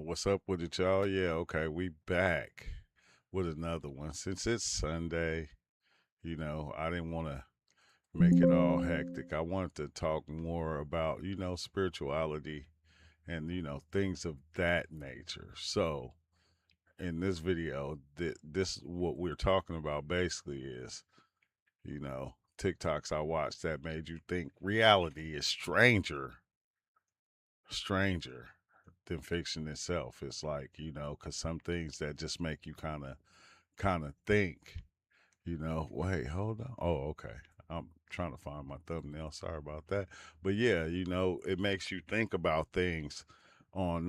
What's up with it, y'all? Yeah, okay, we back with another one. Since it's Sunday, I didn't want to make it all hectic. I wanted to talk more about, spirituality and, things of that nature. So, in this video, this what we're talking about basically is, TikToks I watched that made you think reality is stranger than fiction itself. It's like, because some things that just make you kind of think, wait, hold on. Oh, okay. I'm trying to find my thumbnail. Sorry about that. But yeah, it makes you think about things on,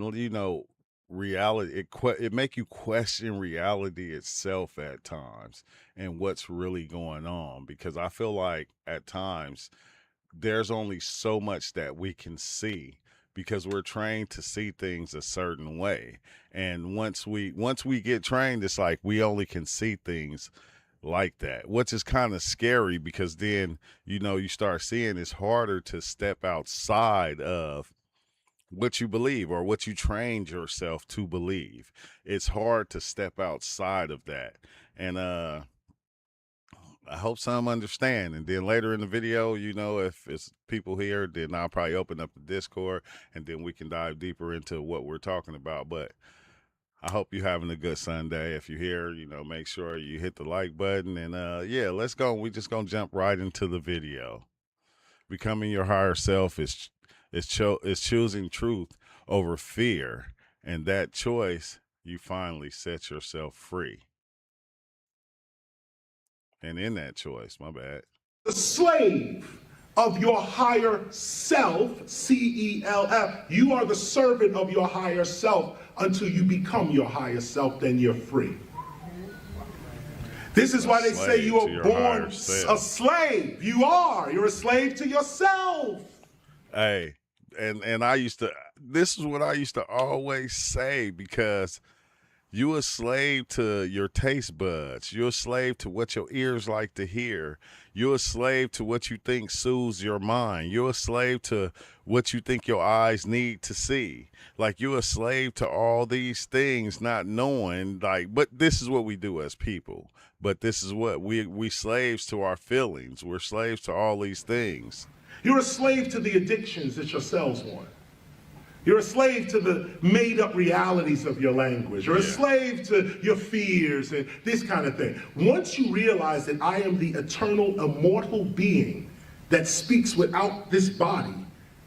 reality. It make you question reality itself at times and what's really going on, because I feel like at times there's only so much that we can see because we're trained to see things a certain way. And once we get trained, it's like we only can see things like that, which is kind of scary, because then you start seeing it's harder to step outside of what you believe or what you trained yourself to believe. It's hard to step outside of that. And I hope some understand. And then later in the video, if it's people here, then I'll probably open up the Discord and then we can dive deeper into what we're talking about. But I hope you're having a good Sunday. If you're here, make sure you hit the like button. And yeah, let's go. We just gonna jump right into the video. Becoming your higher self is choosing truth over fear. And that choice, you finally set yourself free. And in that choice, my bad. The slave of your higher self, CELF. You are the servant of your higher self until you become your higher self, then you're free. This is why they say you are born a slave. You're a slave to yourself. Hey, and this is what I used to always say, because you're a slave to your taste buds. You're a slave to what your ears like to hear. You're a slave to what you think soothes your mind. You're a slave to what you think your eyes need to see. Like, you're a slave to all these things, not knowing, but this is what we do as people. But this is what we slaves to our feelings. We're slaves to all these things. You're a slave to the addictions that your cells want. You're a slave to the made-up realities of your language. You're a slave to your fears and this kind of thing. Once you realize that I am the eternal, immortal being that speaks without this body,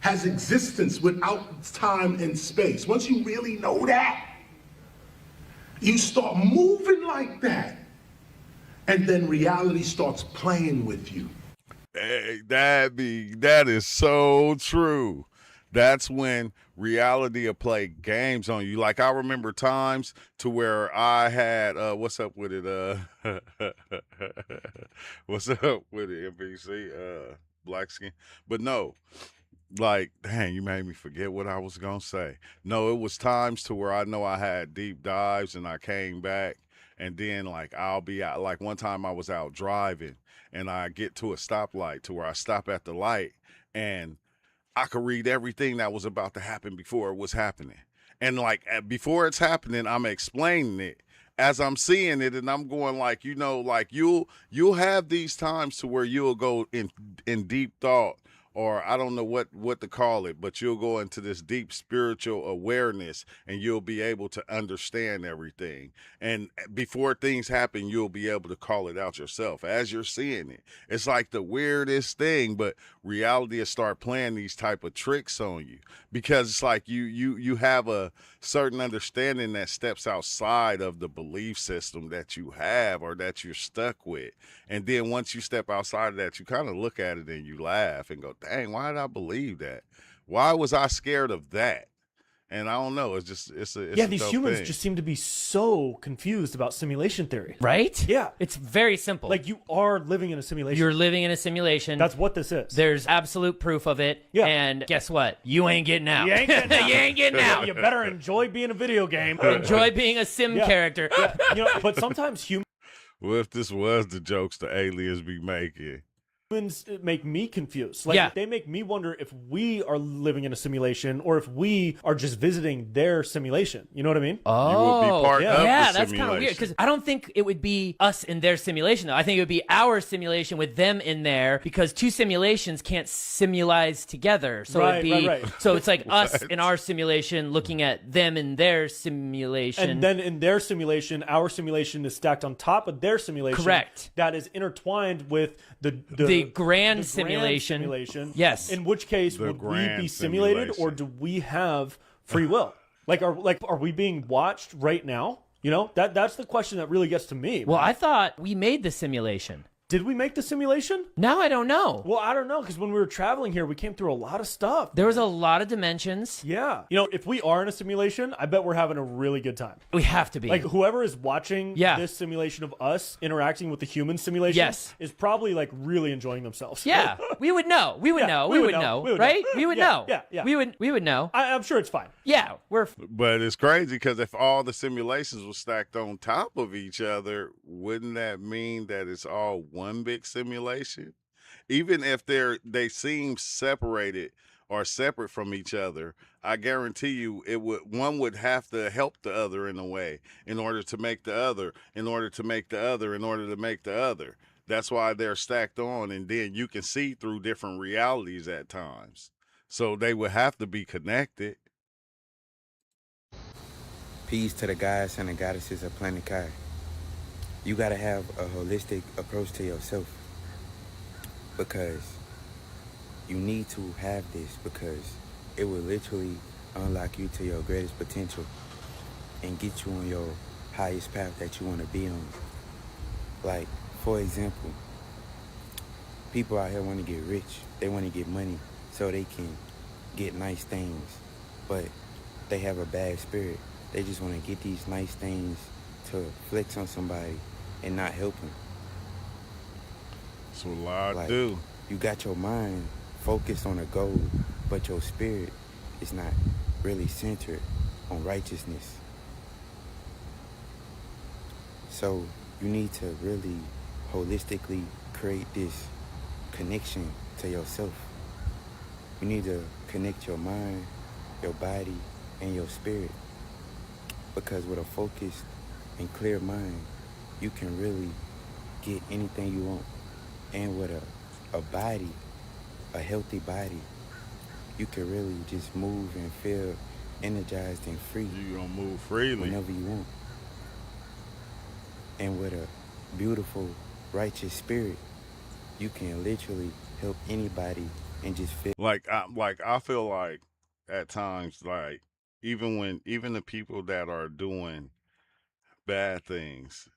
has existence without time and space, once you really know that, you start moving like that. And then reality starts playing with you. Hey, that is so true. That's when reality will play games on you. Like, I remember times to where I had what's up with it? What's up with it, NBC? Black skin. But no, like, dang, you made me forget what I was gonna say. No, it was times to where I know I had deep dives and I came back, and then like I'll be out. Like, one time I was out driving and I get to a stoplight to where I stop at the light, and I could read everything that was about to happen before it was happening. And like, before it's happening, I'm explaining it as I'm seeing it, and I'm going like, like you'll have these times to where you'll go in deep thought, or I don't know what to call it, but you'll go into this deep spiritual awareness and you'll be able to understand everything. And before things happen, you'll be able to call it out yourself as you're seeing it. It's like the weirdest thing, but reality will start playing these type of tricks on you, because it's like you have a certain understanding that steps outside of the belief system that you have or that you're stuck with. And then once you step outside of that, you kind of look at it and you laugh and go, dang, why did I believe that? Why was I scared of that? And I don't know. It's just, it's these humans just seem to be so confused about simulation theory. Right? Yeah. It's very simple. Like, you are living in a simulation. You're living in a simulation. That's what this is. There's absolute proof of it. Yeah. And guess what? You ain't getting out. You ain't getting out. You ain't getting out. You better enjoy being a video game. Enjoy being a sim character. Yeah. But sometimes humans... What if this was the jokes the aliens be making? Humans make me confused. Like, Yeah. they make me wonder if we are living in a simulation or if we are just visiting their simulation. You know what I mean? Oh, You will be part of the yeah, that's kind of simulation. weird because I don't think it would be us in their simulation though. I think it would be our simulation with them in there because two simulations can't simulize together. So it'd be Right. so it's like us in our simulation looking at them in their simulation. And then in their simulation, our simulation is stacked on top of their simulation. Correct. That is intertwined with the grand simulation. Yes. In which case, The would we grand be simulated, or simulation. do we have free will? Are we being watched right now? You know, that's the question that really gets to me. Well, I thought we made the simulation. Did we make the simulation? Now I don't know. Well, I don't know, because when we were traveling here, we came through a lot of stuff. There was a lot of dimensions. Yeah. You know, if we are in a simulation, I bet we're having a really good time. We have to be. Like, whoever is watching Yeah. this simulation of us interacting with the human simulation Yes. is probably, like, really enjoying themselves. yeah, we would know. We would Yeah, know. we We would would know. know. We would Right? know. We would Yeah, know. yeah. We would know. I'm sure it's fine. Yeah, we're But it's crazy because if all the simulations were stacked on top of each other, wouldn't that mean that it's all one big simulation? Even if they seem separated or separate from each other, I guarantee you one would have to help the other in a way in order to make the other, in order to make the other, in order to make the other. That's why they're stacked on, and then you can see through different realities at times. So they would have to be connected. Peace to the gods and the goddesses of Planet Kai. You gotta have a holistic approach to yourself because you need to have this because it will literally unlock you to your greatest potential and get you on your highest path that you want to be on. Like, for example, people out here want to get rich. They want to get money so they can get nice things, but they have a bad spirit. They just want to get these nice things to flex on somebody and not help them. That's what a lot Like, do. you got your mind focused on a goal, but your spirit is not really centered on righteousness. So you need to really holistically create this connection to yourself. You need to connect your mind, your body, and your spirit. Because with a focused and clear mind, you can really get anything you want. And with a body, a healthy body, you can really just move and feel energized and free You gonna move freely. whenever you want. And with a beautiful, righteous spirit, you can literally help anybody and just feel I feel like at times, like even the people that are doing bad things,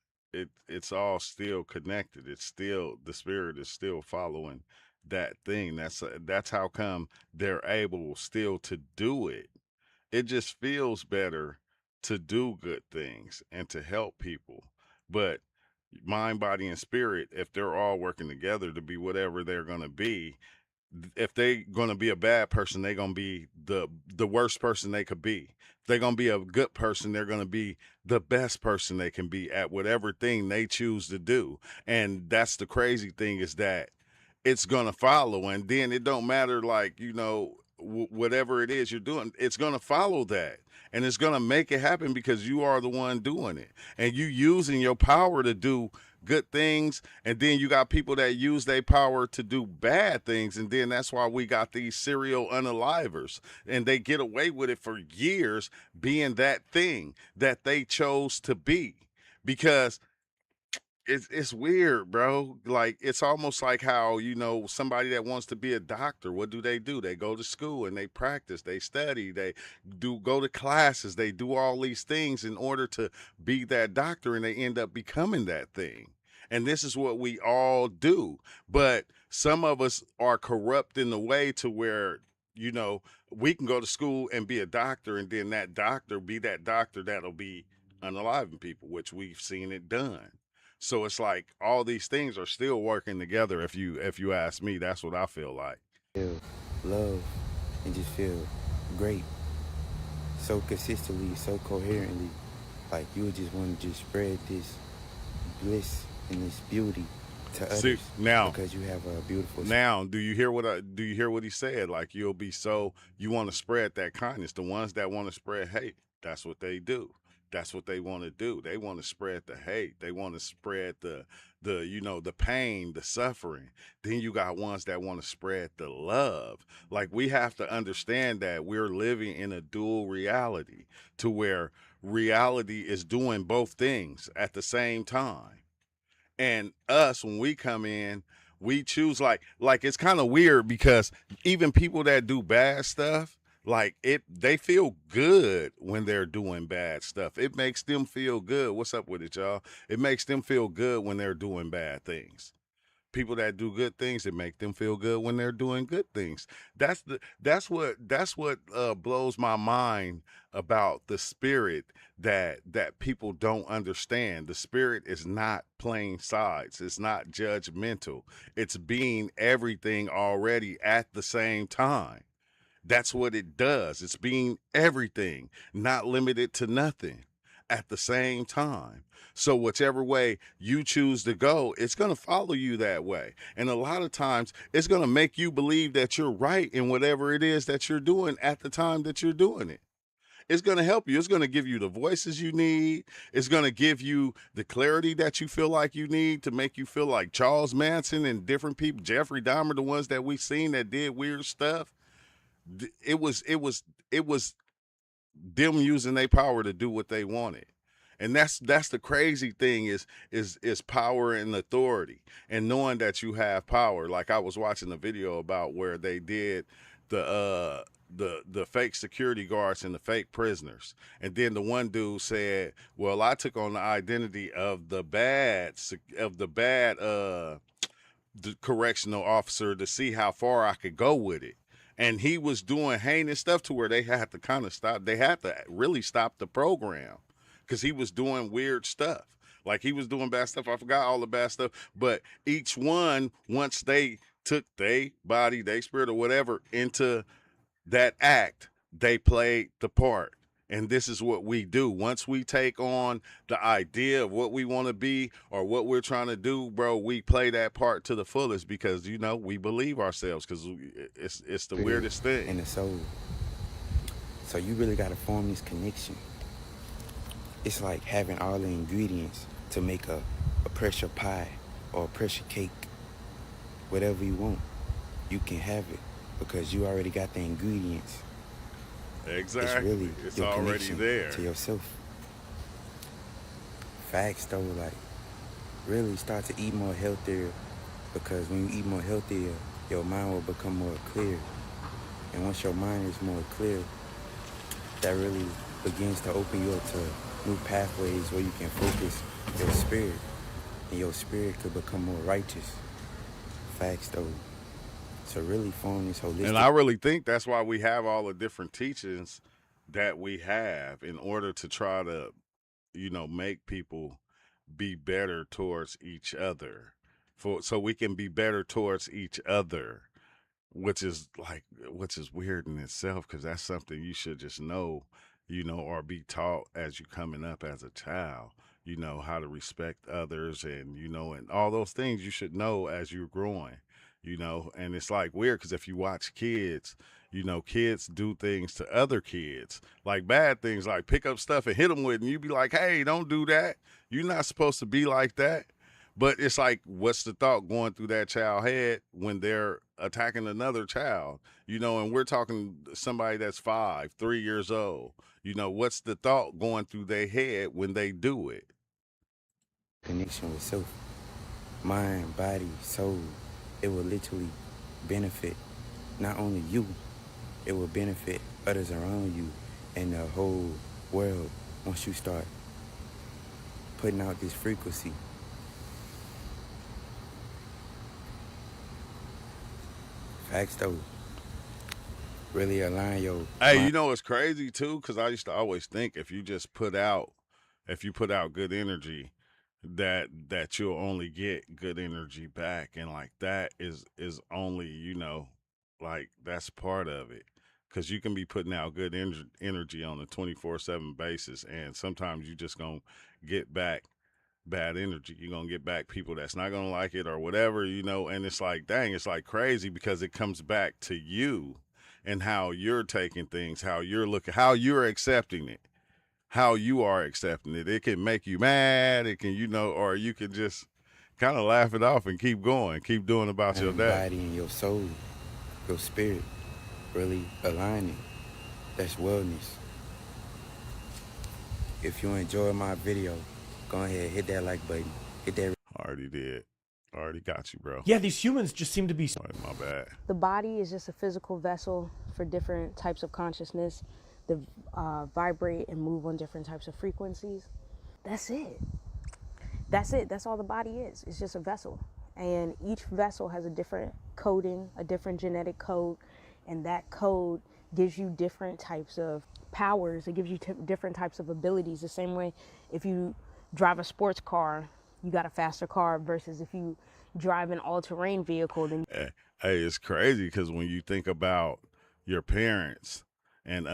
it's all still connected. It's still, the spirit is still following that thing. That's how come they're able still to do it. It just feels better to do good things and to help people. But mind, body, and spirit, if they're all working together to be whatever they're gonna be, if they're gonna be a bad person, they're gonna be the worst person they could be. If they're gonna be a good person, they're gonna be the best person they can be at whatever thing they choose to do. And that's the crazy thing, is that it's gonna follow, and then it don't matter, like, whatever it is you're doing, it's gonna follow that, and it's gonna make it happen because you are the one doing it, and you using your power to do good things. And then you got people that use their power to do bad things, and then that's why we got these serial unalivers, and they get away with it for years, being that thing that they chose to be. Because it's weird, bro. Like, it's almost like how, somebody that wants to be a doctor, what do? They go to school and they practice, they study, they go to classes, they do all these things in order to be that doctor, and they end up becoming that thing. And this is what we all do. But some of us are corrupt in the way to where, we can go to school and be a doctor, and then that doctor be that doctor that'll be unaliving people, which we've seen it done. So it's like all these things are still working together. If you ask me, that's what I feel like. feel love and just feel great so consistently, so coherently. Like, you would just want to just spread this bliss and this beauty to others. See, now, because you have a beautiful now, do you hear what he said? Like you want to spread that kindness. The ones that want to spread hate, that's what they do. That's what they want to do. They want to spread the hate. They want to spread the pain, the suffering. Then you got ones that want to spread the love. Like we have to understand that we're living in a dual reality to where reality is doing both things at the same time. And us, when we come in, we choose like it's kind of weird because even people that do bad stuff, like they feel good when they're doing bad stuff. It makes them feel good. What's up with it, y'all? It makes them feel good when they're doing bad things. People that do good things, it make them feel good when they're doing good things. That's what blows my mind about the spirit that people don't understand. The spirit is not playing sides. It's not judgmental. It's being everything already at the same time. That's what it does. It's being everything, not limited to nothing at the same time. So whichever way you choose to go, it's going to follow you that way. And a lot of times it's going to make you believe that you're right in whatever it is that you're doing at the time that you're doing it. It's going to help you. It's going to give you the voices you need. It's going to give you the clarity that you feel like you need to make you feel like Charles Manson and different people, Jeffrey Dahmer, the ones that we've seen that did weird stuff. It was them using their power to do what they wanted. And that's the crazy thing is power and authority and knowing that you have power. Like I was watching a video about where they did the fake security guards and the fake prisoners. And then the one dude said, well, I took on the identity of the correctional officer to see how far I could go with it. And he was doing heinous stuff to where they had to kind of stop. They had to really stop the program because he was doing weird stuff. Like he was doing bad stuff. I forgot all the bad stuff. But each one, once they took their body, their spirit or whatever into that act, they played the part. And this is what we do. Once we take on the idea of what we want to be or what we're trying to do, bro, we play that part to the fullest because, we believe ourselves because it's the weirdest thing. And the soul. So you really got to form this connection. It's like having all the ingredients to make a pressure pie or a pressure cake. Whatever you want, you can have it because you already got the ingredients. Exactly. It's really it's your already connection there to yourself. Facts though, like really start to eat more healthier because when you eat more healthier, your mind will become more clear. And once your mind is more clear, that really begins to open you up to new pathways where you can focus your spirit. And your spirit could become more righteous. Facts though. To really form this holistic. And I really think that's why we have all the different teachings that we have in order to try to, make people be better towards each other. So we can be better towards each other, which is weird in itself because that's something you should just know, or be taught as you coming up as a child. How to respect others and, and all those things you should know as you're growing. And it's like weird because if you watch kids, kids do things to other kids, like bad things, like pick up stuff and hit them with, and you be like, hey, don't do that. You're not supposed to be like that. But it's like, what's the thought going through that child's head when they're attacking another child, and we're talking somebody that's 3 years old, what's the thought going through their head when they do it? Connection with self, mind, body, soul. It will literally benefit not only you, it will benefit others around you and the whole world once you start putting out this frequency. Facts though. Really align your Hey, mind. it's crazy too, because I used to always think if you put out good energy, that you'll only get good energy back, and like that is only like that's part of it, because you can be putting out good energy on a 24/7 basis, and sometimes you just gonna get back bad energy. You're gonna get back people that's not gonna like it or whatever, you know, and it's like, dang, it's like crazy because it comes back to you and how you're taking things, how you're looking, how you're accepting it, how you are accepting it. It can make you mad, it can, you know, or you can just kind of laugh it off and keep going, keep doing about your day. Body and your soul, your spirit, really aligning. That's wellness. If you enjoy my video, go ahead, hit that like button. Hit that. Already did. Already got you, bro. Yeah, these humans just seem to be. Oh, my bad. The body is just a physical vessel for different types of consciousness that vibrate and move on different types of frequencies. That's it. That's it. That's all the body is. It's just a vessel. And each vessel has a different coding, a different genetic code, and that code gives you different types of powers. It gives you different types of abilities. The same way if you drive a sports car, you got a faster car versus if you drive an all-terrain vehicle, then Hey, it's crazy because when you think about your parents and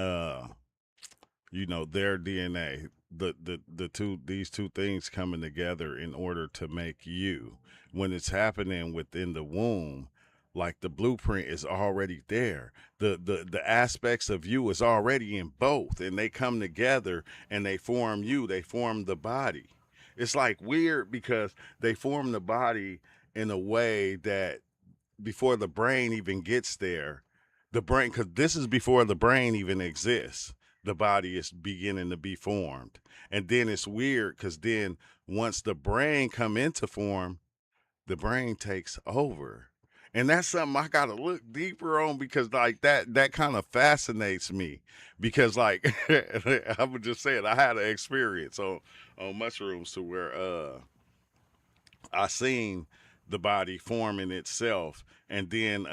you know, their DNA, these two things coming together in order to make you. When it's happening within the womb, like the blueprint is already there. The aspects of you is already in both, and they come together and they form you. They form the body. It's like weird because they form the body in a way that before the brain even gets there, the brain, because this is before the brain even exists, the body is beginning to be formed. And then it's weird because then once the brain come into form, the brain takes over. And that's something I got to look deeper on because like that kind of fascinates me because like I would just say it, I had an experience on mushrooms to where I seen the body forming itself, and then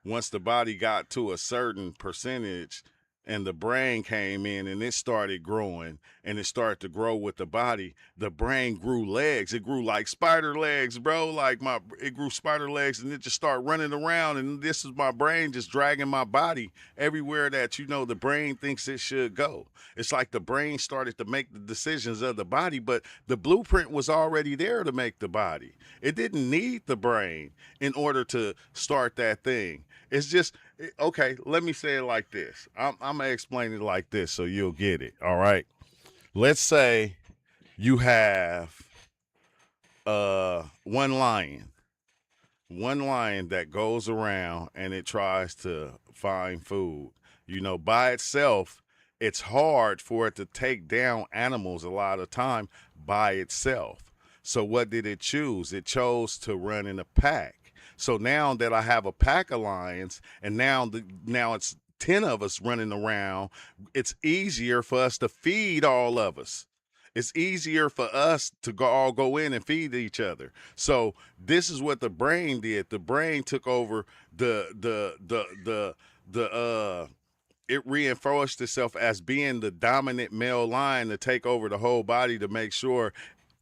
once the body got to a certain percentage and the brain came in and it started growing and it started to grow with the body, the brain grew legs. It grew like spider legs, bro. Like it grew spider legs and it just started running around. And this is my brain just dragging my body everywhere that, you know, the brain thinks it should go. It's like the brain started to make the decisions of the body, but the blueprint was already there to make the body. It didn't need the brain in order to start that thing. It's just, okay, let me say it like this. I'm going to explain it like this so you'll get it, all right? Let's say you have one lion that goes around and it tries to find food. You know, by itself, it's hard for it to take down animals a lot of time by itself. So what did it choose? It chose to run in a pack. So now that I have a pack alliance and now it's 10 of us running around, it's easier for us to feed all of us. It's easier for us to all go in and feed each other. So this is what the brain did. The brain took over it reinforced itself as being the dominant male lion to take over the whole body to make sure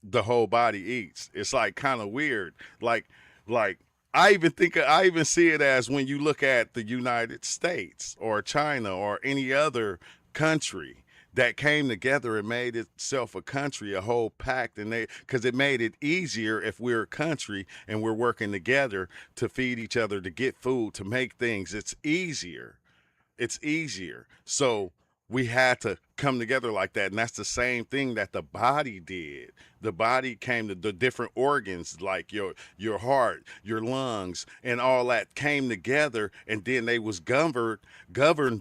the whole body eats. It's like kind of weird. Like I even see it as when you look at the United States or China or any other country that came together and made itself a country, a whole pact, and because it made it easier if we're a country and we're working together to feed each other, to get food, to make things. It's easier. So we had to come together like that. And that's the same thing that the body did. The body came to the different organs, like your heart, your lungs, and all that came together. And then they was governed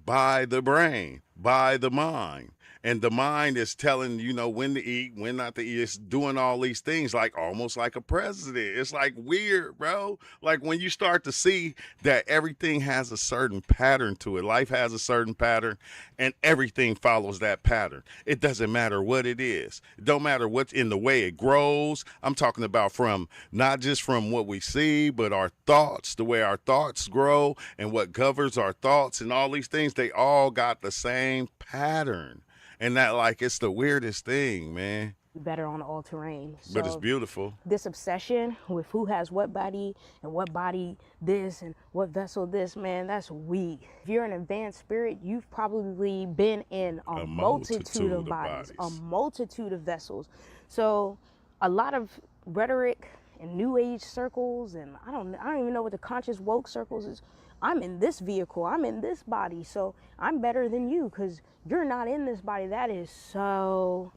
by the brain, by the mind. And the mind is telling, you know, when to eat, when not to eat. It's doing all these things like almost like a president. It's like weird, bro. Like when you start to see that everything has a certain pattern to it. Life has a certain pattern and everything follows that pattern. It doesn't matter what it is. It don't matter what's in the way it grows. I'm talking about from not just from what we see, but our thoughts, the way our thoughts grow and what governs our thoughts and all these things, they all got the same pattern. And that, like, it's the weirdest thing, man. better on all terrain. But it's So beautiful. this obsession with who has what body and what body this and what vessel this, man, that's weak. If you're an advanced spirit, you've probably been in a multitude of bodies, a multitude of vessels. So a lot of rhetoric in new age circles, and I don't even know what the conscious woke circles is. I'm in this vehicle, I'm in this body, so I'm better than you because you're not in this body. That is so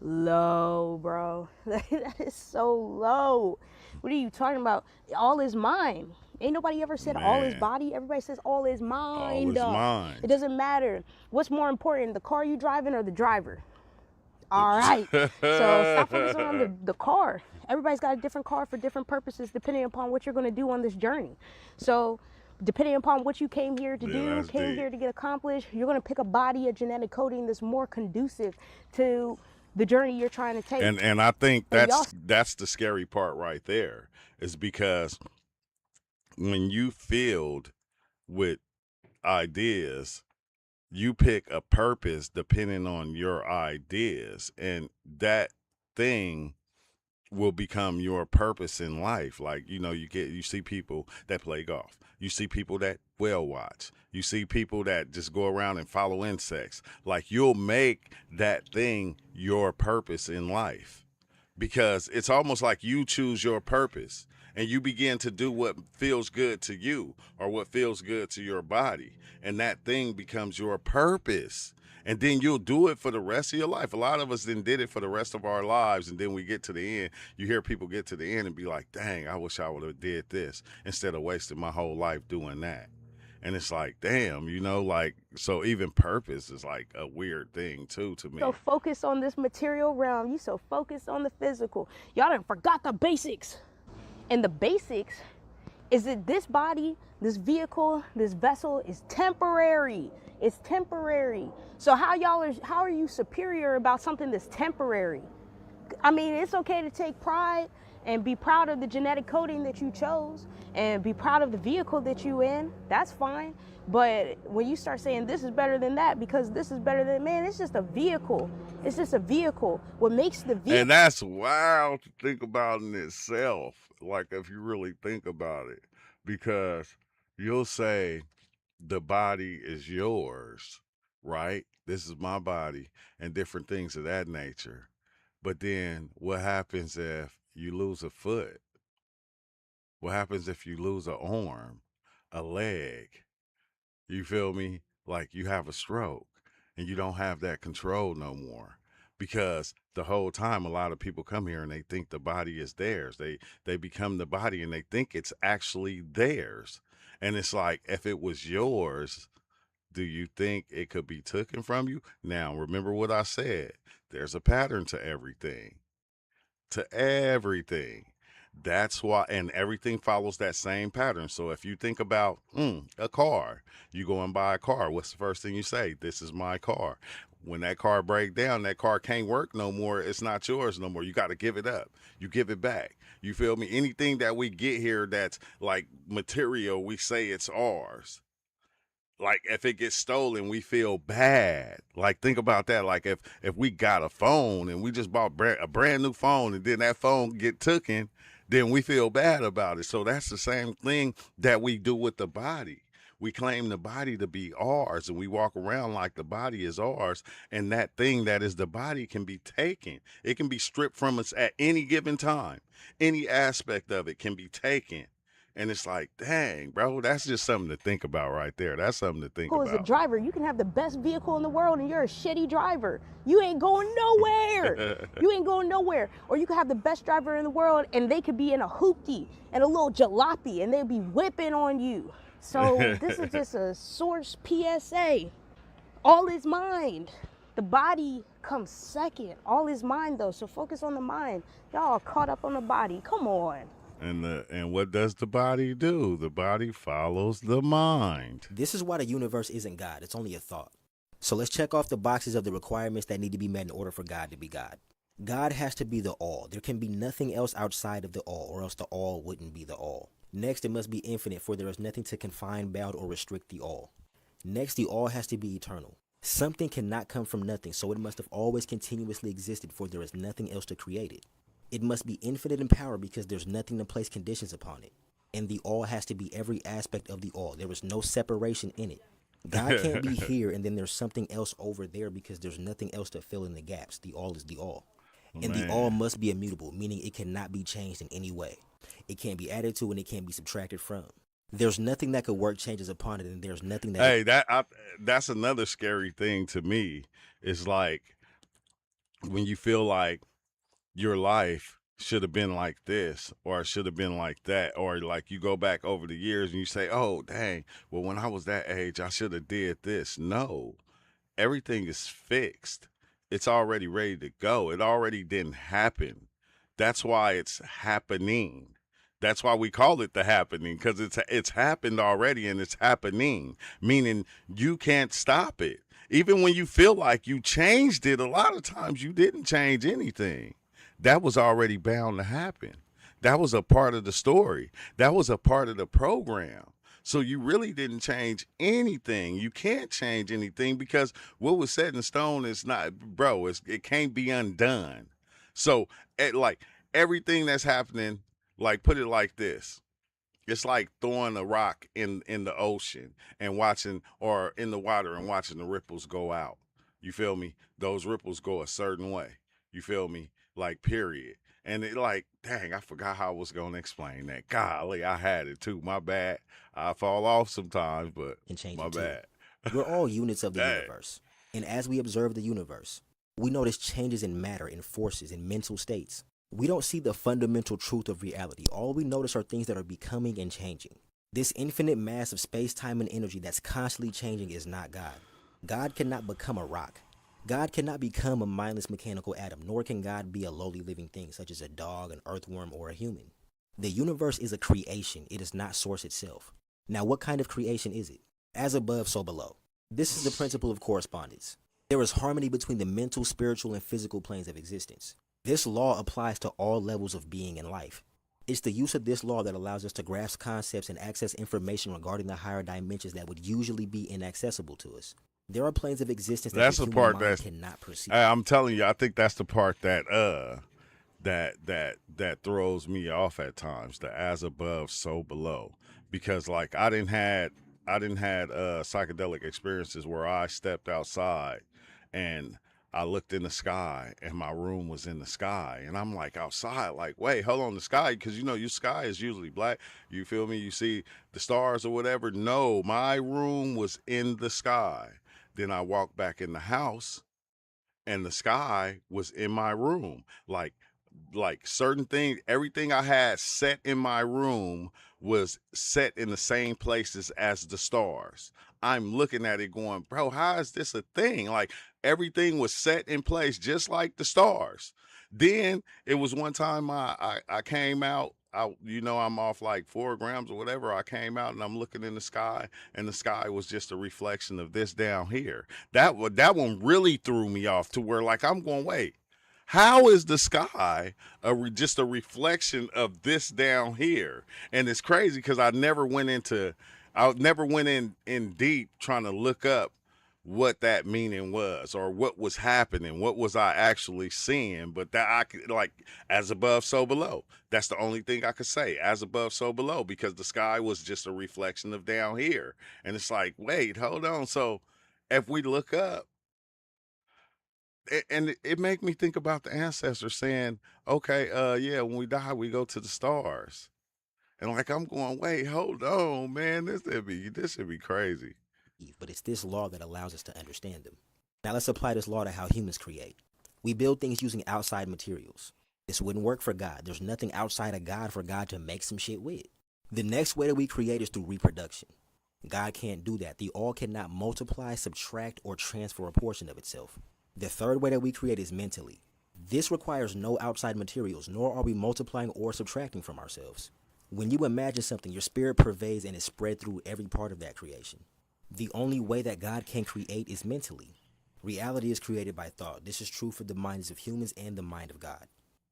low, bro. That is so low. What are you talking about? All is mine. Ain't nobody ever said all is Man. body. Everybody says all is mine. All is dog. mine. It doesn't matter. What's more important, the car you driving or the driver? All right. So stop focusing on the car. Everybody's got a different car for different purposes depending upon what you're going to do on this journey. So depending upon what you came here to do, that's came deep. here to get accomplished, you're going to pick a body, a genetic coding that's more conducive to the journey you're trying to take. And I think And that's the scary part right there, is because when you filled with ideas, you pick a purpose depending on your ideas, and that thing will become your purpose in life. Like, you see people that play golf. You see people that whale watch. You see people that just go around and follow insects. Like, you'll make that thing your purpose in life, because it's almost like you choose your purpose and you begin to do what feels good to you or what feels good to your body. And that thing becomes your purpose. And then you'll do it for the rest of your life. A lot of us then did it for the rest of our lives. And then we get to the end. You hear people get to the end and be like, dang, I wish I would have did this instead of wasting my whole life doing that. And it's like, damn, so even purpose is like a weird thing too to me. so focused on this material realm. You so focused on the physical. Y'all done forgot the basics. And the basics is that this body, this vehicle, this vessel is temporary. It's temporary. So how are you superior about something that's temporary? I mean, it's okay to take pride and be proud of the genetic coding that you chose and be proud of the vehicle that you in. That's fine. But when you start saying this is better than that because this is better than, man, it's just a vehicle. It's just a vehicle. What makes the vehicle. And that's wild to think about in itself. Like, if you really think about it, because you'll say the body is yours, right? This is my body and different things of that nature. But then what happens if you lose a foot? What happens if you lose an arm, a leg? You feel me? Like, you have a stroke and you don't have that control no more. Because the whole time, a lot of people come here and they think the body is theirs. They become the body and they think it's actually theirs. And it's like, if it was yours, do you think it could be taken from you? Now, remember what I said. There's a pattern to everything. To everything. That's why, and everything follows that same pattern. So if you think about a car, you go and buy a car. What's the first thing you say? This is my car. When that car breaks down, that car can't work no more. It's not yours no more. You got to give it up. You give it back. You feel me? Anything that we get here that's like material, we say it's ours. Like, if it gets stolen, we feel bad. Like, think about that. Like, if we got a phone and we just bought a brand new phone and then that phone get taken, then we feel bad about it. So that's the same thing that we do with the body. We claim the body to be ours and we walk around like the body is ours, and that thing that is the body can be taken. It can be stripped from us at any given time. Any aspect of it can be taken. And it's like, dang, bro, that's just something to think about right there. That's something to think As a about. driver, you can have the best vehicle in the world and you're a shitty driver. You ain't going nowhere. You ain't going nowhere. Or you could have the best driver in the world and they could be in a hoopty and a little jalopy and they'll be whipping on you. So this is just a source PSA. All is mind. The body comes second. All is mind though. So focus on the mind. Y'all are caught up on the body. Come on. And what does the body do? The body follows the mind. This is why the universe isn't God. It's only a thought. So let's check off the boxes of the requirements that need to be met in order for God to be God. God has to be the all. There can be nothing else outside of the all, or else the all wouldn't be the all. Next, it must be infinite, for there is nothing to confine, bound, or restrict the all. Next, the all has to be eternal. Something cannot come from nothing, so it must have always continuously existed, for there is nothing else to create it. It must be infinite in power because there's nothing to place conditions upon it. And the all has to be every aspect of the all. There is no separation in it. God can't be here and then there's something else over there because there's nothing else to fill in the gaps. The all is the all. And the all must be immutable, meaning it cannot be changed in any way. It can't be added to and it can't be subtracted from. There's nothing that could work changes upon it, and there's nothing that... Hey, that's another scary thing to me. Is like when you feel like your life should have been like this, or it should have been like that, or like you go back over the years and you say, oh, dang, well, when I was that age, I should have did this. No, everything is fixed. It's already ready to go. It already didn't happen. That's why it's happening. That's why we call it the happening, because it's happened already and it's happening, meaning you can't stop it. Even when you feel like you changed it, a lot of times you didn't change anything. That was already bound to happen. That was a part of the story. That was a part of the program. So you really didn't change anything. You can't change anything because what was set in stone is not, bro, it can't be undone. So like everything that's happening, like put it like this. It's like throwing a rock in the ocean and watching, or in the water and watching the ripples go out. You feel me? Those ripples go a certain way. You feel me? Like, period. And it like, dang, I forgot how I was going to explain that. Golly, I had it too. My bad. I fall off sometimes, but and change my it too. bad. We're all units of the Dang. universe. And as we observe the universe, we notice changes in matter, in forces, in mental states. We don't see the fundamental truth of reality. All we notice are things that are becoming and changing. This infinite mass of space, time, and energy that's constantly changing is not God. God cannot become a rock. God cannot become a mindless mechanical atom, nor can God be a lowly living thing such as a dog, an earthworm, or a human. The universe is a creation. It is not source itself. Now, what kind of creation is it? As above, so below. This is the principle of correspondence. There is harmony between the mental, spiritual, and physical planes of existence. This law applies to all levels of being and life. It's the use of this law that allows us to grasp concepts and access information regarding the higher dimensions that would usually be inaccessible to us. There are planes of existence that That's the the human part mind that cannot perceive. I'm telling you, I think that's the part that that throws me off at times. The as above, so below. Because like I didn't had psychedelic experiences where I stepped outside and I looked in the sky and my room was in the sky and I'm like outside, like, wait, hold on, the sky, because you know your sky is usually black. You feel me? You see the stars or whatever. No, my room was in the sky. Then I walked back in the house and the sky was in my room. Like certain things, everything I had set in my room was set in the same places as the stars. I'm looking at it going, bro, how is this a thing? Like everything was set in place just like the stars. Then it was one time I came out, I'm off like 4 grams or whatever. I came out and I'm looking in the sky and the sky was just a reflection of this down here. That one really threw me off to where like I'm going, wait, how is the sky just a reflection of this down here? And it's crazy because I never went in deep trying to look up what that meaning was or what was happening, what was I actually seeing. But that I could, like, as above, so below. That's the only thing I could say, as above, so below, because the sky was just a reflection of down here. And it's like, wait, hold on. So if we look up, and it make me think about the ancestors saying, okay, yeah, when we die, we go to the stars. And like, I'm going, wait, hold on, man, this should be crazy. But it's this law that allows us to understand them. Now let's apply this law to how humans create. We build things using outside materials. This wouldn't work for God. There's nothing outside of God for God to make some shit with. The next way that we create is through reproduction. God can't do that. The all cannot multiply, subtract, or transfer a portion of itself. The third way that we create is mentally. This requires no outside materials, nor are we multiplying or subtracting from ourselves. When you imagine something, your spirit pervades and is spread through every part of that creation. The only way that God can create is mentally. Reality is created by thought. This is true for the minds of humans and the mind of God.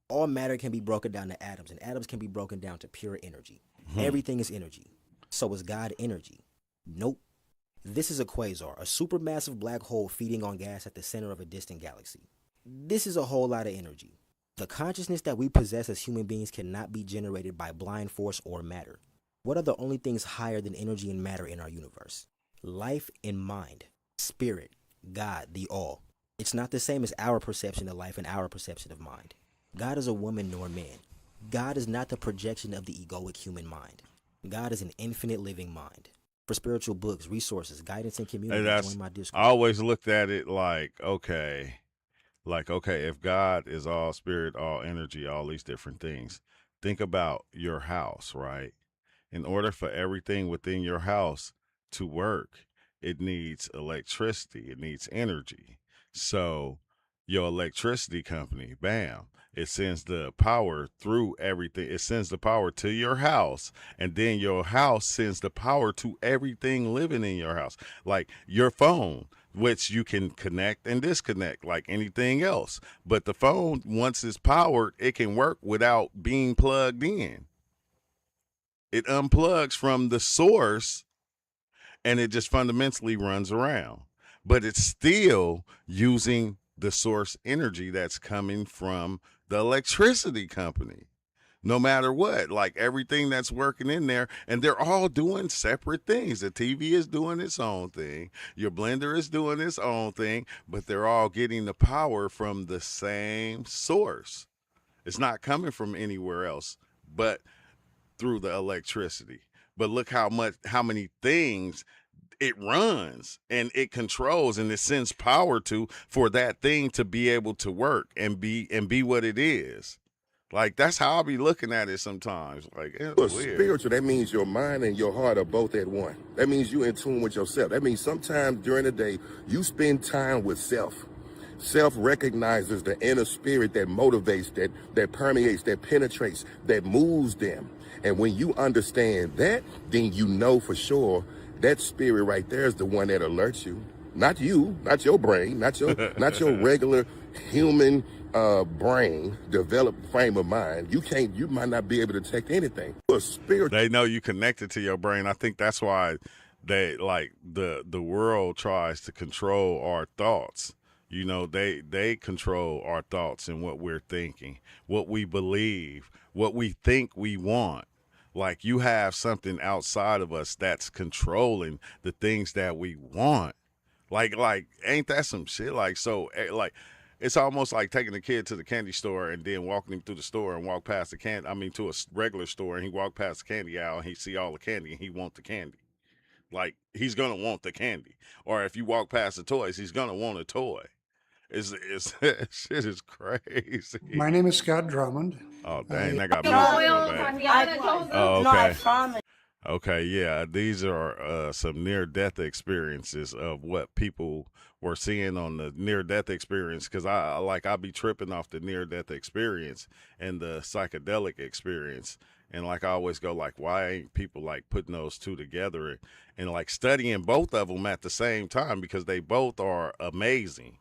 All matter can be broken down to atoms, and atoms can be broken down to pure energy. Everything is energy. So is God energy? Nope. This is a quasar, a supermassive black hole feeding on gas at the center of a distant galaxy. This is a whole lot of energy. The consciousness that we possess as human beings cannot be generated by blind force or matter. What are the only things higher than energy and matter in our universe? Life and mind, spirit, God, the all. It's not the same as our perception of life and our perception of mind. God is a woman nor man. God is not the projection of the egoic human mind. God is an infinite living mind. For spiritual books, resources, guidance, and community, join my I Discord. always looked at it like, okay, if God is all spirit, all energy, all these different things, think about your house, right? In order for everything within your house to work, it needs electricity, it needs energy. So, your electricity company, bam, it sends the power through everything. It sends the power to your house, and then your house sends the power to everything living in your house, like your phone, which you can connect and disconnect like anything else. But the phone, once it's powered, it can work without being plugged in. It unplugs from the source and it just fundamentally runs around. But it's still using the source energy that's coming from the electricity company. No matter what, like everything that's working in there, and they're all doing separate things. The TV is doing its own thing, your blender is doing its own thing, but they're all getting the power from the same source. It's not coming from anywhere else but through the electricity. But look how many things it runs and it controls and it sends power to for that thing to be able to work and be what it is. Like, that's how I'll be looking at it sometimes. Like, it's Well, weird. spiritual, that means your mind and your heart are both at one. That means you're in tune with yourself. That means sometimes during the day, you spend time with self. Self recognizes the inner spirit that motivates, that permeates, that penetrates, that moves them. And when you understand that, then you know for sure that spirit right there is the one that alerts you. Not you, not your brain, not your regular human brain developed frame of mind. You might not be able to detect anything. But spirit, They know you connected to your brain. I think that's why they like the world tries to control our thoughts. You know, they control our thoughts and what we're thinking, what we believe, what we think we want. Like, you have something outside of us that's controlling the things that we want. Like, ain't that some shit? Like, so, like, it's almost like taking a kid to the candy store and then walking him through the store and walk past the candy. I mean, to a regular store, and he walk past the candy aisle and he see all the candy and he want the candy. Like, he's gonna want the candy. Or if you walk past the toys, he's gonna want a toy. It's shit is crazy. My name is Scott Drummond. Oh dang, that got me real bad. Oh, okay. Okay, yeah, these are some near-death experiences of what people were seeing on the near-death experience. Because I be tripping off the near-death experience and the psychedelic experience, and like I always go like, why ain't people like putting those two together and like studying both of them at the same time, because they both are amazing.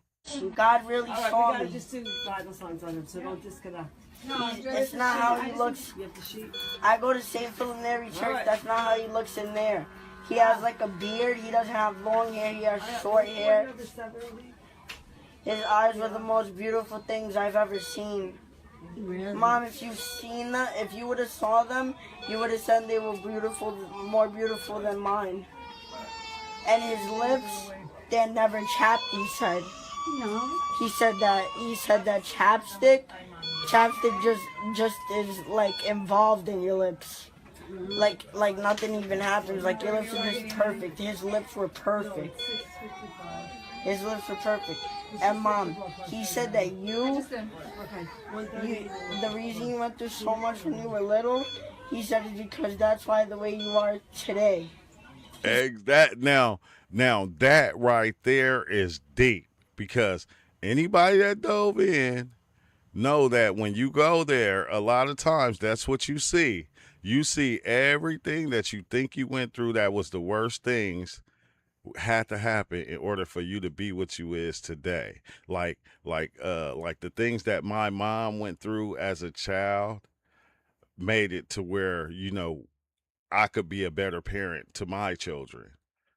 God really saw me. Just do Bible signs on him, so don't disconnect. It's not how he looks. I go to St. Philip Church. That's not how he looks in there. He has like a beard. He doesn't have long hair. He has short hair. His eyes were the most beautiful things I've ever seen. Mom, if you've seen that, if you would have saw them, you would have said they were beautiful, more beautiful than mine. And his lips, they're never chapped, he said. No. He said that chapstick just is like involved in your lips. Like nothing even happens. Like your lips are just perfect. His lips were perfect. His lips were perfect. And Mom, he said that the reason you went through so much when you were little, he said it's because that's why the way you are today. Now that right there is deep, because anybody that dove in know that when you go there, a lot of times that's what you see. You see everything that you think you went through that was the worst things had to happen in order for you to be what you is today. Like the things that my mom went through as a child made it to where, you know, I could be a better parent to my children.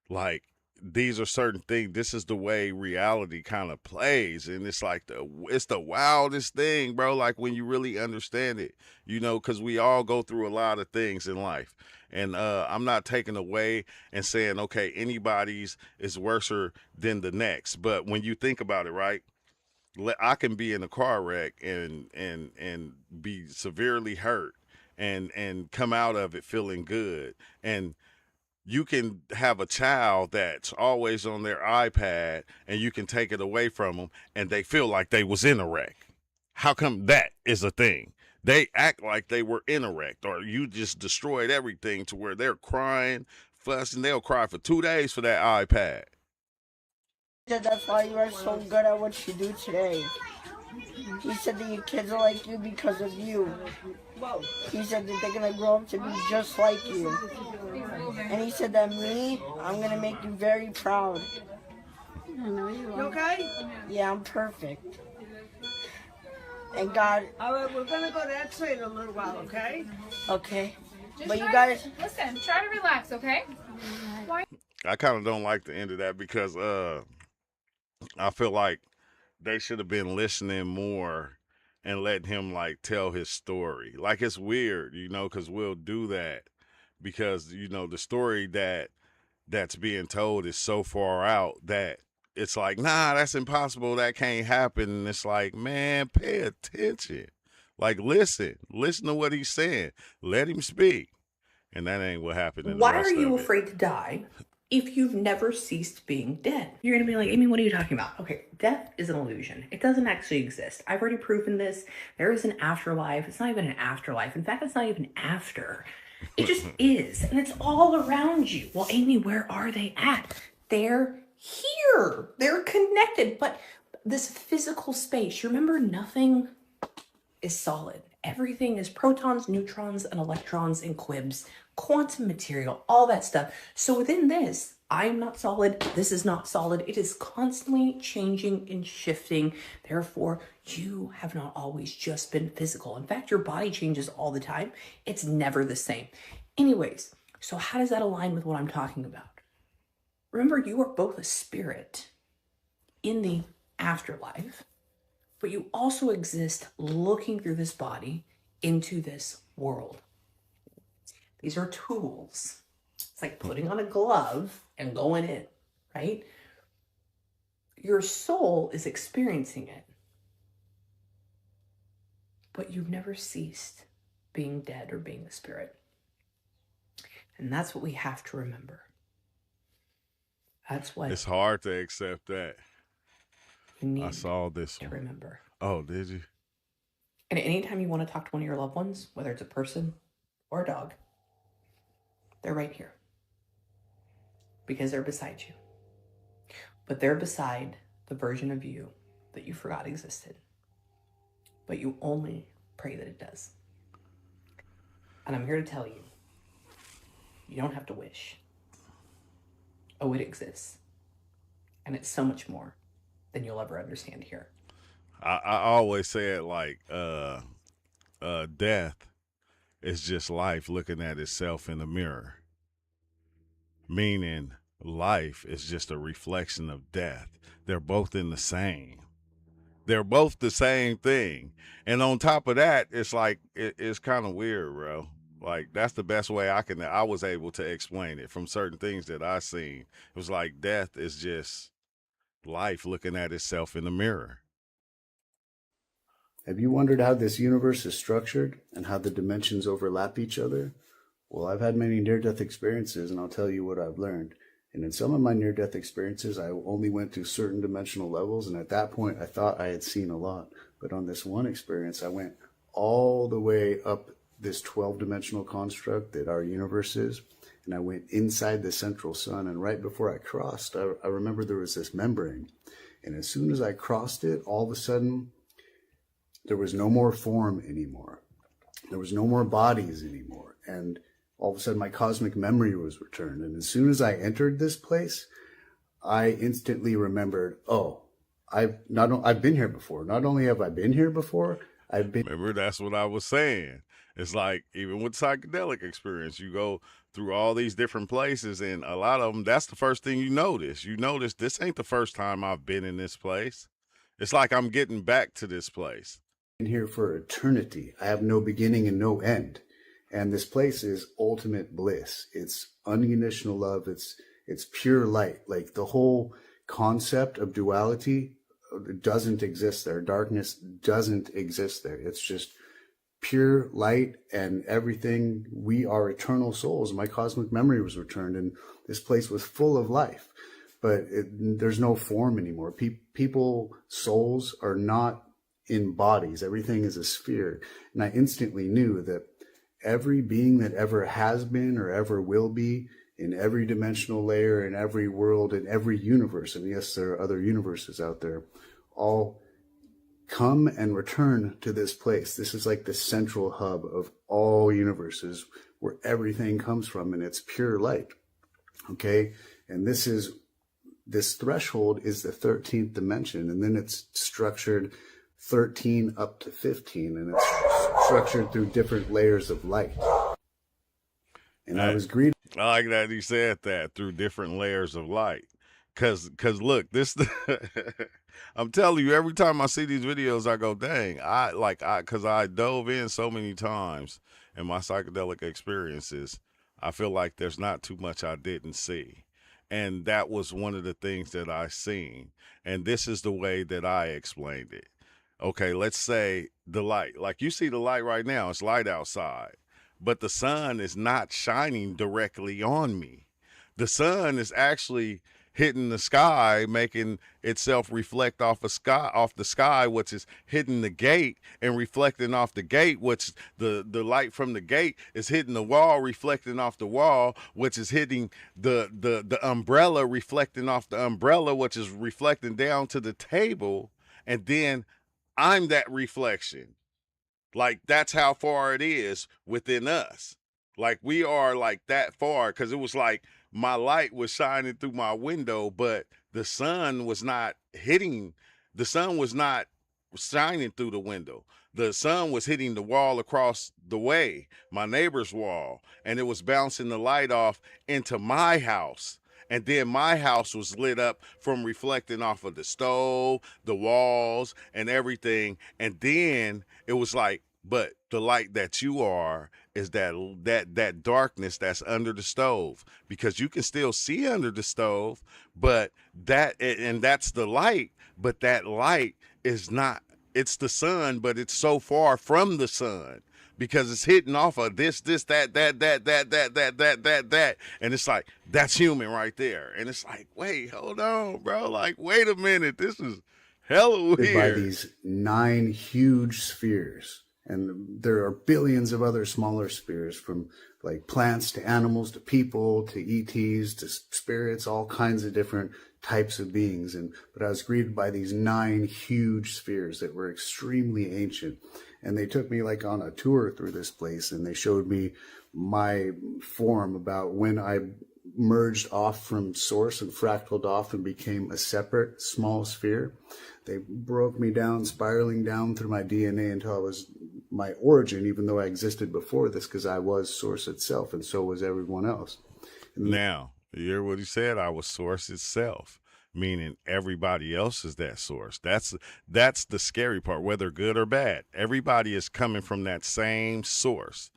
Like, these are certain things. This is the way reality kind of plays, and it's like it's the wildest thing, bro. Like when you really understand it, because we all go through a lot of things in life, and I'm not taking away and saying okay, anybody's is worse than the next, but when you think about it, right? I can be in a car wreck and be severely hurt and come out of it feeling good, and you can have a child that's always on their iPad and you can take it away from them and they feel like they was in a wreck. How come that is a thing? They act like they were in a wreck, or you just destroyed everything to where they're crying, fussing. They'll cry for 2 days for that iPad. That's why you are so good at what you do today. He said that your kids are like you because of you. He said that they're going to grow up to be just like you. And he said that I'm going to make you very proud. You okay? Yeah, I'm perfect. And God... All right, we're going to go to X-ray in a little while, okay? Okay. Just But you guys... Listen, try to relax, okay? Why? I kind of don't like the end of that because I feel like they should have been listening more and letting him like tell his story. Like it's weird, because we'll do that because the story that's being told is so far out that it's like, nah, that's impossible, that can't happen. And it's like, man, pay attention. Like listen to what he's saying. Let him speak. And that ain't what happened in the Why rest are you of it. afraid to die if you've never ceased being dead? You're going to be like, Amy, what are you talking about? Okay, death is an illusion. It doesn't actually exist. I've already proven this. There is an afterlife. It's not even an afterlife. In fact, it's not even after. It just is. And it's all around you. Well, Amy, where are they at? They're here. They're connected. But this physical space, you remember nothing is solid. Everything is protons, neutrons, and electrons and quibs, quantum material, all that stuff. So within this, I am not solid. This is not solid. It is constantly changing and shifting. Therefore, you have not always just been physical. In fact, your body changes all the time. It's never the same. Anyways, so how does that align with what I'm talking about? Remember, you are both a spirit in the afterlife, but you also exist looking through this body into this world. These are tools. It's like putting on a glove and going in, right? Your soul is experiencing it, but you've never ceased being dead or being a spirit. And that's what we have to remember. That's what It's hard to accept that. you need I saw this to one. remember. Oh, did you? And anytime you want to talk to one of your loved ones, whether it's a person or a dog, they're right here. Because they're beside you. But they're beside the version of you that you forgot existed. But you only pray that it does. And I'm here to tell you, you don't have to wish. Oh, it exists. And it's so much more than you'll ever understand here. I always say it like death is just life looking at itself in the mirror. Meaning life is just a reflection of death. They're both in the same. They're both the same thing. And on top of that, it's like, it's kind of weird, bro. Like, that's the best way I was able to explain it from certain things that I seen. It was like death is just life looking at itself in the mirror. Have you wondered how this universe is structured and how the dimensions overlap each other? Well, I've had many near-death experiences, and I'll tell you what I've learned. And in some of my near-death experiences, I only went to certain dimensional levels, and at that point, I thought I had seen a lot. But on this one experience, I went all the way up this 12-dimensional construct that our universe is, and I went inside the central sun, and right before I crossed, I remember there was this membrane. And as soon as I crossed it, all of a sudden, there was no more form anymore. There was no more bodies anymore. And all of a sudden, my cosmic memory was returned. And as soon as I entered this place, I instantly remembered, oh, I've been here before. Not only have I been here before, I've been Remember, that's what I was saying. It's like, even with psychedelic experience, you go through all these different places, and a lot of them, that's the first thing you notice. You notice this ain't the first time I've been in this place. It's like I'm getting back to this place. here for eternity. I have no beginning and no end. And this place is ultimate bliss. It's unconditional love. It's pure light. Like the whole concept of duality doesn't exist there. Darkness doesn't exist there. It's just pure light and everything. We are eternal souls. My cosmic memory was returned, and this place was full of life. But there's no form anymore. People, souls are not in bodies. Everything is a sphere. And I instantly knew that every being that ever has been or ever will be in every dimensional layer, in every world, in every universe, and yes, there are other universes out there, all come and return to this place. This is like the central hub of all universes where everything comes from, and it's pure light. Okay? And this threshold is the 13th dimension, and then it's structured 13 up to 15, and it's structured through different layers of light. And I was greeted. I like that you said that, through different layers of light. Cause look, I'm telling you, every time I see these videos, I go, dang, cause I dove in so many times in my psychedelic experiences. I feel like there's not too much I didn't see. And that was one of the things that I seen. And this is the way that I explained it. Okay, let's say the light. Like you see the light right now, it's light outside. But the sun is not shining directly on me. The sun is actually hitting the sky, making itself reflect off the sky, which is hitting the gate and reflecting off the gate, which the light from the gate is hitting the wall, reflecting off the wall, which is hitting the umbrella, reflecting off the umbrella, which is reflecting down to the table. And then I'm that reflection. Like, that's how far it is within us. Like, we are like that far, because it was like my light was shining through my window, but the sun was not shining through the window. The sun was hitting the wall across the way, my neighbor's wall, and it was bouncing the light off into my house. And then my house was lit up from reflecting off of the stove, the walls, and everything. And then it was like, but the light that you are is that darkness that's under the stove, because you can still see under the stove, but that's the light. But that light is not, it's the sun, but it's so far from the sun, because it's hitting off of this, that. And it's like, that's human right there. And it's like, wait, hold on, bro. Like, wait a minute. This is hella weird. By these 9 huge spheres. And there are billions of other smaller spheres, from like plants to animals to people to ETs to spirits, all kinds of different types of beings. But I was greeted by these 9 huge spheres that were extremely ancient. And they took me like on a tour through this place, and they showed me my form about when I merged off from source and fractaled off and became a separate small sphere. They broke me down, spiraling down through my DNA until I was my origin, even though I existed before this, because I was source itself, and so was everyone else. Now, you hear what he said? I was source itself, meaning everybody else is that source. That's the scary part, whether good or bad. Everybody is coming from that same source.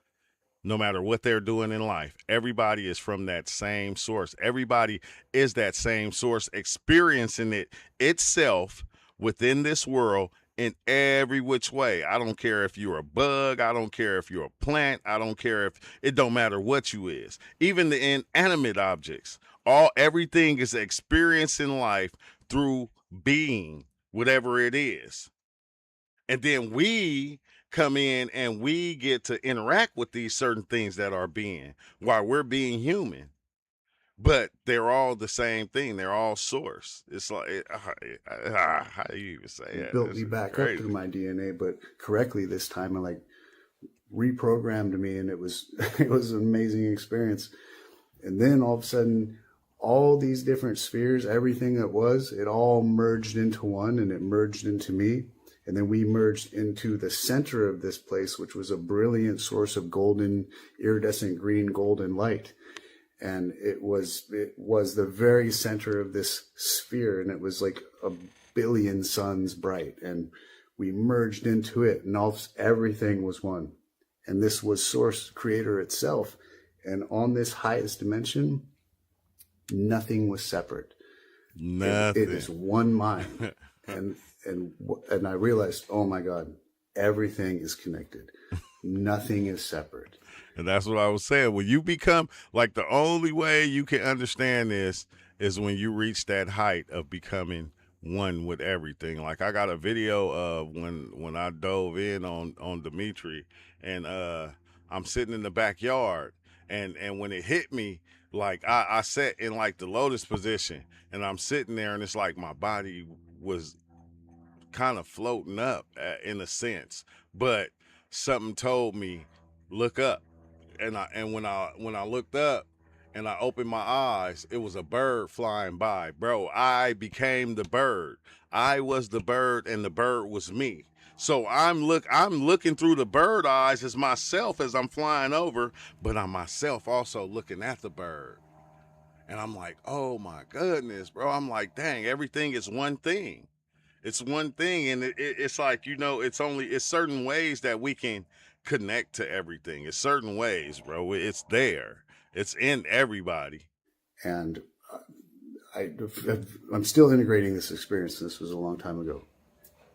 No matter what they're doing in life, everybody is from that same source. Everybody is that same source, experiencing it itself within this world in every which way. I don't care if you're a bug. I don't care if you're a plant. I don't care if, it don't matter what you is. Even the inanimate objects, everything is experiencing life through being, whatever it is. And then we come in and we get to interact with these certain things that are being, while we're being human. But they're all the same thing. They're all source. It's like, how do you even say it? It built me back up through my DNA, but correctly this time. And like reprogrammed me, and it was an amazing experience. And then all of a sudden, all these different spheres, everything that was, it all merged into one, and it merged into me. And then we merged into the center of this place, which was a brilliant source of golden, iridescent green golden light. And it was the very center of this sphere, and it was like a billion suns bright. And we merged into it, and everything was one. And this was Source, Creator itself. And on this highest dimension, nothing was separate. Nothing. It is one mind. and I realized, oh my God, everything is connected. Nothing is separate. And that's what I was saying. When you become, like, the only way you can understand this is when you reach that height of becoming one with everything. Like, I got a video of when I dove in on Dimitri, and I'm sitting in the backyard, and when it hit me, like, I sat in like the lotus position, and I'm sitting there, and it's like my body was kind of floating up in a sense, but something told me, look up. And when I looked up and I opened my eyes, it was a bird flying by. Bro, I became the bird. I was the bird, and the bird was me. So I'm looking through the bird eyes as myself as I'm flying over, but I'm myself also looking at the bird. And I'm like, oh my goodness, bro. I'm like, dang, everything is one thing. It's one thing, and it's like, it's certain ways that we can connect to everything. It's certain ways, bro. It's there. It's in everybody. And I'm still integrating this experience. This was a long time ago,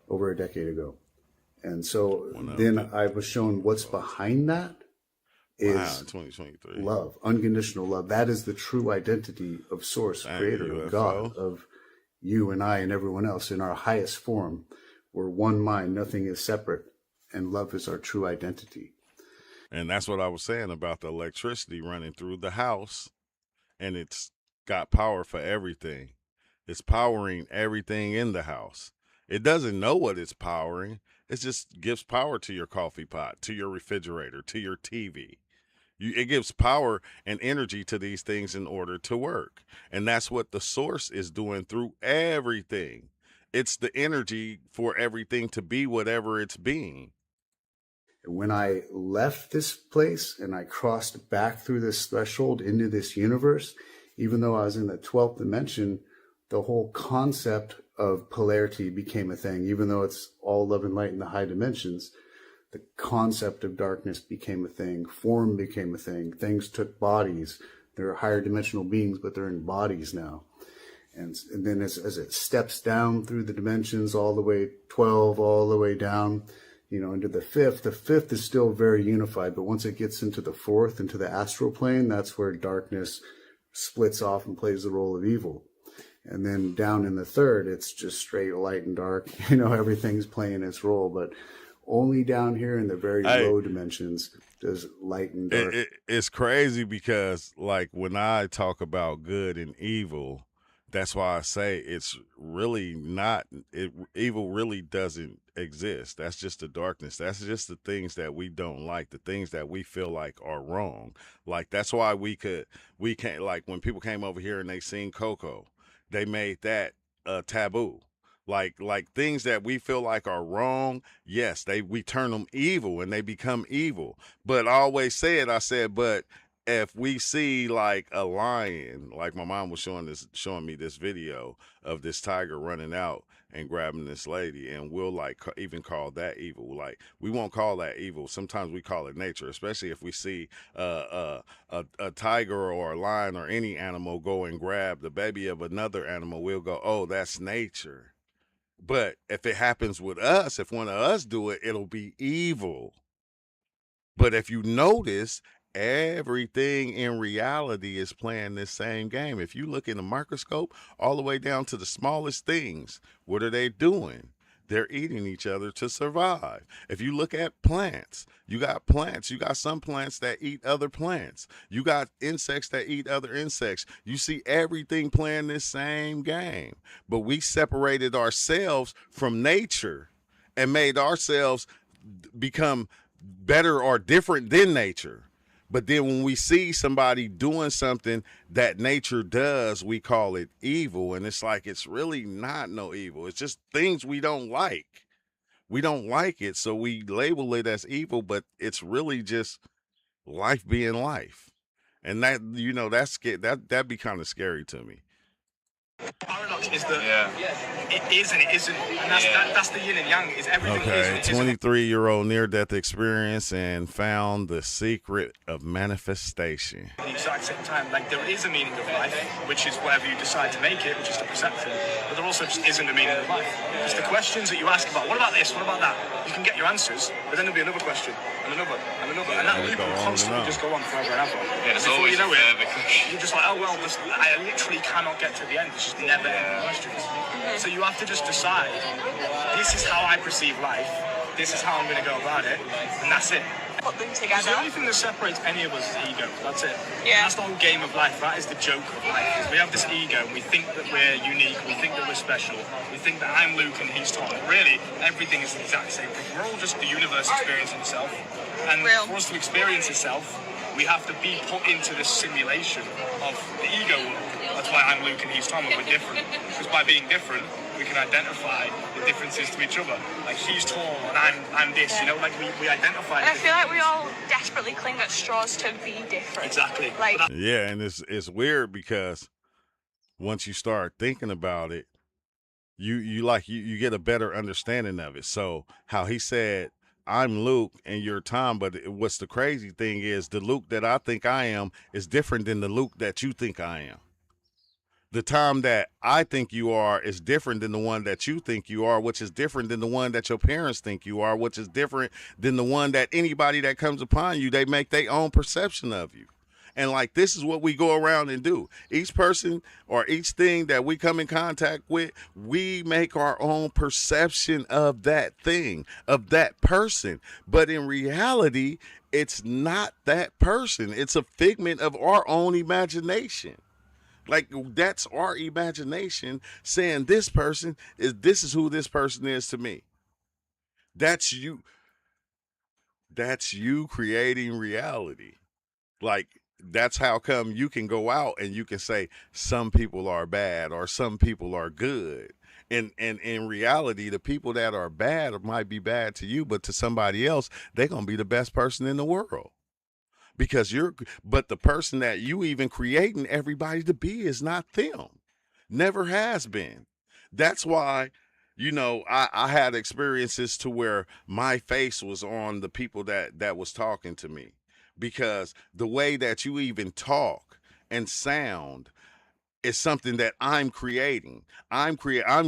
over a decade ago. And so then I was shown what's behind that is 2023. Love, unconditional love. That is the true identity of Source, Creator, of God, of you and I and everyone else in our highest form. We're one mind, nothing is separate, and love is our true identity. And that's what I was saying about the electricity running through the house, and it's got power for everything. It's powering everything in the house. It doesn't know what it's powering. It just gives power to your coffee pot, to your refrigerator, to your TV. It gives power and energy to these things in order to work. And that's what the Source is doing through everything. It's the energy for everything to be whatever it's being. When I left this place and I crossed back through this threshold into this universe, even though I was in the 12th dimension, the whole concept of polarity became a thing. Even though it's all love and light in the high dimensions, the concept of darkness became a thing. Form became a thing. Things took bodies. They're higher dimensional beings, but they're in bodies now. And then as it steps down through the dimensions, all the way 12, all the way down, into the fifth is still very unified. But once it gets into the fourth, into the astral plane, that's where darkness splits off and plays the role of evil. And then down in the third, it's just straight light and dark. Everything's playing its role. But only down here in the very low dimensions does light and dark. It's crazy because, like, when I talk about good and evil, that's why I say it's really not, evil really doesn't exist. That's just the darkness. That's just the things that we don't like, the things that we feel like are wrong. Like, that's why we can't, like, when people came over here and they seen Coco, they made that taboo. Like things that we feel like are wrong, yes, we turn them evil and they become evil. But I always said, but if we see like a lion, like my mom was showing me this video of this tiger running out and grabbing this lady, and we'll like even call that evil. Like, we won't call that evil. Sometimes we call it nature, especially if we see a tiger or a lion or any animal go and grab the baby of another animal. We'll go, oh, that's nature. But if it happens with us, if one of us do it, it'll be evil. But if you notice, everything in reality is playing this same game. If you look in the microscope all the way down to the smallest things, what are they doing? They're eating each other to survive. If you look at plants, you got some plants that eat other plants. You got insects that eat other insects. You see everything playing this same game. But we separated ourselves from nature and made ourselves become better or different than nature. But then when we see somebody doing something that nature does, we call it evil. And it's like, it's really not no evil. It's just things we don't like. We don't like it, so we label it as evil, but it's really just life being life. And that, that's that'd be kind of scary to me. Paradox is that it is and it isn't, and that's the yin and yang. Is everything Okay, is and it isn't. 23-year-old near-death experience and found the secret of manifestation. At the exact same time, like there is a meaning of life, which is whatever you decide to make it, which is the perception. But there also just isn't a meaning of life. Because the questions that you ask about, what about this, what about that, you can get your answers, but then there'll be another question, and another, and another, and that loop will constantly just go on forever and ever. Yeah, there's Before always you know a further it, you're just like, oh well, I literally cannot get to the end. It's just never ending questions. So you have to just decide, this is how I perceive life, this is how I'm going to go about it, and that's it. Put them Because together. the only thing that separates any of us is ego. That's it. Yeah. That's the whole game of life. That is the joke of life. Is we have this ego and we think that we're unique. We think that we're special. We think that I'm Luke and he's Tom. But really, everything is the exact same thing. We're all just the universe experiencing itself. And for us to experience itself, we have to be put into this simulation of the ego world. That's why I'm Luke and he's Tom and we're different. Because by being different, we can identify the differences to each other. Like he's tall and I'm this, like we identify. And I feel like we all desperately cling at straws to be different. Exactly. Like Yeah, and it's weird because once you start thinking about it, you get a better understanding of it. So how he said, I'm Luke and you're Tom, but what's the crazy thing is the Luke that I think I am is different than the Luke that you think I am. The Tom that I think you are is different than the one that you think you are, which is different than the one that your parents think you are, which is different than the one that anybody that comes upon you, they make their own perception of you. And like, this is what we go around and do. Each person or each thing that we come in contact with, we make our own perception of that thing, of that person. But in reality, it's not that person. It's a figment of our own imagination. Like, that's our imagination saying this is who this person is to me. That's you. That's you creating reality. Like, that's how come you can go out and you can say some people are bad or some people are good. And in reality, the people that are bad might be bad to you, but to somebody else, they're going to be the best person in the world. Because but the person that you even creating everybody to be is not them. Never has been. That's why, I had experiences to where my face was on the people that was talking to me. Because the way that you even talk and sound is something that I'm creating. I'm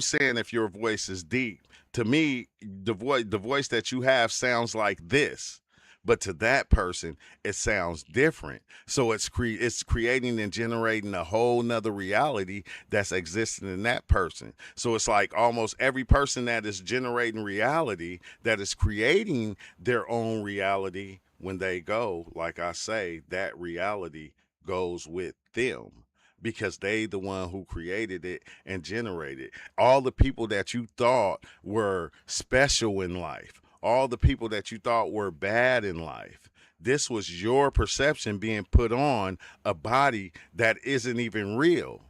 saying if your voice is deep, to me, the voice that you have sounds like this. But to that person, it sounds different. So it's creating and generating a whole nother reality that's existing in that person. So it's like almost every person that is generating reality, that is creating their own reality, when they go, like I say, that reality goes with them. Because they the one who created it and generated it. All the people that you thought were special in life, all the people that you thought were bad in life, this was your perception being put on a body that isn't even real.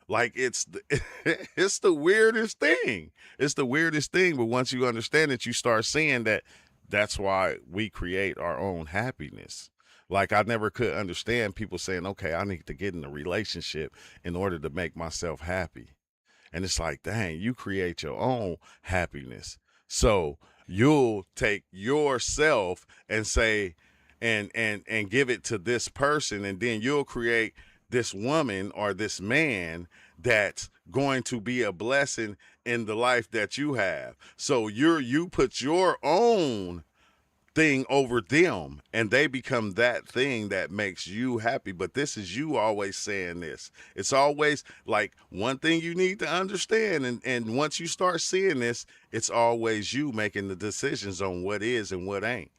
Like, it's the weirdest thing. It's the weirdest thing. But once you understand it, you start seeing that that's why we create our own happiness. Like, I never could understand people saying, okay, I need to get in a relationship in order to make myself happy. And it's like, dang, you create your own happiness. So you'll take yourself and say, and give it to this person, and then you'll create this woman or this man that's going to be a blessing in the life that you have. So you put your own thing over them, and they become that thing that makes you happy. But this is you always saying this. It's always like one thing you need to understand, and once you start seeing this, it's always you making the decisions on what is and what ain't.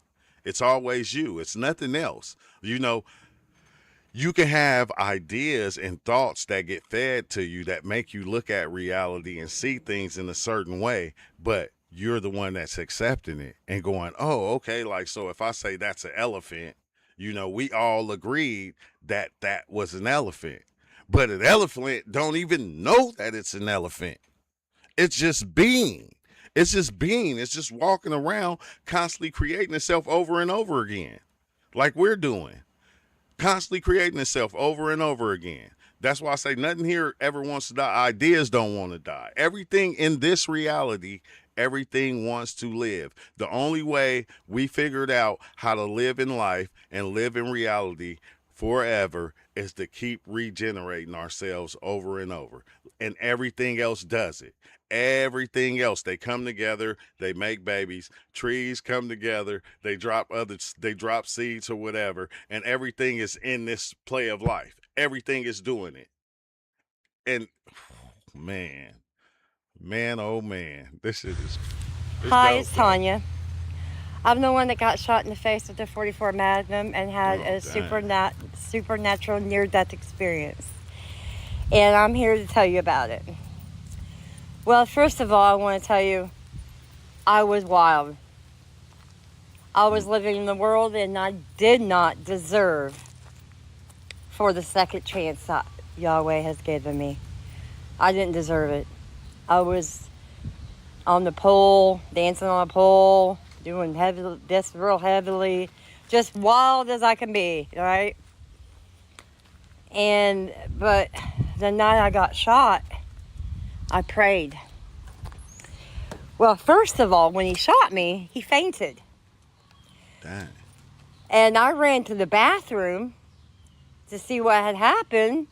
It's always you. It's nothing else. You can have ideas and thoughts that get fed to you that make you look at reality and see things in a certain way, but you're the one that's accepting it and going, oh, okay, like, so if I say that's an elephant, we all agreed that that was an elephant. But an elephant don't even know that it's an elephant. It's just being. It's just being. It's just walking around, constantly creating itself over and over again, like we're doing. Constantly creating itself over and over again. That's why I say nothing here ever wants to die. Ideas don't want to die. Everything in this reality, everything wants to live. The only way we figured out how to live in life and live in reality forever is to keep regenerating ourselves over and over. And everything else does it. Everything else, they come together, they make babies, trees come together, they drop seeds or whatever, and everything is in this play of life. Everything is doing it. And man, oh man, this shit is. Hi, it's Tanya. I'm the one that got shot in the face with a .44 Magnum and had a supernatural near-death experience. And I'm here to tell you about it. Well, first of all, I want to tell you, I was wild. I was living in the world, and I did not deserve for the second chance that Yahweh has given me. I didn't deserve it. I was on the pole, dancing on a pole, doing this real heavily, just wild as I can be, right? But the night I got shot, I prayed. Well, first of all, when he shot me, he fainted. Dang. And I ran to the bathroom to see what had happened,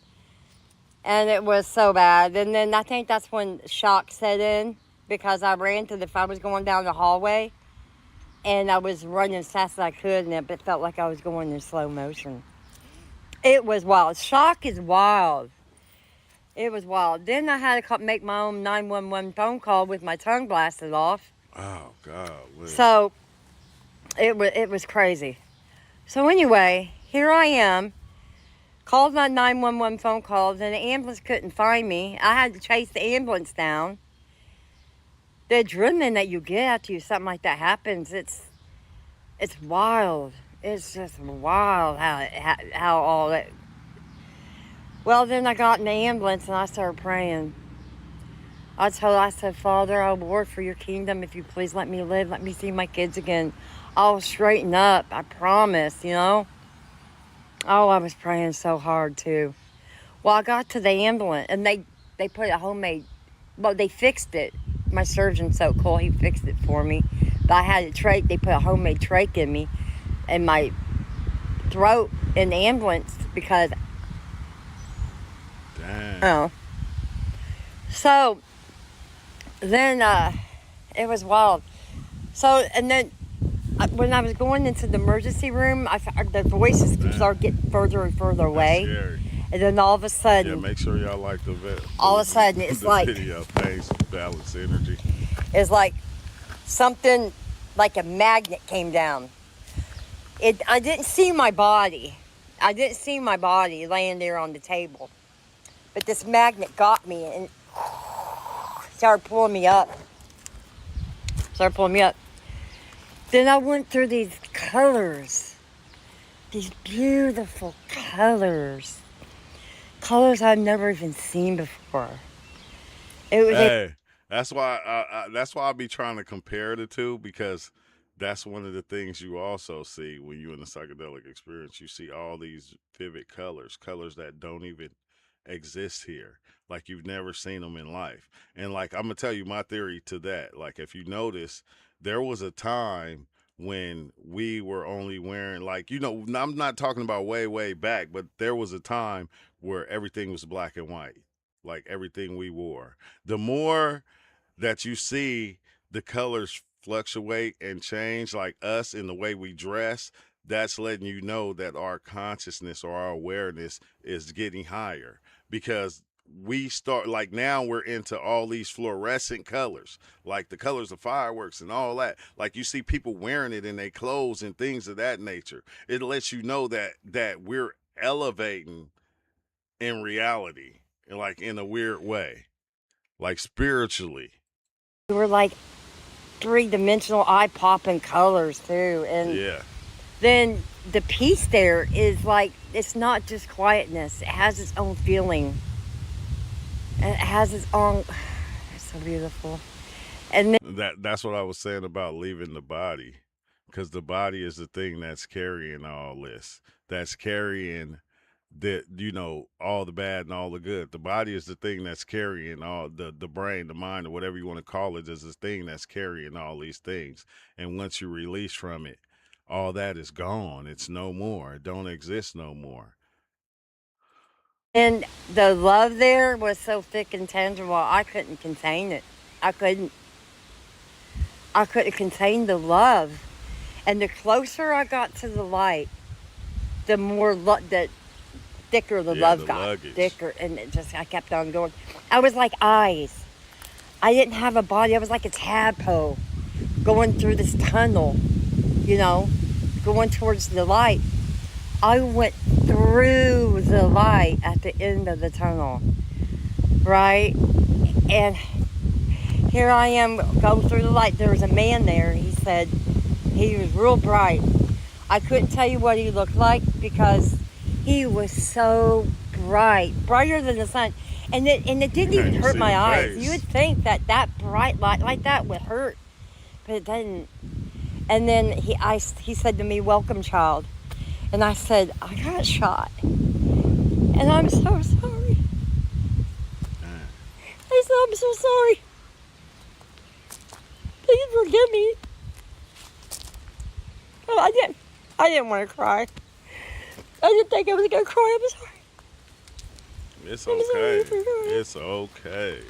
and it was so bad. And then I think that's when shock set in, because I was going down the hallway, and I was running as fast as I could, and it felt like I was going in slow motion. It was wild. Shock is wild. It was wild. Then I had to make my own 911 phone call with my tongue blasted off. Oh, God. So it was crazy. So anyway, here I am. Called my 911 phone calls, and the ambulance couldn't find me. I had to chase the ambulance down. The adrenaline that you get after something like that happens, it's wild. It's just wild how all that. Well, then I got in the ambulance and I started praying. I said, Father, I'll work for your kingdom. If you please let me live, let me see my kids again. I'll straighten up, I promise, you know. Oh, I was praying so hard too. Well, I got to the ambulance and they put a homemade, well, they fixed it. My surgeon's so cool, he fixed it for me. But I had a trach, they put a homemade trach in me, in my throat in the ambulance because. Dang. Oh. So then it was wild. So, and then when I was going into the emergency room, the voices started getting further and further away. That's scary. And then all of a sudden. Yeah, make sure y'all like the all of a sudden, it's like. Video, phase, balance, energy. It's like something, like a magnet came down. I didn't see my body. I didn't see my body laying there on the table. But this magnet got me and started pulling me up. Then I went through these colors. These beautiful colors. Colors I've never even seen before. That's why I be trying to compare the two, because that's one of the things you also see when you're in the psychedelic experience. You see all these vivid colors that don't even exist here. Like you've never seen them in life. And like, I'm gonna tell you my theory to that. Like, if you notice, there was a time when we were only wearing, like, you know, I'm not talking about way back, but there was a time where everything was black and white, like everything we wore. The more that you see the colors fluctuate and change, like us in the way we dress, that's letting you know that our consciousness or our awareness is getting higher, because we start, like, now we're into all these fluorescent colors, like the colors of fireworks and all that. Like, you see people wearing it in their clothes and things of that nature. It lets you know that we're elevating in reality, like in a weird way, like spiritually. We were like three-dimensional, eye-popping colors too. And yeah. Then the peace there is like, it's not just quietness. It has its own feeling. And it has its own, it's so beautiful. And then, That's what I was saying about leaving the body, because the body is the thing that's carrying all this. That's carrying all the bad and all the good. The body is the thing that's carrying all the brain, the mind, or whatever you want to call it, is this thing that's carrying all these things. And once you release from it, all that is gone. It's no more. It don't exist no more. and the love there was so thick and tangible, I couldn't contain it. I couldn't contain the love. And the closer I got to the light, the more the thicker the love the got. luggage. Thicker, and I kept on going. I was like eyes. I didn't have a body. I was like a tadpole going through this tunnel, going towards the light. I went through the light at the end of the tunnel, right? And here I am going through the light. There was a man there. He said he was real bright. I couldn't tell you what he looked like because he was so bright, brighter than the sun. And it didn't even you hurt see my the eyes. face. You would think that bright light like that would hurt, but it didn't. And then he said to me, "Welcome, child." And I said, "I got shot. And I'm so sorry." I said, "I'm so sorry. Please forgive me." Oh, I didn't want to cry. I didn't think I was going to cry. I'm sorry. It's I'm sorry okay. for crying. It's okay.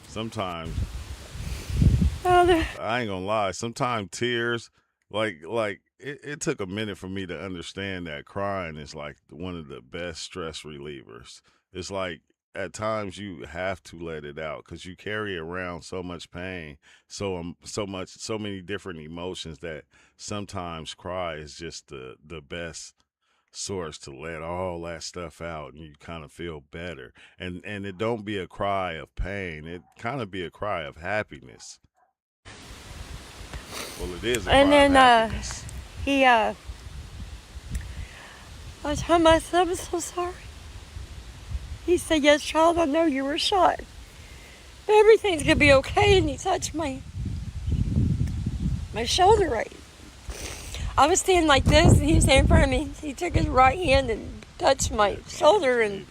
Sometimes I ain't gonna lie. Sometimes tears, like it took a minute for me to understand that crying is like one of the best stress relievers. It's like at times you have to let it out because you carry around so much pain, so many different emotions that sometimes cry is just the best source to let all that stuff out, and you kind of feel better. And it don't be a cry of pain. It kind of be a cry of happiness. Well, it is a cry And then of happiness. I told myself, "I'm so sorry." He said, "Yes, child, I know you were shot, but everything's gonna be okay." And he touched my shoulder right. I was standing like this, and he was standing in front of me. He took his right hand and touched my shoulder, and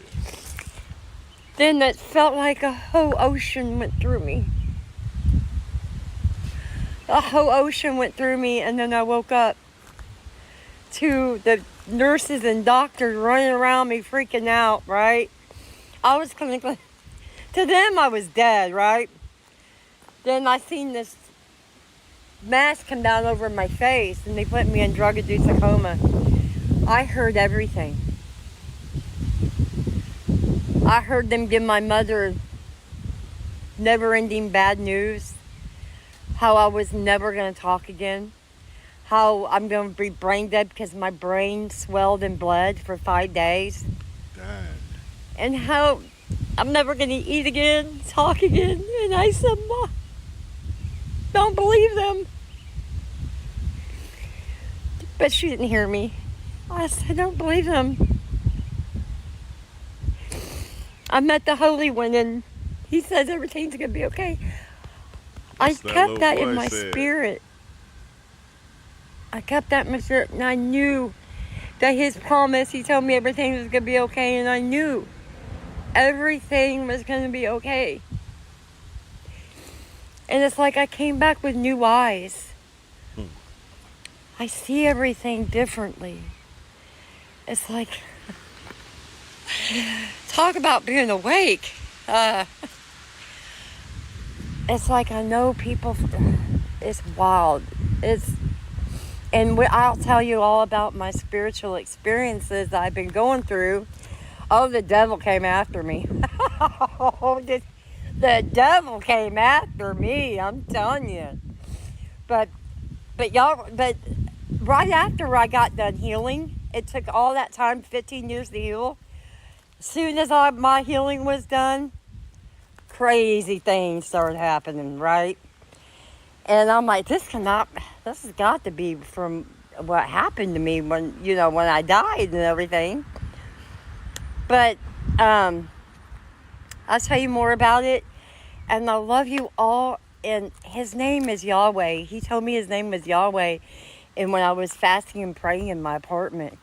then it felt like a whole ocean went through me. A whole ocean went through me, and then I woke up to the nurses and doctors running around me, freaking out, right? I was clinically, to them I was dead, right? Then I seen this mask come down over my face, and they put me in drug-induced coma. I heard everything. I heard them give my mother never-ending bad news, how I was never going to talk again, how I'm going to be brain dead because my brain swelled and bled for 5 days, and how I'm never going to eat again, talk again. And I said, "Mom, don't believe them." But she didn't hear me. I said, "Don't believe them." I met the Holy One, and he says everything's going to be okay. I kept that in my spirit. I kept that in my spirit, and I knew that his promise, he told me everything was going to be okay, and I knew everything was going to be okay. And it's like I came back with new eyes. I see everything differently. It's like, talk about being awake. It's like I know people, it's wild. And I'll tell you all about my spiritual experiences that I've been going through. Oh, the devil came after me. The devil came after me, I'm telling you. But right after I got done healing, it took all that time, 15 years to heal. As soon as my healing was done, crazy things started happening, right? And I'm like, this has got to be from what happened to me when I died and everything. But I'll tell you more about it. And I love you all. And his name is Yahweh. He told me his name was Yahweh. And when I was fasting and praying in my apartment,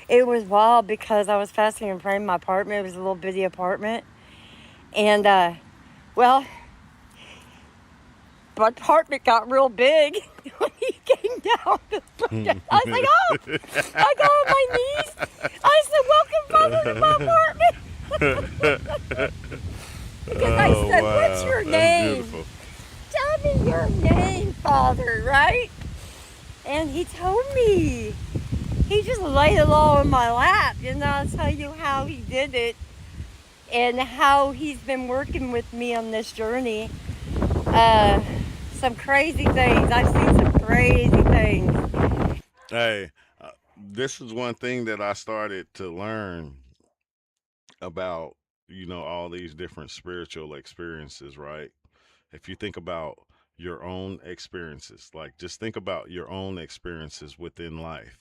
it was wild because I was fasting and praying in my apartment. It was a little bitty apartment. And, well, my apartment got real big when he came down. I was like, oh, I got on my knees. I said, welcome, Father, to my apartment. Because I said, what's your name? Tell me your name, Father, right? And he told me. He just laid it all in my lap. And I'll tell you how he did it and how he's been working with me on this journey. Some crazy things. I've seen some crazy things. Hey, this is one thing that I started to learn about, all these different spiritual experiences, right? If you think about your own experiences, like just think about your own experiences within life.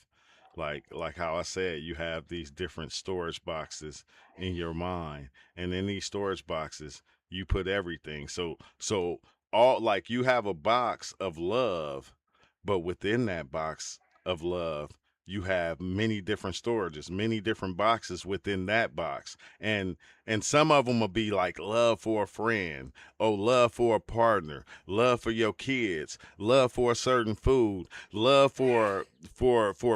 Like how I said, you have these different storage boxes in your mind, and in these storage boxes, you put everything. So all like you have a box of love, but within that box of love, you have many different storages, many different boxes within that box. And some of them will be like love for a friend, love for a partner, love for your kids, love for a certain food, love for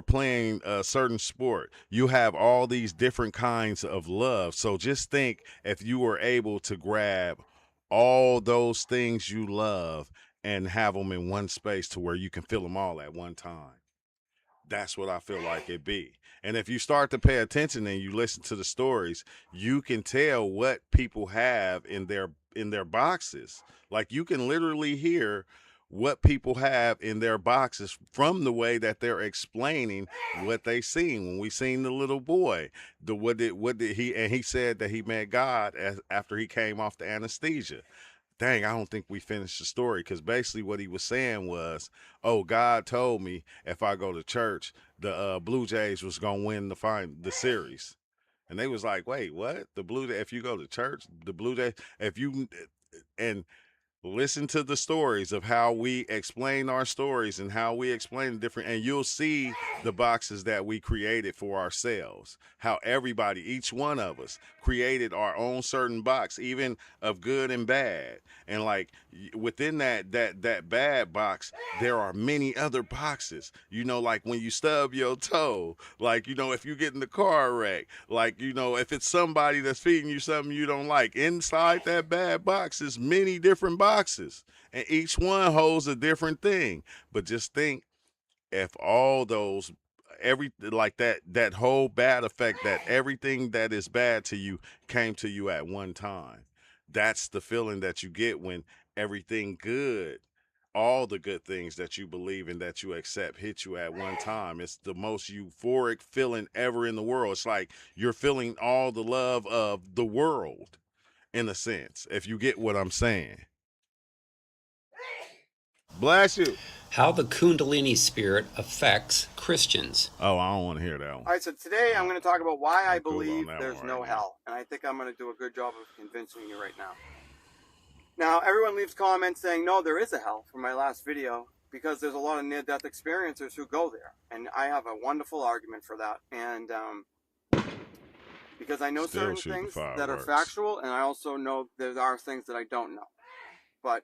playing a certain sport. You have all these different kinds of love. So just think if you were able to grab all those things you love and have them in one space to where you can feel them all at one time. That's what I feel like it be. And if you start to pay attention and you listen to the stories, you can tell what people have in their boxes. Like you can literally hear what people have in their boxes from the way that they're explaining what they seen. When we seen the little boy, what did he said that he met God after he came off the anesthesia. Dang, I don't think we finished the story, because basically what he was saying was, God told me if I go to church, the Blue Jays was gonna win the series. And they was like, wait, what? If you go to church, the Blue Jays, and listen to the stories of how we explain our stories and how we explain the different, and you'll see the boxes that we created for ourselves. How everybody, each one of us, created our own certain box, even of good and bad. And like within that bad box, there are many other boxes. Like when you stub your toe, like if you get in the car wreck, like if it's somebody that's feeding you something you don't like, inside that bad box is many different boxes, and each one holds a different thing. But just think, if all those that whole bad effect, that everything that is bad to you came to you at one time. That's the feeling that you get when everything good, all the good things that you believe in, that you accept, hit you at one time. It's the most euphoric feeling ever in the world. It's like you're feeling all the love of the world, in a sense, if you get what I'm saying. Bless you. How the Kundalini spirit affects Christians. Oh, I don't want to hear that one. All right, so today I'm going to talk about why I believe there's no hell. And I think I'm going to do a good job of convincing you right now. Now, everyone leaves comments saying, no, there is a hell from my last video, because there's a lot of near-death experiencers who go there. And I have a wonderful argument for that. And because I know certain things that are factual, and I also know there are things that I don't know. But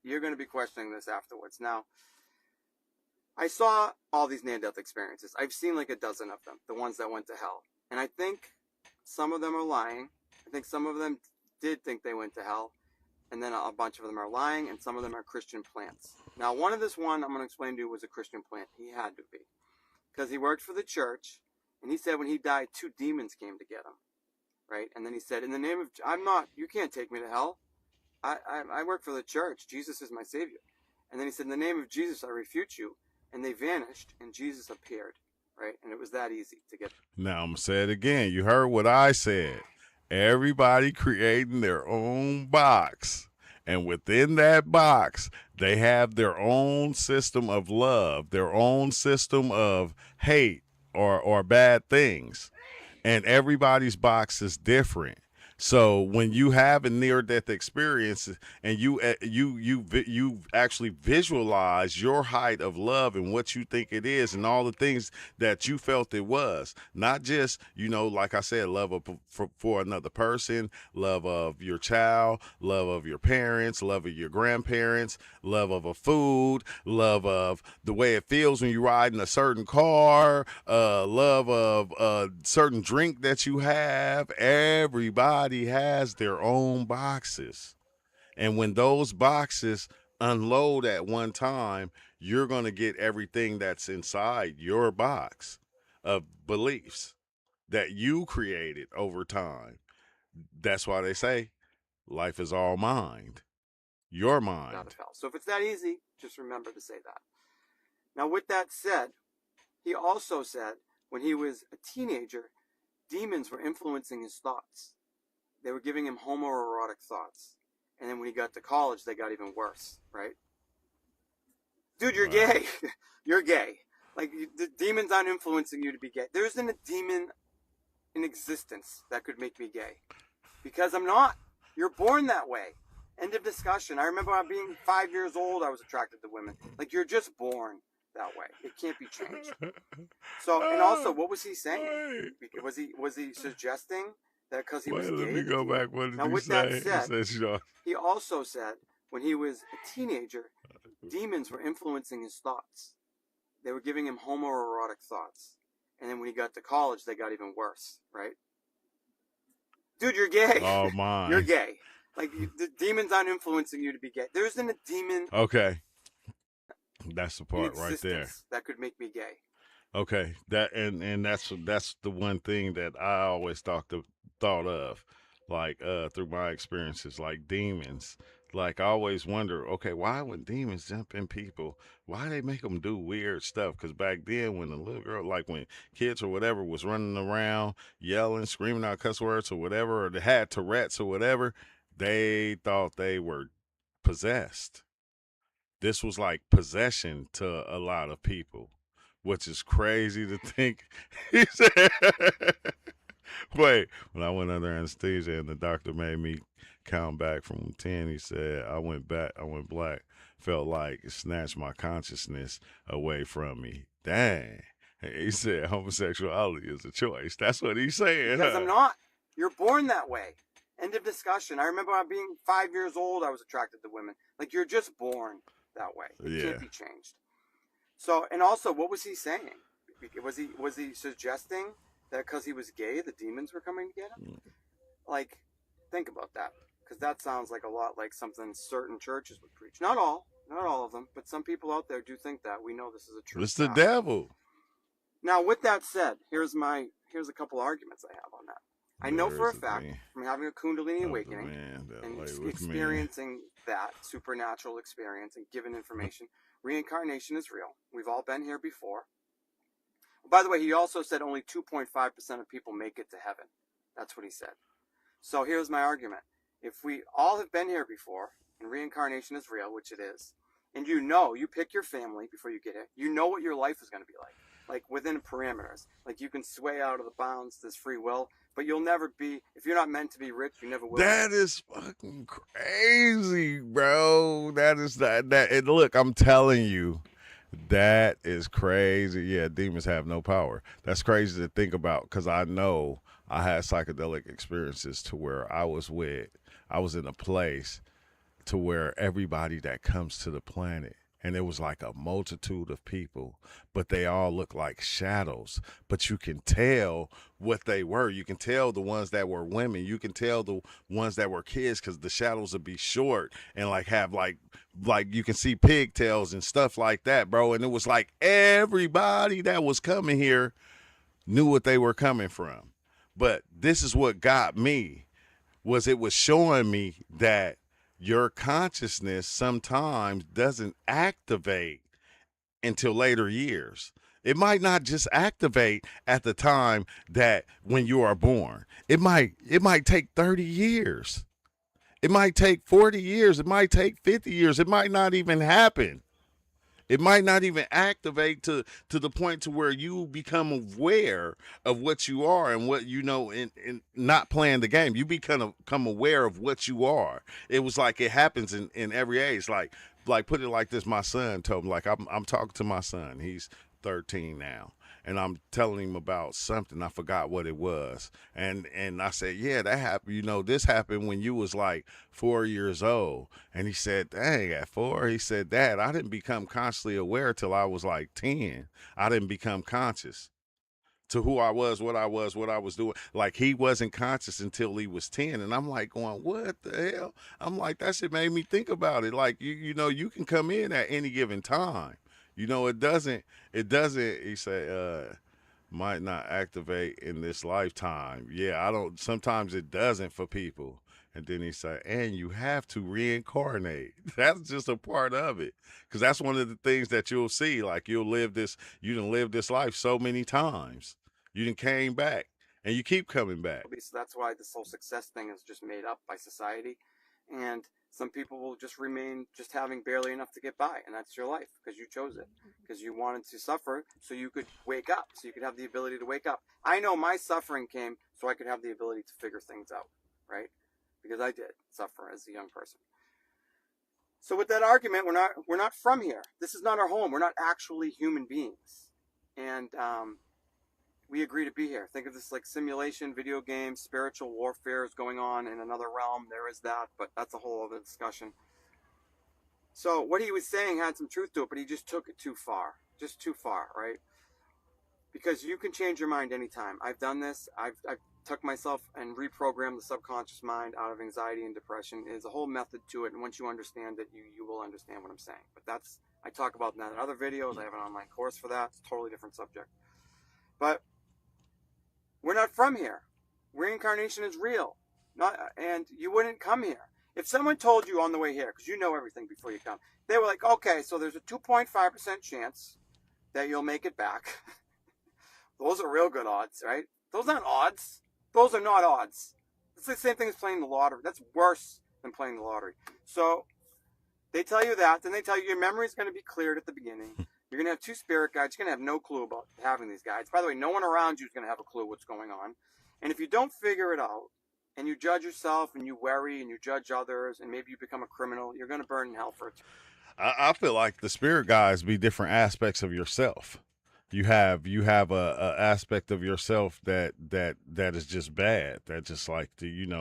you're going to be questioning this afterwards. Now, I saw all these near-death experiences. I've seen like a dozen of them, the ones that went to hell. And I think some of them are lying. I think some of them did think they went to hell. And then a bunch of them are lying, and some of them are Christian plants. Now, I'm going to explain to you, was a Christian plant. He had to be. Because he worked for the church, and he said when he died, 2 demons came to get him. Right? And then he said, in the name of, you can't take me to hell. I work for the church. Jesus is my Savior. And then he said, in the name of Jesus, I refute you. And they vanished, and Jesus appeared, right? And it was that easy to get. Now, I'm going to say it again. You heard what I said. Everybody creating their own box. And within that box, they have their own system of love, their own system of hate or bad things. And everybody's box is different. So when you have a near-death experience and you actually visualize your height of love and what you think it is and all the things that you felt it was, not just, like I said, love for another person, love of your child, love of your parents, love of your grandparents, love of a food, love of the way it feels when you ride in a certain car, love of a certain drink that you have. Everybody has their own boxes. And when those boxes unload at one time, you're going to get everything that's inside your box of beliefs that you created over time. That's why they say life is all mind. Your mind. Not a foul. So if it's that easy, just remember to say that. Now, with that said, he also said when he was a teenager, demons were influencing his thoughts. They were giving him homoerotic thoughts. And then when he got to college, they got even worse, right? Dude, you're gay. You're gay. Like, the demon's not influencing you to be gay. There isn't a demon in existence that could make me gay. Because I'm not. You're born that way. End of discussion. I remember being 5 years old, I was attracted to women. Like, you're just born that way. It can't be changed. So, and also, what was he saying? Was he suggesting that because he was gay? Let me go back. What did now, you with say? that said, he also said when he was a teenager, demons were influencing his thoughts. They were giving him homoerotic thoughts. And then when he got to college, they got even worse, right? Dude, you're gay. Oh, my. You're gay. Like, the demon's not influencing you to be gay. There isn't a demon. Okay. That's the part right there. That could make me gay. Okay. That and that's the one thing that I always thought of, like through my experiences, like demons. Like, I always wonder, okay, why when demons jump in people, why they make them do weird stuff? Because back then, when the little girl, like when kids or whatever was running around, yelling, screaming out cuss words or whatever, or they had Tourette's or whatever, they thought they were possessed. This was like possession to a lot of people, which is crazy to think. He said, wait, when I went under anesthesia and the doctor made me count back from 10, he said, I went black, felt like it snatched my consciousness away from me. Dang. He said homosexuality is a choice. That's what he's saying. Because I'm not. You're born that way. End of discussion. I remember being 5 years old, I was attracted to women. Like, you're just born that way. It can't be changed. So, and also, what was he saying? Was he suggesting that because he was gay, the demons were coming to get him? Like, think about that. Because that sounds like a lot like something certain churches would preach. Not all of them, but some people out there do think that. We know this is a truth. It's the devil. Now, with that said, here's a couple arguments I have on that. I know for a fact from having a Kundalini awakening and experiencing that supernatural experience and given information, reincarnation is real. We've all been here before. By the way, he also said only 2.5% of people make it to heaven. That's what he said. So here's my argument. If we all have been here before and reincarnation is real, which it is, and you pick your family before you get here, you know what your life is going to be like within parameters. Like, you can sway out of the bounds, there's free will, but you'll never be, if you're not meant to be rich, you never will. That is fucking crazy, bro. That is that. And look, I'm telling you, that is crazy. Yeah, demons have no power. That's crazy to think about, because I know I had psychedelic experiences to where I was in a place to where everybody that comes to the planet, and it was like a multitude of people, but they all look like shadows. But you can tell what they were. You can tell the ones that were women. You can tell the ones that were kids, because the shadows would be short and like have like you can see pigtails and stuff like that, bro. And it was like everybody that was coming here knew what they were coming from. But this is what got me, was it was showing me that your consciousness sometimes doesn't activate until later years. It might not just activate at the time that when you are born. It might take 30 years. It might take 40 years. It might take 50 years. It might not even happen It might not even activate to the point to where you become aware of what you are and what you know in not playing the game. You become aware of what you are. It was like it happens in every age. Like put it like this, my son told me, like I'm talking to my son. He's 13 now. And I'm telling him about something. I forgot what it was. And I said, yeah, that happened. You know, this happened when you was like 4 years old. And he said, dang, at 4? He said, Dad, I didn't become consciously aware till I was like 10. I didn't become conscious to who I was, what I was doing. Like, he wasn't conscious until he was 10. And I'm like going, what the hell? I'm like, that shit made me think about it. Like, you know, you can come in at any given time. You know, it doesn't, he said, might not activate in this lifetime. Yeah, sometimes it doesn't for people. And then he said, and you have to reincarnate. That's just a part of it. Because that's one of the things that you'll see. Like, you done live this life so many times. You done came back, and you keep coming back. So that's why this whole success thing is just made up by society. And some people will just remain just having barely enough to get by, and that's your life because you chose it, because you wanted to suffer so you could wake up, so you could have the ability to wake up. I know my suffering came so I could have the ability to figure things out, right? Because I did suffer as a young person. So with that argument, we're not from here. This is not our home. We're not actually human beings, and we agree to be here. Think of this like simulation, video games, spiritual warfare is going on in another realm. There is that, but that's a whole other discussion. So what he was saying had some truth to it, but he just took it too far. Just too far, right? Because you can change your mind anytime. I've done this. I've took myself and reprogrammed the subconscious mind out of anxiety and depression. There's a whole method to it, and once you understand it, you will understand what I'm saying. But I talk about that in other videos. I have an online course for that. It's a totally different subject. But we're not from here. Reincarnation is real. And you wouldn't come here. If someone told you on the way here, because you know everything before you come, they were like, okay, so there's a 2.5% chance that you'll make it back. Those are real good odds, right? Those aren't odds. Those are not odds. It's the same thing as playing the lottery. That's worse than playing the lottery. So they tell you that. Then they tell you your memory is going to be cleared at the beginning. You're going to have 2 spirit guides. You're going to have no clue about having these guides. By the way, no one around you is going to have a clue what's going on. And if you don't figure it out, and you judge yourself, and you worry, and you judge others, and maybe you become a criminal, you're going to burn in hell for it. I feel like the spirit guides be different aspects of yourself. You have a aspect of yourself that is just bad. That just like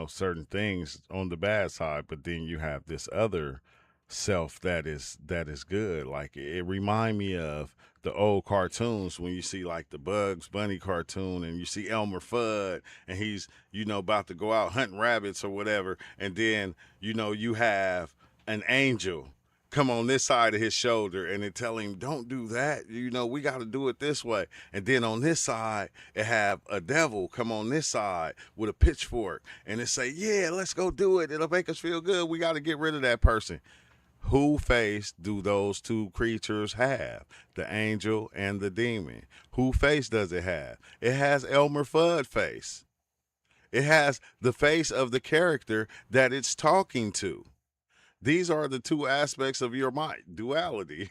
certain things on the bad side, but then you have this other self that is good. Like, it remind me of the old cartoons when you see like the Bugs Bunny cartoon and you see Elmer Fudd and he's about to go out hunting rabbits or whatever, and then you have an angel come on this side of his shoulder and it tell him, don't do that, we got to do it this way. And then on this side it have a devil come on this side with a pitchfork and it say, yeah, let's go do it, it'll make us feel good, we got to get rid of that person. Who face do those 2 creatures have? The angel and the demon. Who face does it have? It has Elmer Fudd face. It has the face of the character that it's talking to. These are the 2 aspects of your mind. Duality.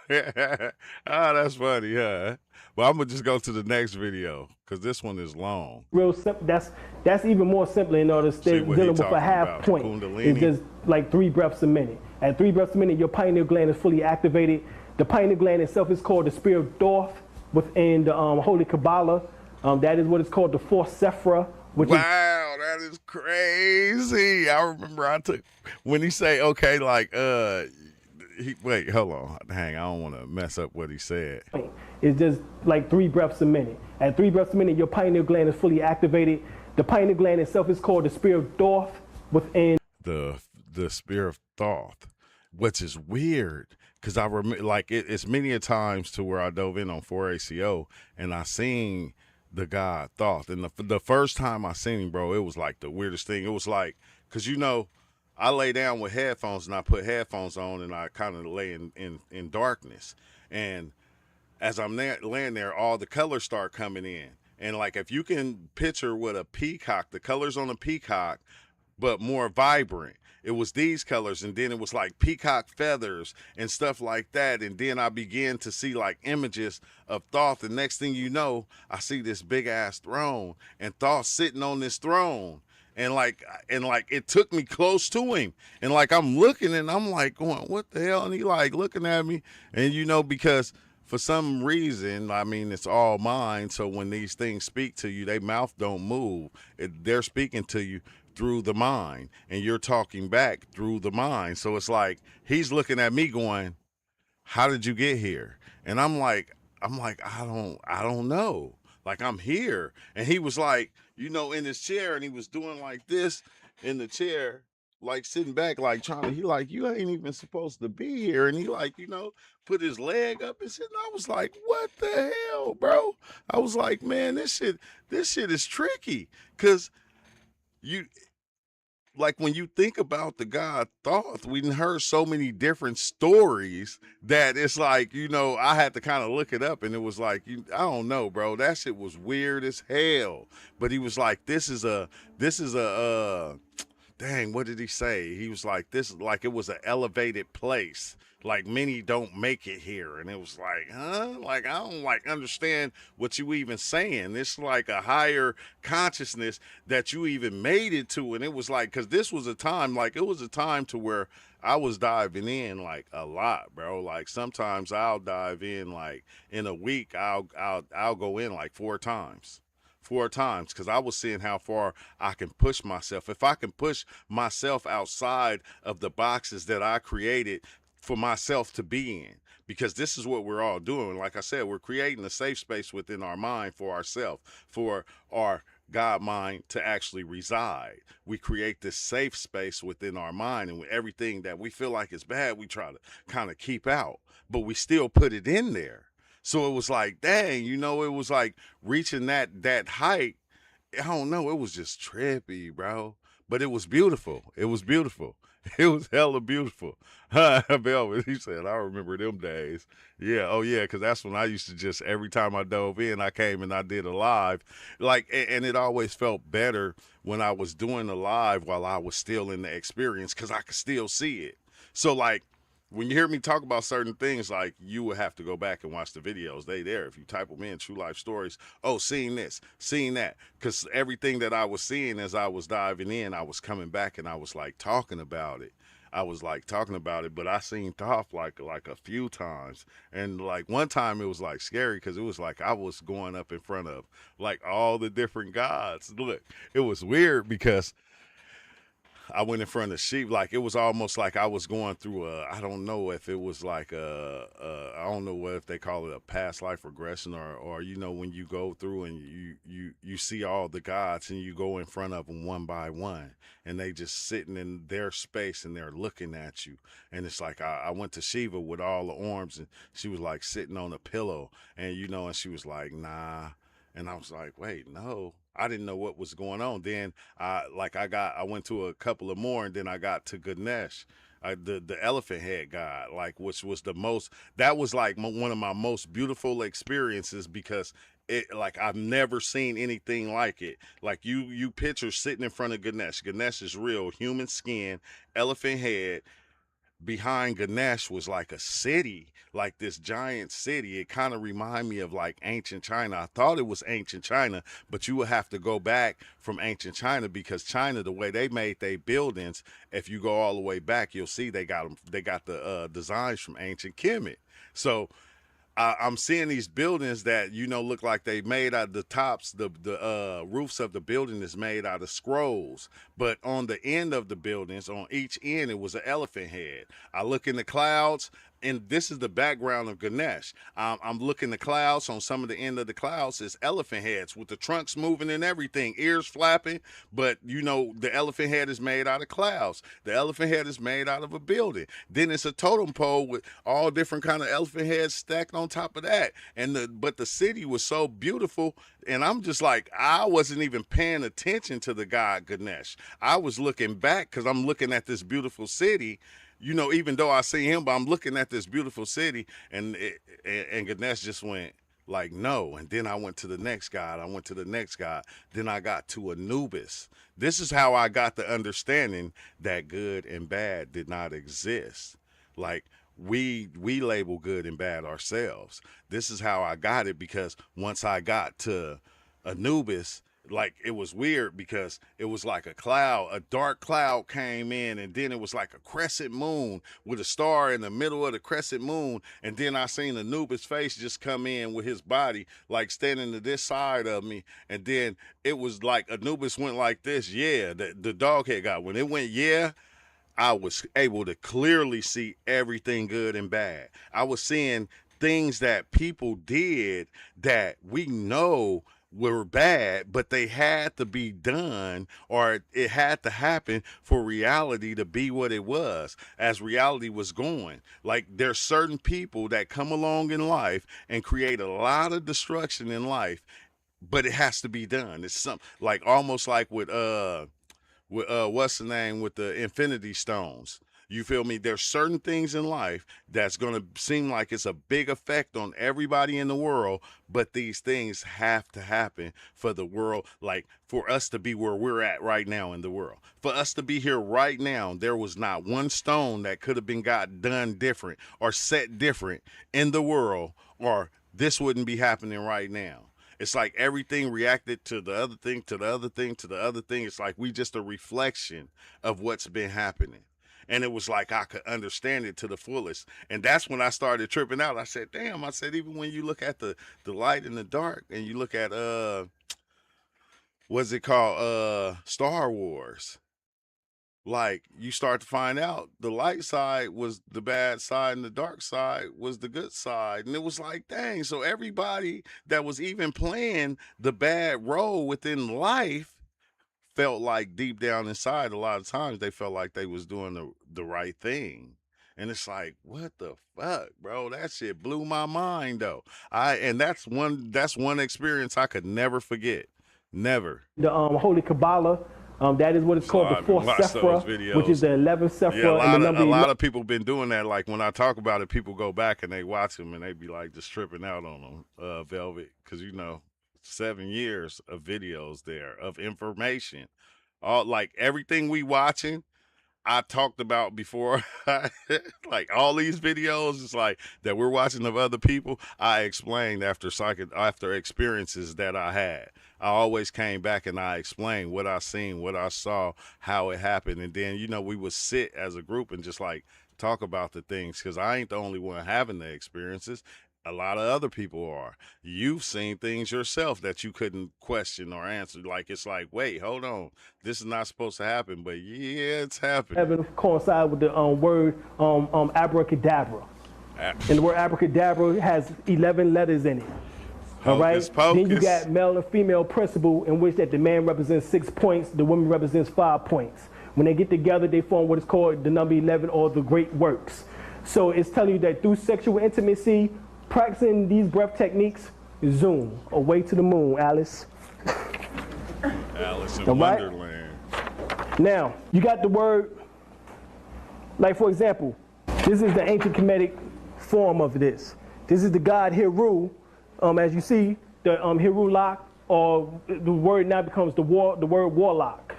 That's funny, huh? Well, I'm going to just go to the next video because this one is long. Real simple. That's even more simple in order to stay dealing with a half point. It's just like 3 breaths a minute. At 3 breaths a minute, your pineal gland is fully activated. The pineal gland itself is called the Spear of Thoth within the Holy Kabbalah. That is what is called the fourth Sephira. Wow, that is crazy. I remember when he say, okay, like, wait, hold on. Dang, I don't want to mess up what he said. It's just like 3 breaths a minute. At 3 breaths a minute, your pineal gland is fully activated. The pineal gland itself is called the Spear of Thoth within the Spear of Thoth, which is weird because I remember, like, it's many a times to where I dove in on 4ACO and I seen the god Thoth, and the first time I seen him, bro, it was like the weirdest thing. It was like, because I lay down with headphones and I put headphones on and I kind of lay in darkness, and as I'm laying there, all the colors start coming in, and like if you can picture what a peacock, the colors on a peacock, but more vibrant. it was these colors, and then it was like peacock feathers and stuff like that. And then I began to see like images of Thoth. The next thing you know, I see this big ass throne, and Thoth sitting on this throne. And like it took me close to him, and like I'm looking, and I'm like going, what the hell? And he like looking at me, and you know, because for some reason, I mean, it's all mind. So when these things speak to you, their mouth don't move. They're speaking to you through the mind, and you're talking back through the mind. So it's like he's looking at me going, how did you get here? And I'm like, I don't know. Like, I'm here. And he was like, you know, in his chair, and he was doing like this in the chair, like sitting back, like trying to, he like, you ain't even supposed to be here. And he like, you know, put his leg up and shit. And I was like, what the hell, bro? I was like, man, this shit is tricky. Cause like when you think about the God Thoth, we heard so many different stories that it's like, you know, I had to kind of look it up, and it was like, I don't know, bro. That shit was weird as hell. But he was like, this is a dang, what did he say? He was like, this, like it was an elevated place. Like many don't make it here. And it was like, huh? Like, I don't like understand what you even saying. It's like a higher consciousness that you even made it to. And it was like, cause this was a time, like it was a time to where I was diving in like a lot, bro. Like sometimes I'll dive in like in a week, I'll go in like 4 times. 4 times, because I was seeing how far I can push myself. If I can push myself outside of the boxes that I created for myself to be in, because this is what we're all doing. Like I said, we're creating a safe space within our mind for ourselves, for our God mind to actually reside. We create this safe space within our mind, and with everything that we feel like is bad, we try to kind of keep out, but we still put it in there. So it was like, dang, you know, it was like reaching that height. I don't know. It was just trippy, bro. But it was beautiful. It was beautiful. It was hella beautiful. Velvet, he said, I remember them days. Yeah, oh yeah, because that's when I used to just, every time I dove in, I came and I did a live. Like, and it always felt better when I was doing a live while I was still in the experience, because I could still see it. So like, when you hear me talk about certain things, like, you would have to go back and watch the videos. They there. If you type them in, True Life Stories, oh, seeing this, seeing that. Because everything that I was seeing as I was diving in, I was coming back and I was like talking about it. But I seen Thoth like a few times. And like one time it was like scary, because it was like I was going up in front of like all the different gods. Look, it was weird because I went in front of sheep. Like, it was almost like I was going through I don't know if it was like I don't know what if they call it a past life regression, or you know, when you go through and you see all the gods and you go in front of them one by one, and they just sitting in their space and they're looking at you. And it's like, I went to Shiva with all the arms, and she was like sitting on a pillow, and you know, and she was like, nah. And I was like, wait, no. I didn't know what was going on. Then I went to a couple of more, and then I got to Ganesh, the elephant head god, like, which was that was like one of my most beautiful experiences, because it, like, I've never seen anything like it. Like, you picture sitting in front of Ganesh. Ganesh is real, human skin, elephant head. Behind Ganesh was like a city, like this giant city. It kind of reminded me of like ancient China. I thought it was ancient China, but you would have to go back from ancient China, because China, the way they made their buildings, if you go all the way back, you'll see they got the designs from ancient Kemet. So I'm seeing these buildings that, you know, look like they made out of the tops. The roofs of the building is made out of scrolls, but on the end of the buildings, on each end, it was an elephant head. I look in the clouds, and this is the background of Ganesh. I'm looking the clouds. On some of the end of the clouds is elephant heads with the trunks moving and everything, ears flapping. But you know, the elephant head is made out of clouds. The elephant head is made out of a building. Then it's a totem pole with all different kind of elephant heads stacked on top of that. But the city was so beautiful, and I'm just like, I wasn't even paying attention to the god Ganesh. I was looking back, because I'm looking at this beautiful city. You know, even though I see him, but I'm looking at this beautiful city, and Ganesh just went, Like, no. And then I went to the next god. I went to the next god. Then I got to Anubis. This is how I got the understanding that good and bad did not exist. Like, we label good and bad ourselves. This is how I got it, because once I got to Anubis, like, it was weird because it was like a dark cloud came in, and then it was like a crescent moon with a star in the middle of the crescent moon. And then I seen Anubis' face just come in with his body, like standing to this side of me. And then it was like Anubis went like this. Yeah, the dog head guy, when it went, yeah, I was able to clearly see everything good and bad. I was seeing things that people did that we know were bad, but they had to be done, or it had to happen for reality to be what it was as reality was going. Like, there's certain people that come along in life and create a lot of destruction in life, but it has to be done. It's something like almost like with what's the name, with the Infinity Stones. You feel me? There's certain things in life that's going to seem like it's a big effect on everybody in the world, but these things have to happen for the world, like for us to be where we're at right now in the world. For us to be here right now, there was not one stone that could have been got done different or set different in the world, or this wouldn't be happening right now. It's like everything reacted to the other thing, to the other thing, to the other thing. It's like we just a reflection of what's been happening. And it was like I could understand it to the fullest. And that's when I started tripping out. I said, damn, I said, even when you look at the light and the dark, and you look at, what's it called? Star Wars. Like, you start to find out the light side was the bad side and the dark side was the good side. And it was like, dang, so everybody that was even playing the bad role within life felt like deep down inside, a lot of times they felt like they was doing the right thing. And it's like, what the fuck, bro? That shit blew my mind, though. And that's one experience I could never forget. Never. The Holy Kabbalah, that is what it's called, the fourth Sephra, which is the 11th Sephra. Yeah, and the number a lot of people been doing that. Like, when I talk about it, people go back and they watch them and they be like just tripping out on them, Velvet, because 7 years of videos there of information, all like everything we watching. I talked about before, like all these videos, it's like that we're watching of other people. I explained after experiences that I had. I always came back and I explained what I seen, what I saw, how it happened, and then we would sit as a group and just like talk about the things, because I ain't the only one having the experiences. A lot of other people are. You've seen things yourself that you couldn't question or answer. Like, it's like, wait, hold on, this is not supposed to happen, but yeah, it's happening. Heaven coincide with the word abracadabra. And the word abracadabra has 11 letters in it. All right. Then you got male and female principle, in which that the man represents 6 points, the woman represents 5 points. When they get together, they form what is called the number 11, or the great works. So it's telling you that through sexual intimacy, practicing these breath techniques, zoom away to the moon, Alice. Alice in Wonderland. Now, you got the word, like for example, this is the ancient Kemetic form of this. This is the god Heru. As you see, the Heru lock, or the word now becomes the word warlock.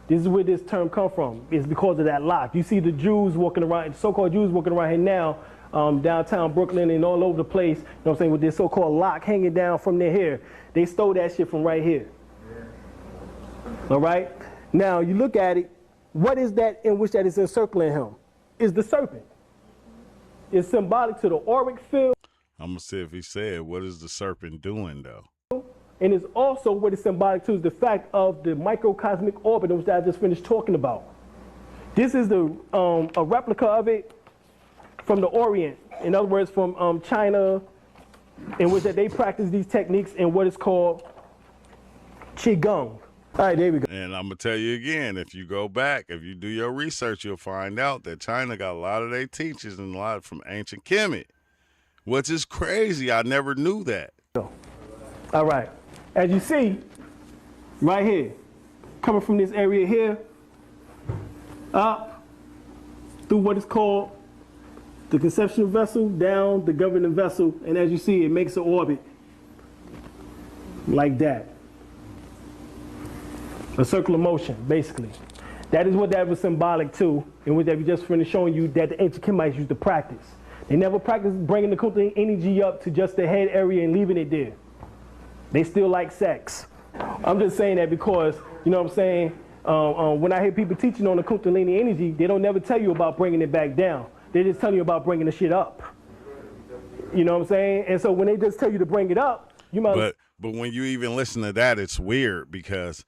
This is where this term come from. It's because of that lock. You see the Jews walking around, so-called Jews walking around here now, downtown Brooklyn and all over the place, with this so-called lock hanging down from their hair. They stole that shit from right here. All right? Now, you look at it, what is that in which that is encircling him? Is the serpent. It's symbolic to the auric field. I'm going to see if he said, what is the serpent doing, though? And it's also what it's symbolic to is the fact of the microcosmic orbit which I just finished talking about. This is a replica of it from the Orient. In other words, from China, in which that they practice these techniques in what is called Qigong. All right, there we go. And I'm going to tell you again, if you go back, if you do your research, you'll find out that China got a lot of their teachers and a lot from ancient Kemet, which is crazy. I never knew that. All right. As you see, right here, coming from this area here, up through what is called the conceptual vessel, down the governing vessel, and as you see, it makes an orbit. like that. A circle of motion, basically. That is what that was symbolic to, and what they just finished showing you that the ancient Kemites used to practice. They never practiced bringing the Kundalini energy up to just the head area and leaving it there. They still like sex. I'm just saying that because, you know what I'm saying, when I hear people teaching on the Kundalini energy, they don't never tell you about bringing it back down. They just tell you about bringing the shit up. You know what I'm saying? And so when they just tell you to bring it up, you might. But when you even listen to that, it's weird because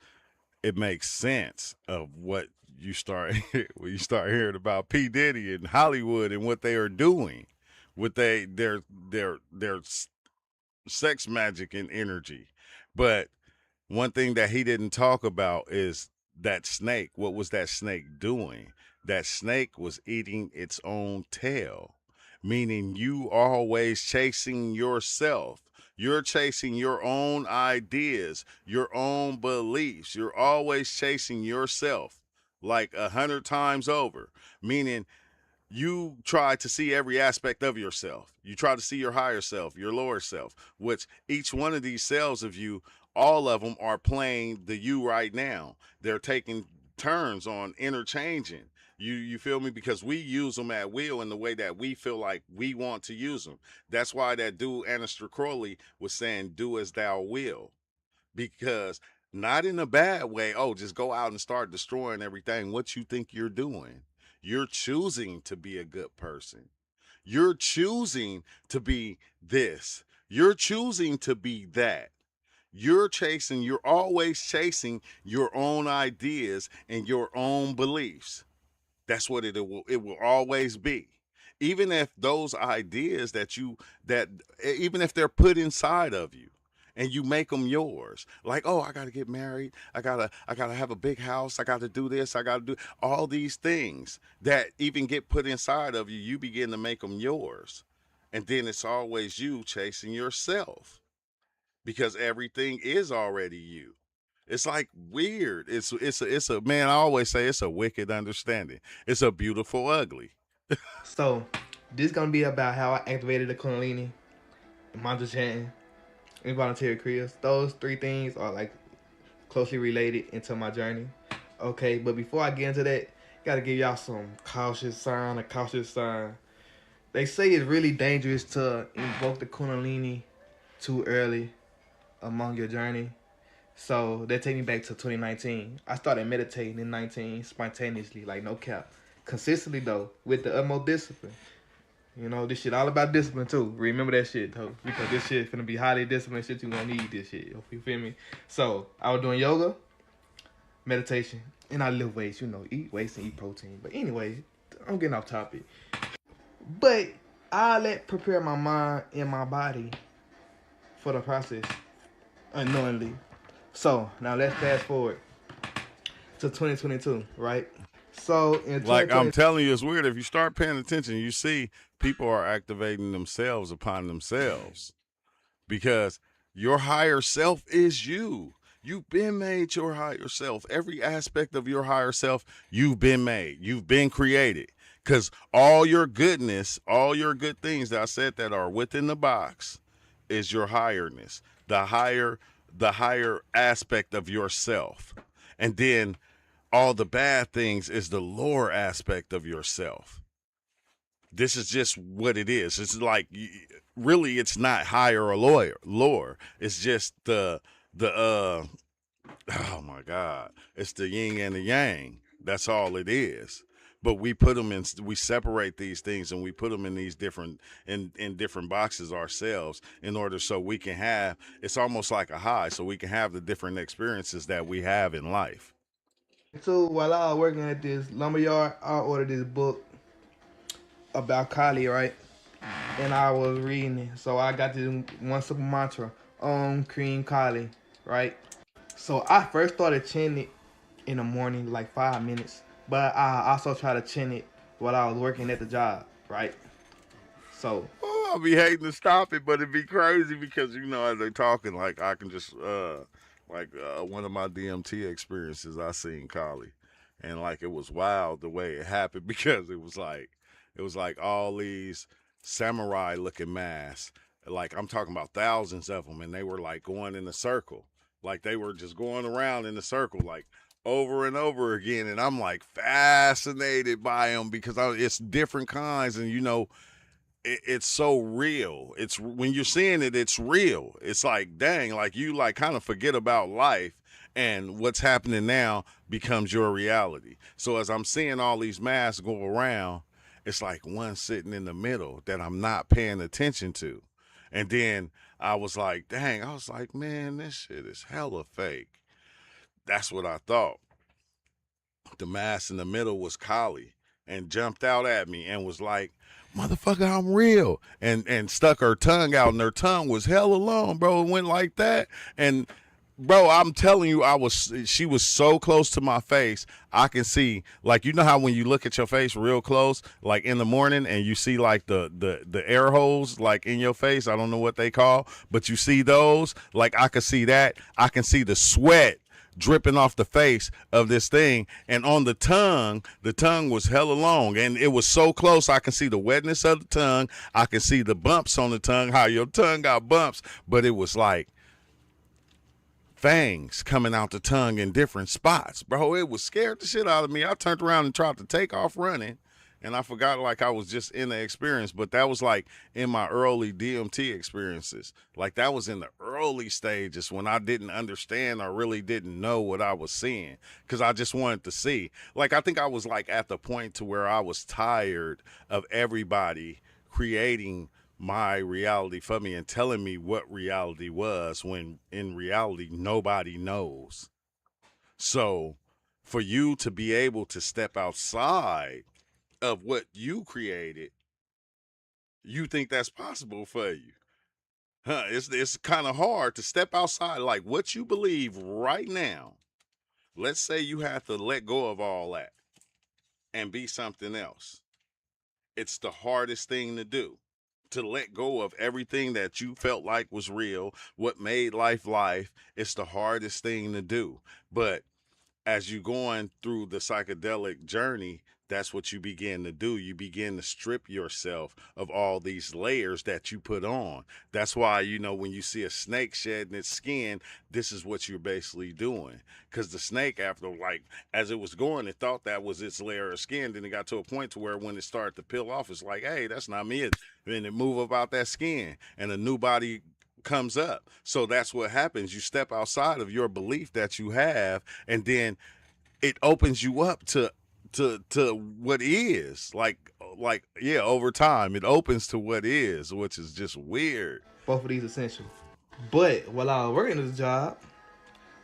it makes sense of what you start when you start hearing about P. Diddy and Hollywood and what they are doing with their sex magic and energy. But one thing that he didn't talk about is that snake. What was that snake doing? That snake was eating its own tail, meaning you are always chasing yourself. You're chasing your own ideas, your own beliefs. You're always chasing yourself like 100 times over, meaning you try to see every aspect of yourself. You try to see your higher self, your lower self, which each one of these cells of you, all of them are playing the you right now. They're taking turns on interchanging. You feel me? Because we use them at will in the way that we feel like we want to use them. That's why that dude, Aleister Crowley, was saying, do as thou will. Because not in a bad way, oh, just go out and start destroying everything. What you think you're doing? You're choosing to be a good person. You're choosing to be this. You're choosing to be that. You're always chasing your own ideas and your own beliefs. That's what it will always be. Even if those ideas even if they're put inside of you and you make them yours, like, oh, I got to get married. I gotta have a big house. I got to do this. I got to do all these things that even get put inside of you. You begin to make them yours. And then it's always you chasing yourself because everything is already you. It's like weird. It's a man, I always say it's a wicked understanding. It's a beautiful ugly. So this is gonna be about how I activated the Kundalini, mantra chanting, involuntary kriyas. Those three things are like closely related into my journey. Okay, but before I get into that, gotta give y'all some a cautious sign. They say it's really dangerous to invoke the Kundalini too early among your journey. So that take me back to 2019. I started meditating in 19 spontaneously, like no cap. Consistently though, with the utmost discipline. You know, this shit all about discipline too. Remember that shit though, because this shit finna be highly disciplined shit. You gonna need this shit. You feel me? So I was doing yoga, meditation, and I lift weights. You know, eat weights and eat protein. But anyway, I'm getting off topic. But I prepare my mind and my body for the process unknowingly. So now let's fast forward to 2022, right? So in like I'm telling you, it's weird. If you start paying attention, you see people are activating themselves upon themselves because your higher self is you. You've been made your higher self. Every aspect of your higher self, you've been made. You've been created. Because all your goodness, all your good things that I said that are within the box is your higherness, the higher aspect of yourself. And then all the bad things is the lower aspect of yourself. This is just what it is. It's like, really, it's not higher or lower. It's just the oh my God, it's the yin and the yang. That's all it is. But we put them in, we separate these things and we put them in these different, in different boxes ourselves in order so we can have, it's almost like a high, so we can have the different experiences that we have in life. So while I was working at this lumberyard, I ordered this book about Kali, right? And I was reading it. So I got this one simple mantra, Om Cream Kali, right? So I first started chanting it in the morning, like 5 minutes. But I also try to chant it while I was working at the job, right? So I'll be hating to stop it, but it'd be crazy because, you know, as they're talking, like I can just one of my DMT experiences, I seen Kali, and like it was wild the way it happened because it was like all these samurai looking masks, like I'm talking about thousands of them, and they were like going in a circle, like they were just going around in a circle, like over and over again. And I'm like fascinated by them because it's different kinds, and you know, it's so real. It's when you're seeing it, it's real. It's like, dang, like you like kind of forget about life, and what's happening now becomes your reality. So as I'm seeing all these masks go around, it's like one sitting in the middle that I'm not paying attention to. And then I was like, dang, I was like, man, this shit is hella fake. That's what I thought. The mask in the middle was Kali and jumped out at me and was like, motherfucker, I'm real. And stuck her tongue out, and her tongue was hella long, bro. It went like that. And bro, I'm telling you, she was so close to my face. I can see, like, you know how when you look at your face real close, like in the morning, and you see like the air holes like in your face. I don't know what they call, but you see those. Like I could see that. I can see the sweat dripping off the face of this thing, and on the tongue was hella long, and it was so close. I can see the wetness of the tongue. I can see the bumps on the tongue, how your tongue got bumps, but it was like fangs coming out the tongue in different spots, bro. It was scared the shit out of me. I turned around and tried to take off running, and I forgot like I was just in the experience. But that was like in my early DMT experiences. Like that was in the early stages when I didn't understand or really didn't know what I was seeing, because I just wanted to see. Like I think I was like at the point to where I was tired of everybody creating my reality for me and telling me what reality was, when in reality nobody knows. So for you to be able to step outside of what you created, you think that's possible for you? It's kind of hard to step outside, like what you believe right now. Let's say you have to let go of all that and be something else. It's the hardest thing to do, to let go of everything that you felt like was real, what made life life. It's the hardest thing to do. But as you're going through the psychedelic journey, that's what you begin to do. You begin to strip yourself of all these layers that you put on. That's why, you know, when you see a snake shedding its skin, this is what you're basically doing. Because the snake, after, like, as it was going, it thought that was its layer of skin. Then it got to a point to where when it started to peel off, it's like, hey, that's not me. Then it move up out that skin, and a new body comes up. So that's what happens. You step outside of your belief that you have, and then it opens you up to what is, like yeah, over time it opens to what is, which is just weird. Both of these essential. But while I was working at the job,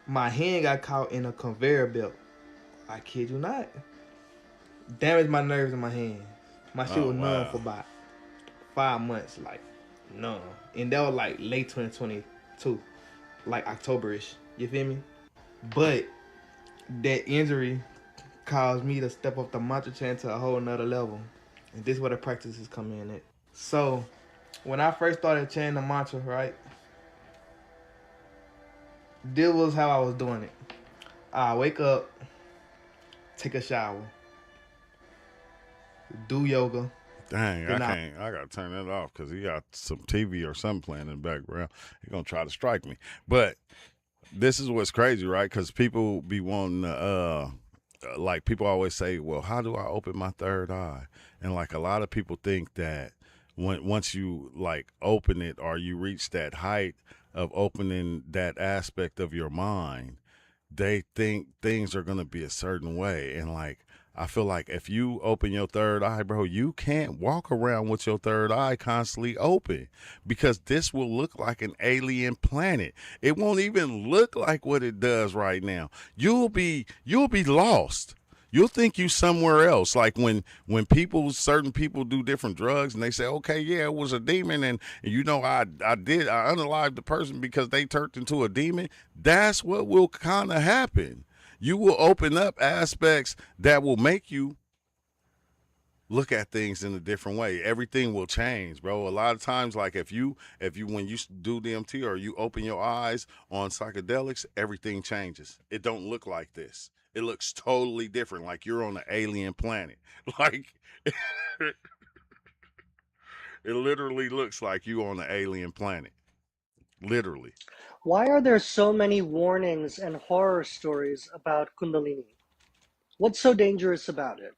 my hand got caught in a conveyor belt. I kid you not. Damaged my nerves in my hand. My shit was numb for about 5 months, like numb. And that was like late 2022, like October-ish. You feel me? But that injury caused me to step up the mantra chant to a whole nother level. And this is where the practices come in at. So when I first started chanting the mantra, right, this was how I was doing it. I wake up, take a shower, do yoga. Dang, I gotta turn that off because he got some TV or something playing in the background. He's gonna try to strike me. But this is what's crazy, right? Because people be wanting to like, people always say, well, how do I open my third eye? And like a lot of people think that once you like open it, or you reach that height of opening that aspect of your mind, they think things are going to be a certain way. And like, I feel like if you open your third eye, bro, you can't walk around with your third eye constantly open, because this will look like an alien planet. It won't even look like what it does right now. You'll be lost. You'll think you somewhere else. Like when certain people do different drugs and they say, okay, yeah, it was a demon, and you know, I unalived the person because they turned into a demon. That's what will kind of happen. You will open up aspects that will make you look at things in a different way. Everything will change, bro. A lot of times, like if you when you do DMT or you open your eyes on psychedelics, everything changes. It don't look like this. It looks totally different, like you're on an alien planet. Like It literally looks like you on an alien planet. Literally. Why are there so many warnings and horror stories about Kundalini? What's so dangerous about it?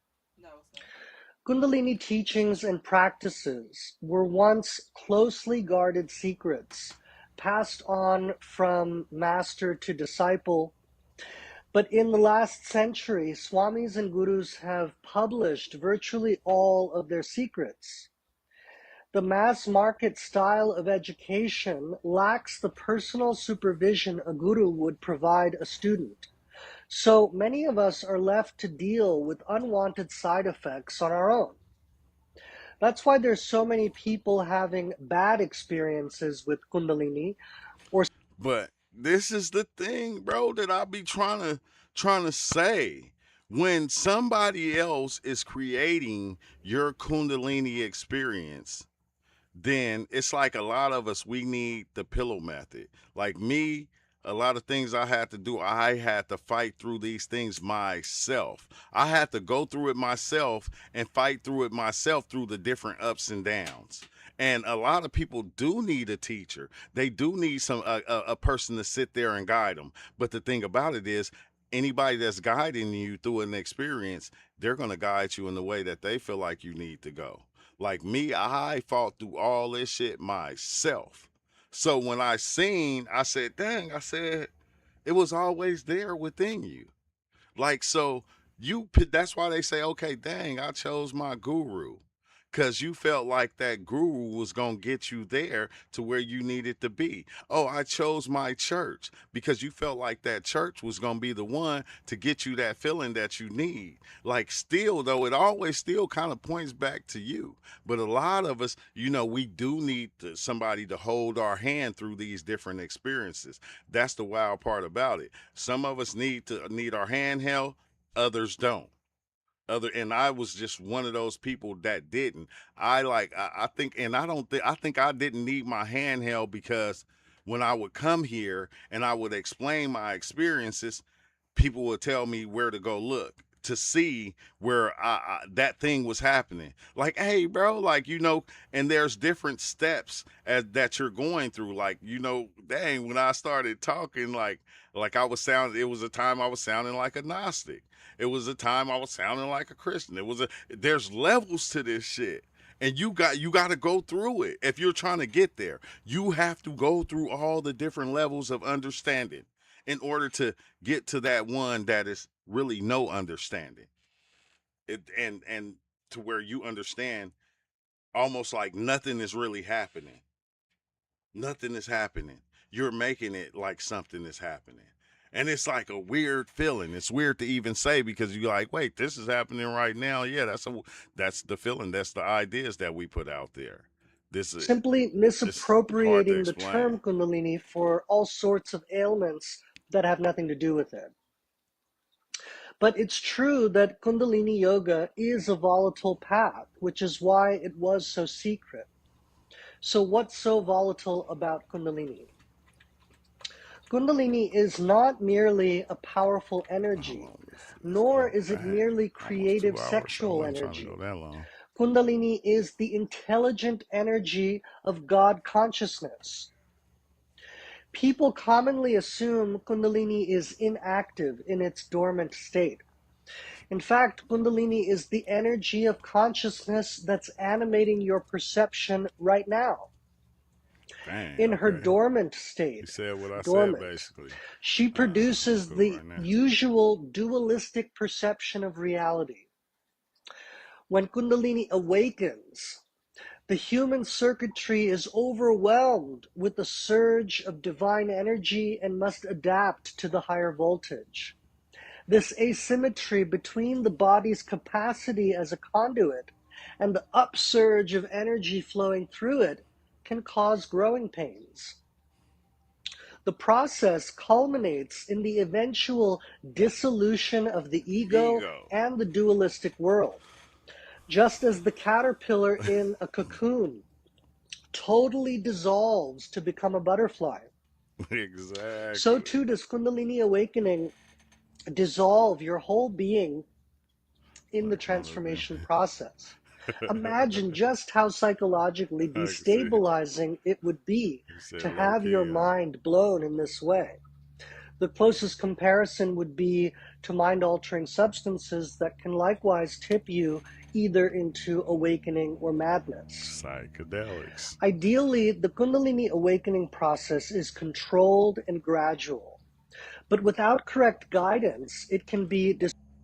Kundalini teachings and practices were once closely guarded secrets, passed on from master to disciple. But in the last century, swamis and gurus have published virtually all of their secrets. The mass market style of education lacks the personal supervision a guru would provide a student. So many of us are left to deal with unwanted side effects on our own. That's why there's so many people having bad experiences with Kundalini. But this is the thing, bro, that I be trying to say. When somebody else is creating your Kundalini experience, then it's like a lot of us, we need the pillow method. Like me, a lot of things I had to do, I had to fight through these things myself. I had to go through it myself and fight through it myself through the different ups and downs. And a lot of people do need a teacher. They do need a person to sit there and guide them. But the thing about it is, anybody that's guiding you through an experience, they're going to guide you in the way that they feel like you need to go. Like me, I fought through all this shit myself. So when I seen, I said, dang, I said, it was always there within you. Like, so that's why they say, okay, dang, I chose my guru. Because you felt like that guru was going to get you there to where you needed to be. Oh, I chose my church because you felt like that church was going to be the one to get you that feeling that you need. Like still, though, it always still kind of points back to you. But a lot of us, we do need somebody to hold our hand through these different experiences. That's the wild part about it. Some of us need our hand held, others don't. And I was just one of those people that didn't. I think I didn't need my handheld because when I would come here and I would explain my experiences, people would tell me where to go look to see where that thing was happening. Like, hey, bro, and there's different steps that you're going through. Like, dang, when I started talking, like it was a time I was sounding like a Gnostic. It was a time I was sounding like a Christian. There's levels to this shit. And you got to go through it. If you're trying to get there, you have to go through all the different levels of understanding in order to get to that one that is really no understanding. And to where you understand almost like nothing is really happening. Nothing is happening. You're making it like something is happening. And it's like a weird feeling. It's weird to even say because you're like, wait, this is happening right now. Yeah, that's the feeling. That's the ideas that we put out there. This is simply misappropriating the term Kundalini for all sorts of ailments that have nothing to do with it. But it's true that Kundalini Yoga is a volatile path, which is why it was so secret. So what's so volatile about Kundalini? Kundalini is not merely a powerful energy, nor is it merely creative sexual energy. Kundalini is the intelligent energy of God consciousness. People commonly assume Kundalini is inactive in its dormant state. In fact, Kundalini is the energy of consciousness that's animating your perception right now. Dang, in her dormant state, you said what I dormant, said, basically. She produces the usual dualistic perception of reality. When Kundalini awakens, the human circuitry is overwhelmed with the surge of divine energy and must adapt to the higher voltage. This asymmetry between the body's capacity as a conduit and the upsurge of energy flowing through it can cause growing pains. The process culminates in the eventual dissolution of the ego and the dualistic world. Just as the caterpillar in a cocoon totally dissolves to become a butterfly. Exactly. So too does Kundalini awakening dissolve your whole being in the transformation process. Imagine just how psychologically destabilizing it would be to have your mind blown in this way. The closest comparison would be to mind-altering substances that can likewise tip you either into awakening or madness. Psychedelics. Ideally, the Kundalini awakening process is controlled and gradual. But without correct guidance, it can be...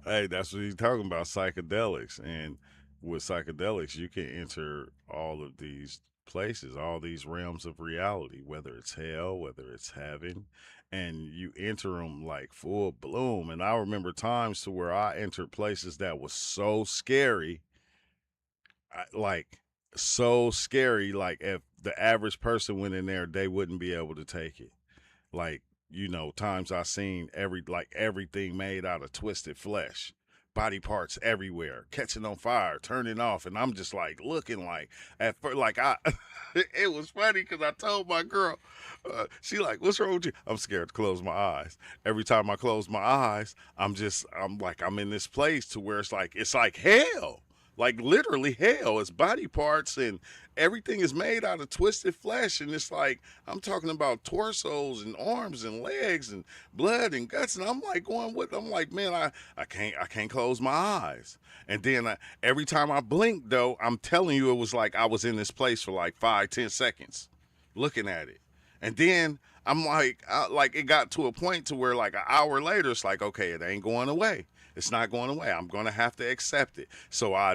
Hey, that's what he's talking about, psychedelics. And with psychedelics, you can enter all of these places, all these realms of reality, whether it's hell, whether it's heaven, and you enter them like full bloom. And I remember times to where I entered places that was so scary, like if the average person went in there, they wouldn't be able to take it. Like, you know, times I seen everything made out of twisted flesh, body parts everywhere, catching on fire, turning off, and I'm just like looking like at first, like it was funny because I told my girl, she like, what's wrong with you? I'm scared to close my eyes. Every time I close my eyes, I'm in this place to where it's like hell. Like literally hell. It's body parts and everything is made out of twisted flesh. And it's like, I'm talking about torsos and arms and legs and blood and guts. And I'm like I'm like, man, I can't close my eyes. And then every time I blinked though, I'm telling you, it was like I was in this place for like 5-10 seconds looking at it. And then I'm like it got to a point to where like an hour later, it's like, okay, it ain't going away. It's not going away. I'm going to have to accept it. So I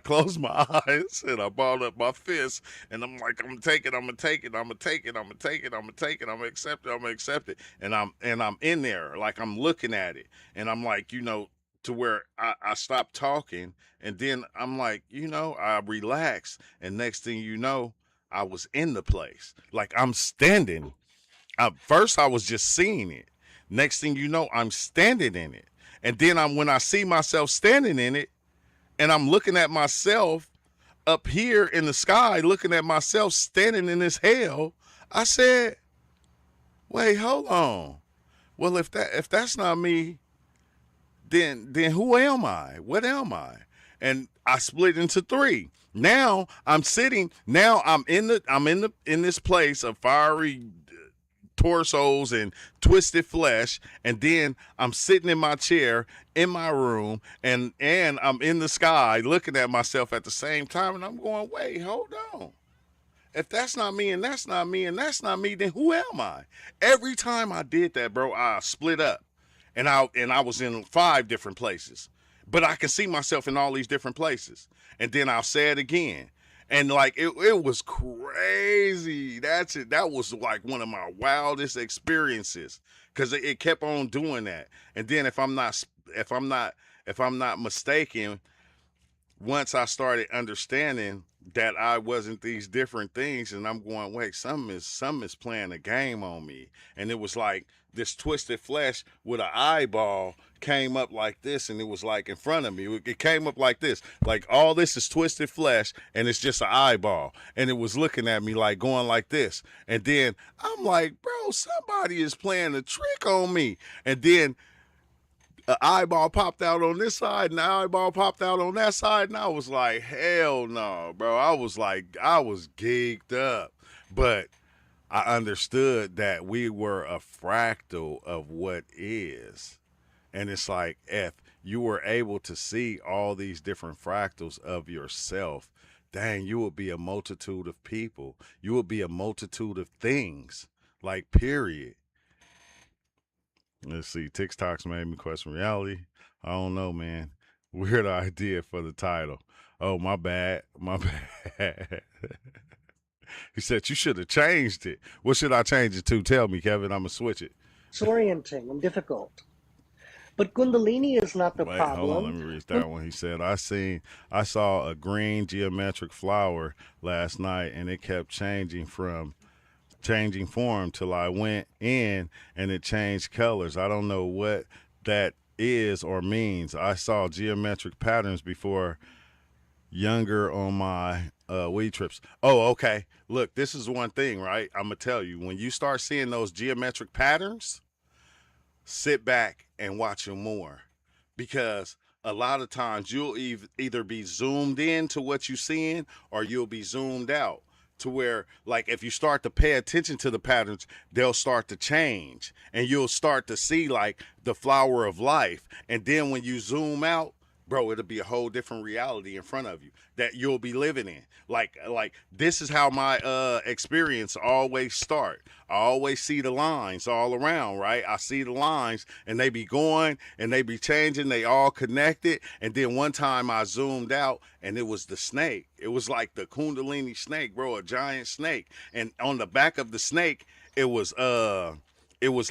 closed my eyes and I balled up my fist and I'm like, I'm going to take it. I'm going to take it. I'm going to take it. I'm going to take it. I'm going to take it. I'm going to accept it. I'm going to accept it. And I'm in there, like I'm looking at it. And I'm like, you know, to where I stopped talking. And then I'm like, you know, I relaxed. And next thing you know, I was in the place. Like I'm standing. First, I was just seeing it. Next thing you know, I'm standing in it. And then when I see myself standing in it and I'm looking at myself up here in the sky, looking at myself standing in this hell, I said, wait, hold on. Well, if that's not me, then who am I? What am I? And I split into three. Now I'm in this place of fiery torsos and twisted flesh, and then I'm sitting in my chair in my room and I'm in the sky looking at myself at the same time, and I'm going, wait, hold on. If that's not me and that's not me and that's not me, then who am I? Every time I did that, bro, I split up and I was in 5 different places, but I can see myself in all these different places. And then I'll say it again. And like it was crazy. That's it. That was like one of my wildest experiences because it kept on doing that. And then if I'm not mistaken, once I started understanding that I wasn't these different things, and I'm going, wait, something is playing a game on me. And it was like this twisted flesh with an eyeball came up like this, and it was like in front of me. It came up like this, like all this is twisted flesh, and it's just an eyeball, and it was looking at me like going like this. And then I'm like, bro, somebody is playing a trick on me. And then an eyeball popped out on this side and an eyeball popped out on that side, and I was like, hell no, bro. I was geeked up. But I understood that we were a fractal of what is. And it's like, if you were able to see all these different fractals of yourself, dang, you would be a multitude of people. You would be a multitude of things, like, period. Let's see. TikTok's made me question reality. I don't know, man. Weird idea for the title. Oh, my bad. My bad. He said, you should have changed it. What should I change it to? Tell me, Kevin. I'm going to switch it. Disorienting and difficult. But Kundalini is not the problem. Hold on, let me read that one. He said, I saw a green geometric flower last night, and it kept changing form till I went in and it changed colors. I don't know what that is or means. I saw geometric patterns before younger on my weed trips. Oh, okay. Look, this is one thing, right? I'm going to tell you, when you start seeing those geometric patterns, sit back and watch them more, because a lot of times you'll either be zoomed in to what you're seeing or you'll be zoomed out to where, like, if you start to pay attention to the patterns, they'll start to change and you'll start to see like the flower of life. And then when you zoom out, bro, it'll be a whole different reality in front of you that you'll be living in. Like this is how my experience always start. I always see the lines all around, right? I see the lines and they be going and they be changing. They all connected. And then one time I zoomed out and it was the snake. It was like the Kundalini snake, bro, a giant snake. And on the back of the snake, it was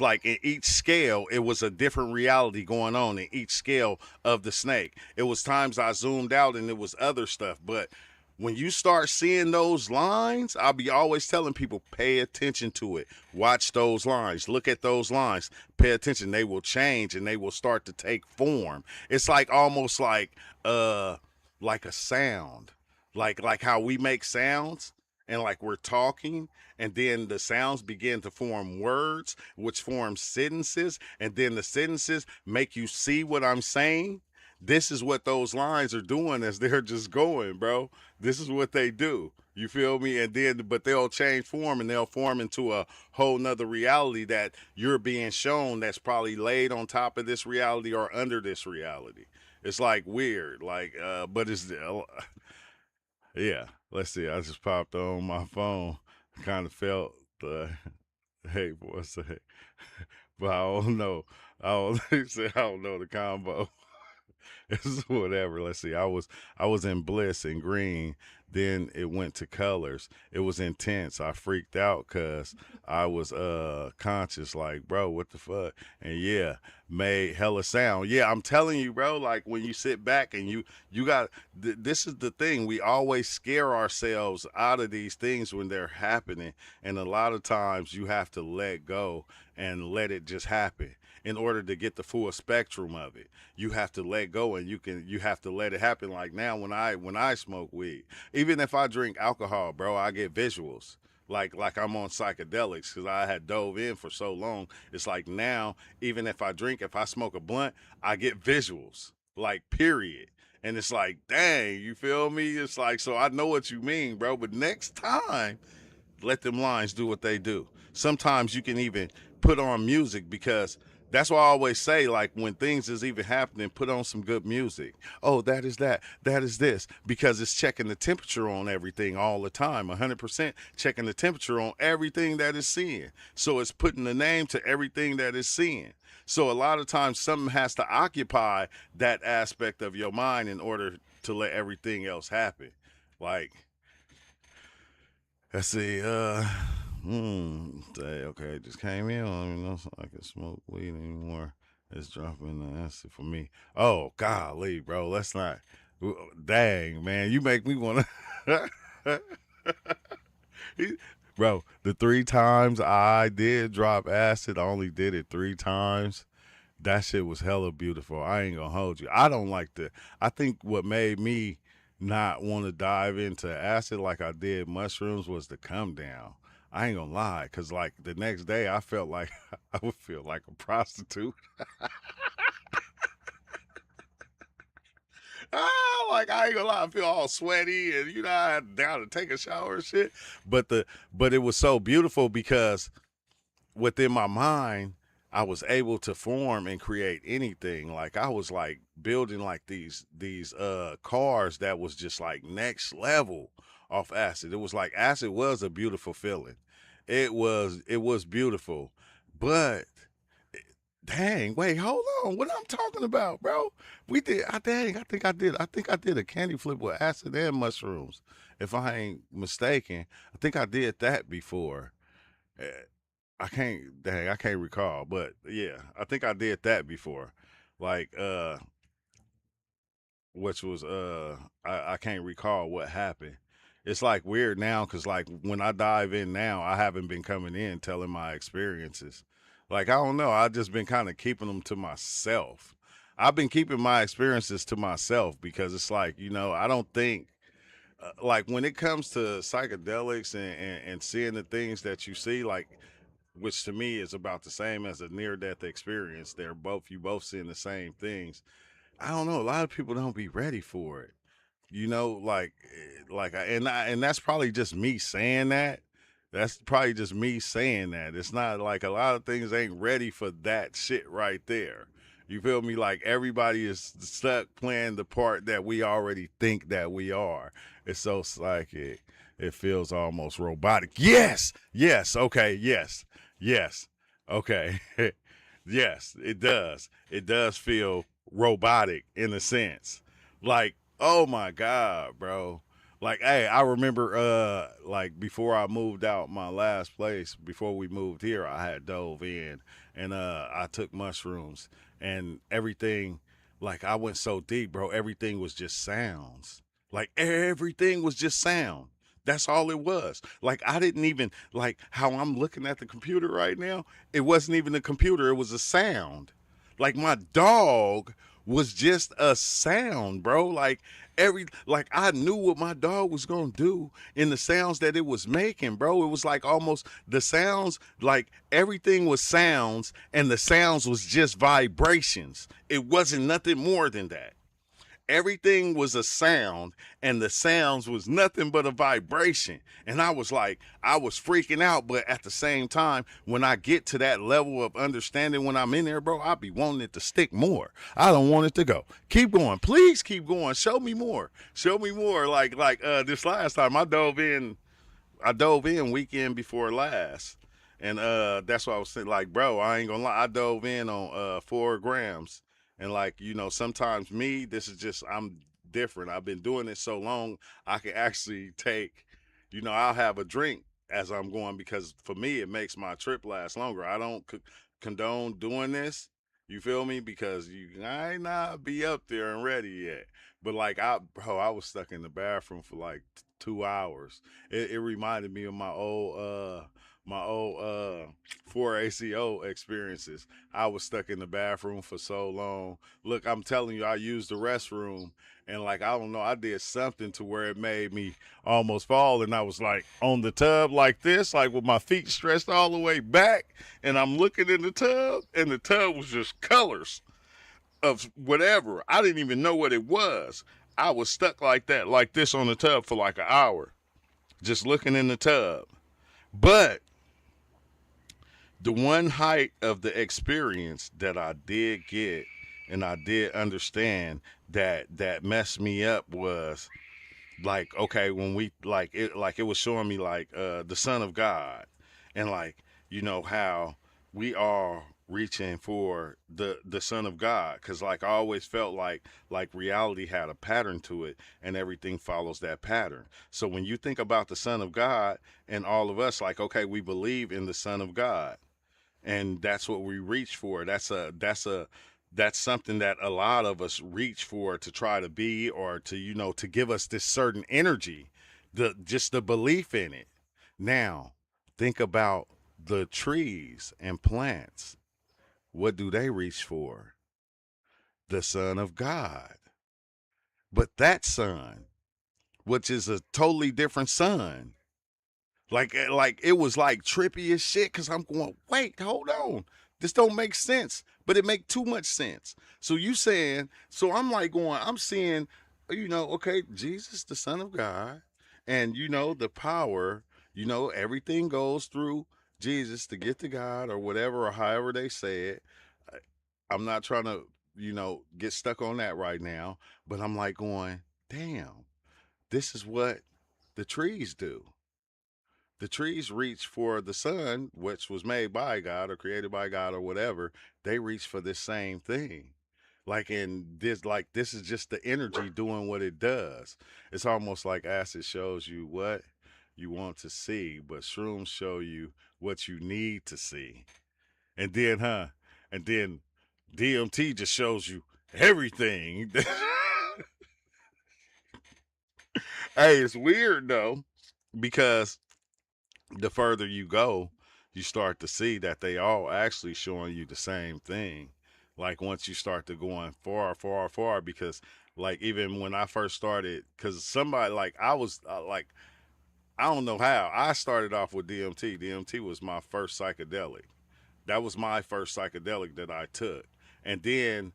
like in each scale, it was a different reality going on in each scale of the snake. It was times I zoomed out and it was other stuff. But when you start seeing those lines, I'll be always telling people, pay attention to it. Watch those lines. Look at those lines. Pay attention. They will change and they will start to take form. It's like almost like a sound. Like how we make sounds. And like we're talking, and then the sounds begin to form words, which form sentences, and then the sentences make you see what I'm saying. This is what those lines are doing as they're just going, bro. This is what they do. You feel me? And then, but they'll change form and they'll form into a whole nother reality that you're being shown that's probably laid on top of this reality or under this reality. It's like weird, like, but it's, yeah. Let's see. I just popped on my phone. Kind of felt the hey, what's that? But I don't know. I don't know the combo. It's whatever. Let's see. I was in bliss in green. Then it went to colors. It was intense. I freaked out because I was conscious, like, bro, what the fuck? And yeah, made hella sound. Yeah, I'm telling you, bro, like when you sit back and you got, this is the thing. We always scare ourselves out of these things when they're happening. And a lot of times you have to let go and let it just happen. In order to get the full spectrum of it, you have to let go and you have to let it happen. Like now when I smoke weed, even if I drink alcohol, bro, I get visuals. Like I'm on psychedelics because I had dove in for so long. It's like now, even if I smoke a blunt, I get visuals, like period. And it's like, dang, you feel me? It's like, so I know what you mean, bro. But next time, let them lines do what they do. Sometimes you can even put on music because that's why I always say, like, when things is even happening, put on some good music. Oh, that is this, because it's checking the temperature on everything all the time, 100% checking the temperature on everything that it's seeing. So it's putting the name to everything that it's seeing. So a lot of times something has to occupy that aspect of your mind in order to let everything else happen. Like, let's see, okay, just came in. I don't even know if I can smoke weed anymore. It's dropping the answer for me. Oh, golly, bro, let's not. Dang, man, you make me want to. Bro, the 3 times I did drop acid, I only did it 3 times. That shit was hella beautiful. I ain't gonna hold you. I don't like I think what made me not want to dive into acid like I did mushrooms was the come down. I ain't gonna lie, because like the next day I felt like I would feel like a prostitute. Like I ain't gonna lie, I feel all sweaty and I had down to take a shower and shit. But it was so beautiful because within my mind I was able to form and create anything. Like I was like building like these cars that was just like next level off acid. It was like acid was a beautiful feeling. It was beautiful. But dang, wait, hold on. What I'm talking about, bro? I think I did a candy flip with acid and mushrooms. If I ain't mistaken, I think I did that before. I can't recall, but yeah, I think I did that before. Like, which was, I can't recall what happened. It's like weird now because like when I dive in now, I haven't been coming in telling my experiences. Like, I don't know. I've just been kind of keeping them to myself. I've been keeping my experiences to myself because it's like, I don't think, like when it comes to psychedelics and seeing the things that you see, like, which to me is about the same as a near-death experience. You both seeing the same things. I don't know. A lot of people don't be ready for it. You know, and that's probably just me saying that. That's probably just me saying that. It's not like a lot of things ain't ready for that shit right there. You feel me? Like everybody is stuck playing the part that we already think that we are. It's so psychic. It feels almost robotic. Yes. Yes. Okay. Yes. Yes. Okay. Yes, it does. It does feel robotic in a sense. Like, oh my God, bro. Like, hey, I remember like before I moved out my last place, before we moved here, I had dove in and I took mushrooms and everything, like I went so deep, bro, everything was just sounds. Like everything was just sound. That's all it was. Like I didn't even like how I'm looking at the computer right now. It wasn't even a computer, it was a sound. Like my dog was just a sound, bro. Like I knew what my dog was gonna do in the sounds that it was making, bro. It was like almost the sounds, like everything was sounds and the sounds was just vibrations. It wasn't nothing more than that. Everything was a sound and the sounds was nothing but a vibration. And I was like, I was freaking out. But at the same time, when I get to that level of understanding when I'm in there, bro, I'll be wanting it to stick more. I don't want it to go. Keep going. Please keep going. Show me more. Show me more. Like this last time I dove in weekend before last. And that's why I was saying, like, bro, I ain't gonna lie. I dove in on 4 grams. And like, you know, sometimes I'm different. I've been doing it so long, I can actually take, you know, I'll have a drink as I'm going because for me, it makes my trip last longer. I don't condone doing this. You feel me? Because I ain't not be up there and ready yet. But like, I was stuck in the bathroom for like 2 hours. It reminded me of my old 4ACO experiences. I was stuck in the bathroom for so long. Look, I'm telling you, I used the restroom and like, I don't know, I did something to where it made me almost fall. And I was like on the tub like this, like with my feet stretched all the way back. And I'm looking in the tub and the tub was just colors of whatever. I didn't even know what it was. I was stuck like that, like this on the tub for like an hour, just looking in the tub. But the one height of the experience that I did get and I did understand that messed me up was like, okay, when we it was showing me like the Son of God and like, you know, how we are reaching for the Son of God, because like I always felt like reality had a pattern to it and everything follows that pattern. So when you think about the Son of God and all of us, like, okay, we believe in the Son of God and that's what we reach for. That's something that a lot of us reach for to try to be, or to, you know, to give us this certain energy, just the belief in it. Now think about the trees and plants. What do they reach for? The Son of God. But that Son, which is a totally different Son, like it was like trippy as shit, because I'm going, wait, hold on. This don't make sense, but it make too much sense. So you saying, so I'm like going, I'm seeing, you know, okay, Jesus, the Son of God, and, you know, the power, you know, everything goes through Jesus to get to God or whatever, or however they say it. I'm not trying to, you know, get stuck on that right now, but I'm like going, damn, this is what the trees do. The trees reach for the sun, which was made by God or created by God or whatever. They reach for this same thing. Like this is just the energy doing what it does. It's almost like acid shows you what you want to see, but shrooms show you what you need to see. And then DMT just shows you everything. Hey, it's weird though, because the further you go, you start to see that they all actually showing you the same thing. Like once you start to going far, because like even when I first started, because somebody like I was like, I don't know how I started off with DMT. DMT was my first psychedelic. That was my first psychedelic that I took. And then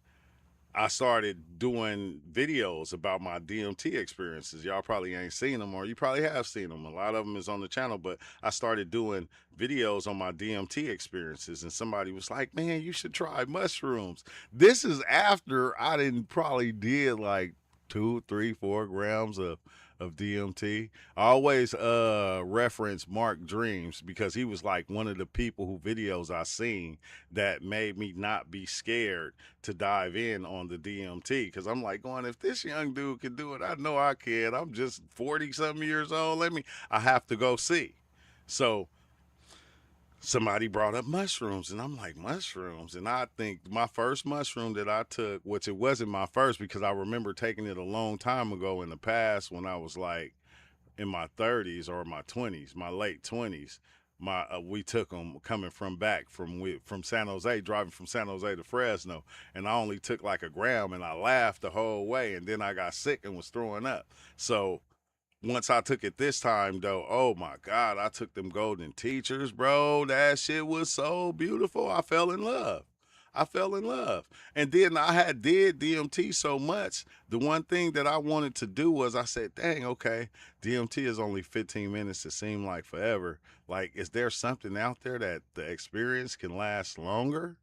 I started doing videos about my DMT experiences. Y'all probably ain't seen them, or you probably have seen them. A lot of them is on the channel, but I started doing videos on my DMT experiences, and somebody was like, man, you should try mushrooms. This is after I didn't probably did like 2, 3, 4 grams of DMT. I always reference Mark Dreams because he was like one of the people who videos I seen that made me not be scared to dive in on the DMT, because I'm like going, if this young dude can do it, I know I can. I'm just 40 something years old. I have to go see. So somebody brought up mushrooms, and I'm like, mushrooms? And I think my first mushroom that I took, which it wasn't my first because I remember taking it a long time ago in the past when I was like in my 30s or my 20s, my late 20s. We took them coming from San Jose, driving from San Jose to Fresno, and I only took like a gram, and I laughed the whole way, and then I got sick and was throwing up. So once I took it this time, though, oh my God, I took them golden teachers, bro. That shit was so beautiful. I fell in love. And then I did DMT so much. The one thing that I wanted to do was I said, dang, okay, DMT is only 15 minutes. It seemed like forever. Like, is there something out there that the experience can last longer?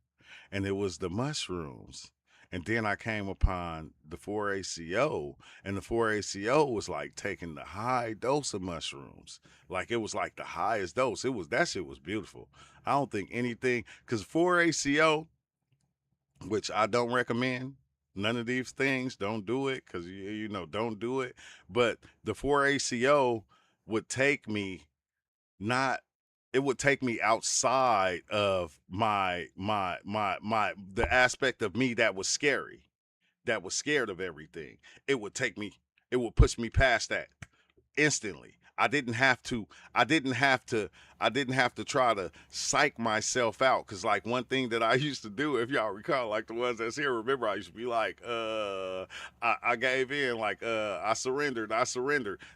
And it was the mushrooms. And then I came upon the 4-ACO, and the 4-ACO was like taking the high dose of mushrooms. Like, it was like the highest dose. That shit was beautiful. I don't think anything, because 4-ACO, which I don't recommend, none of these things, don't do it, because, don't do it. But the 4-ACO would take me it would take me outside of the aspect of me that was scary, that was scared of everything. It would push me past that instantly. I didn't have to try to psych myself out. Cause like one thing that I used to do, if y'all recall, like the ones that's here, remember I used to be like, I gave in, like, I surrendered.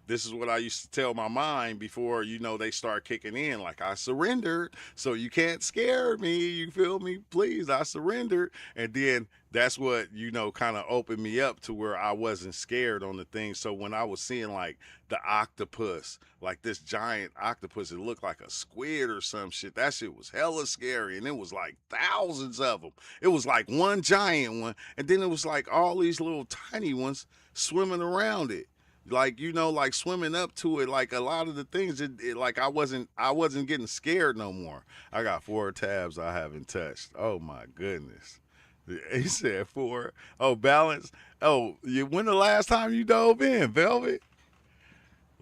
This is what I used to tell my mind before, they start kicking in. Like, I surrendered, so you can't scare me. You feel me? Please, I surrendered. And then that's what, kind of opened me up to where I wasn't scared on the thing. So when I was seeing like the octopus, like this giant octopus, it looked like a squid or some shit. That shit was hella scary. And it was like thousands of them. It was like one giant one. And then it was like all these little tiny ones swimming around it. Like, like swimming up to it. Like a lot of the things, like I wasn't getting scared no more. I got 4 tabs I haven't touched. Oh my goodness. He said 4. Oh, balance. Oh, when the last time you dove in, Velvet?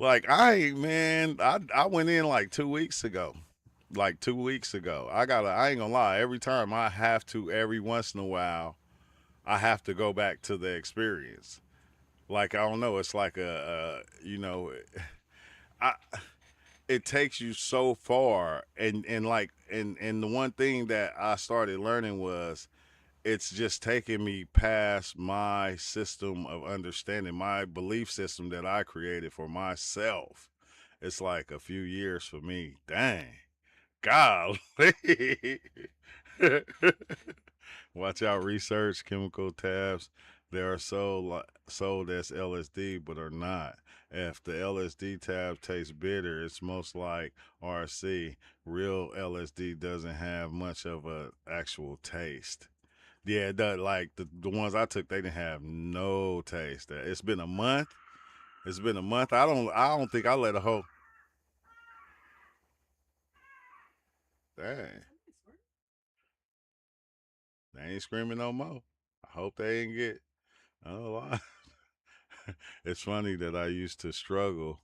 Like, I went in like 2 weeks ago. I ain't gonna lie. Every time every once in a while, I have to go back to the experience. Like, I don't know. It's like it takes you so far. And the one thing that I started learning was, it's just taking me past my system of understanding, my belief system that I created for myself. It's like a few years for me. Dang. Golly. Watch out, research chemical tabs. They are sold as LSD, but are not. If the LSD tab tastes bitter, it's most like RC. Real LSD doesn't have much of an actual taste. Yeah, like the ones I took, they didn't have no taste. It's been a month. I don't think I let a whole. Dang. They ain't screaming no more. I hope they ain't get. Oh, it's funny that I used to struggle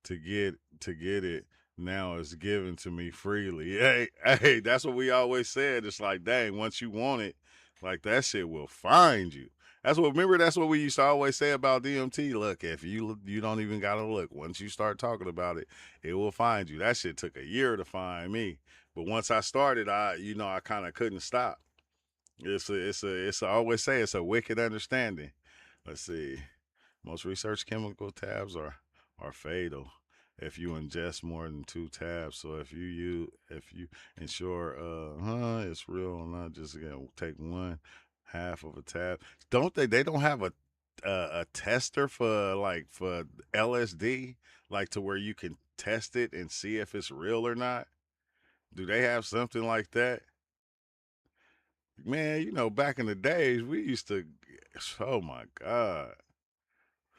to get it. Now it's given to me freely. Hey, that's what we always said. It's like, dang, once you want it, like that shit will find you. That's what we used to always say about DMT. Look, if you don't even gotta look. Once you start talking about it, it will find you. That shit took a year to find me. But once I started, I kind of couldn't stop. I always say it's a wicked understanding. Let's see. Most research chemical tabs are fatal if you ingest more than 2 tabs. So if you ensure it's real, not just take one Half of a tab. Don't they? They don't have a tester for LSD, like to where you can test it and see if it's real or not. Do they have something like that? Man, you know, back in the days, we used to. Oh my God,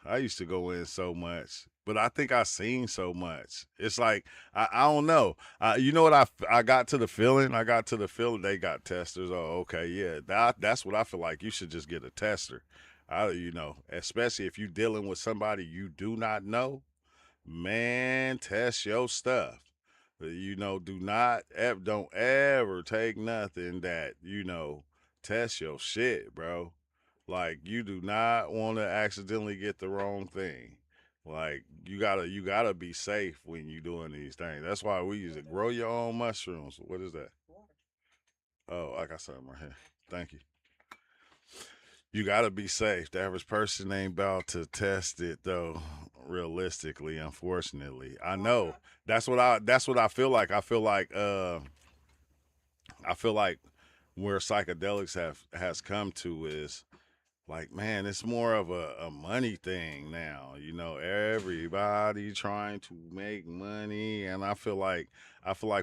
I used to go in so much, but I think I seen so much. It's like I don't know. You know what I got to the feeling. I got to the feeling they got testers. Oh, okay, yeah. That's what I feel like. You should just get a tester. You know, especially if you're dealing with somebody you do not know. Man, test your stuff. You know, don't ever take nothing that, you know, test your shit, bro. Like you do not want to accidentally get the wrong thing. Like you gotta be safe when you doing these things. That's why we use it. Grow your own mushrooms. What is that? Oh, I got something right here. Thank you. You gotta be safe. The average person ain't about to test it though. Realistically, unfortunately, I know that's what I feel like. I feel like where psychedelics has come to is like, man, it's more of a money thing now. You know, everybody trying to make money, and I feel like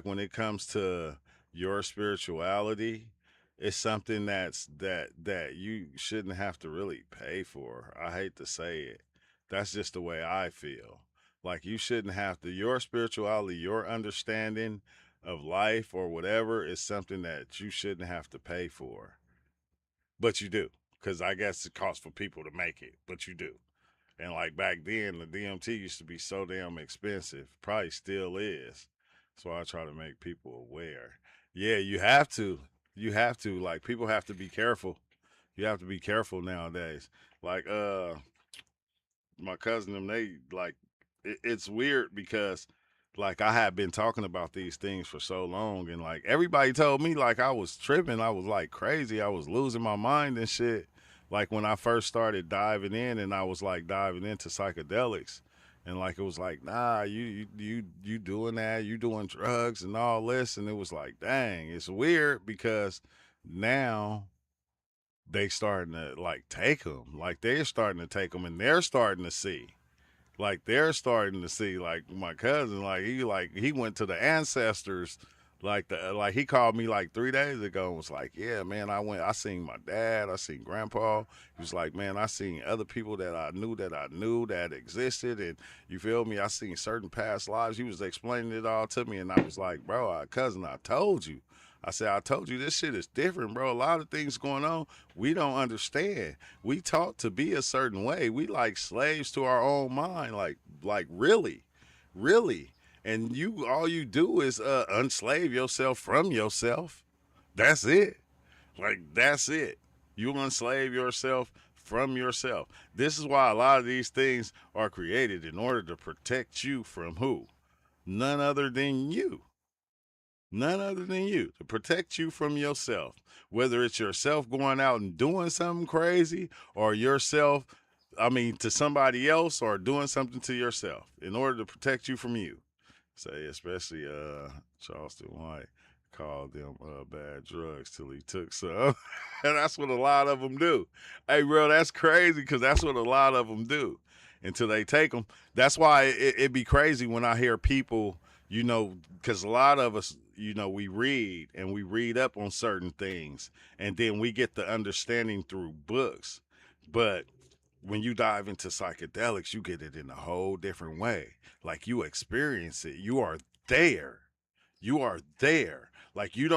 when it comes to your spirituality, it's something that you shouldn't have to really pay for. I hate to say it. That's just the way I feel. Like you shouldn't have to. Your spirituality, your understanding of life or whatever is something that you shouldn't have to pay for. But you do, because I guess it costs for people to make it, but you do. And like back then, the DMT used to be so damn expensive. Probably still is. That's why I try to make people aware. Yeah, you have to. You have to. Like people have to be careful. You have to be careful nowadays. Like my cousin them, they like it's weird because like I had been talking about these things for so long, and like everybody told me like I was tripping, I was like crazy, I was losing my mind and shit. Like when I first started diving in, and I was like diving into psychedelics, and like it was like, nah, you doing that, you doing drugs and all this, and it was like, dang, it's weird because now they starting to like take them, like they're starting to take them, and they're starting to see. Like they're starting to see, like my cousin, like he went to the ancestors, like he called me like 3 days ago and was like, yeah, man, I seen my dad, I seen grandpa. He was like, man, I seen other people that I knew that existed, and you feel me? I seen certain past lives. He was explaining it all to me, and I was like, bro, cousin, I told you. I said, I told you this shit is different, bro. A lot of things going on we don't understand. We taught to be a certain way. We like slaves to our own mind, like really, really. And all you do is unslave yourself from yourself. That's it. Like that's it. You unslave yourself from yourself. This is why a lot of these things are created in order to protect you from who? None other than you. None other than you, to protect you from yourself. Whether it's yourself going out and doing something crazy, or to somebody else, or doing something to yourself in order to protect you from you. Say, especially Charleston White called them bad drugs till he took some. And that's what a lot of them do. Hey, bro, that's crazy because that's what a lot of them do until they take them. That's why it be crazy when I hear people, you know, because a lot of us, you know, we read up on certain things, and then we get the understanding through books. But when you dive into psychedelics, you get it in a whole different way. Like you experience it. You are there. You are there. Like you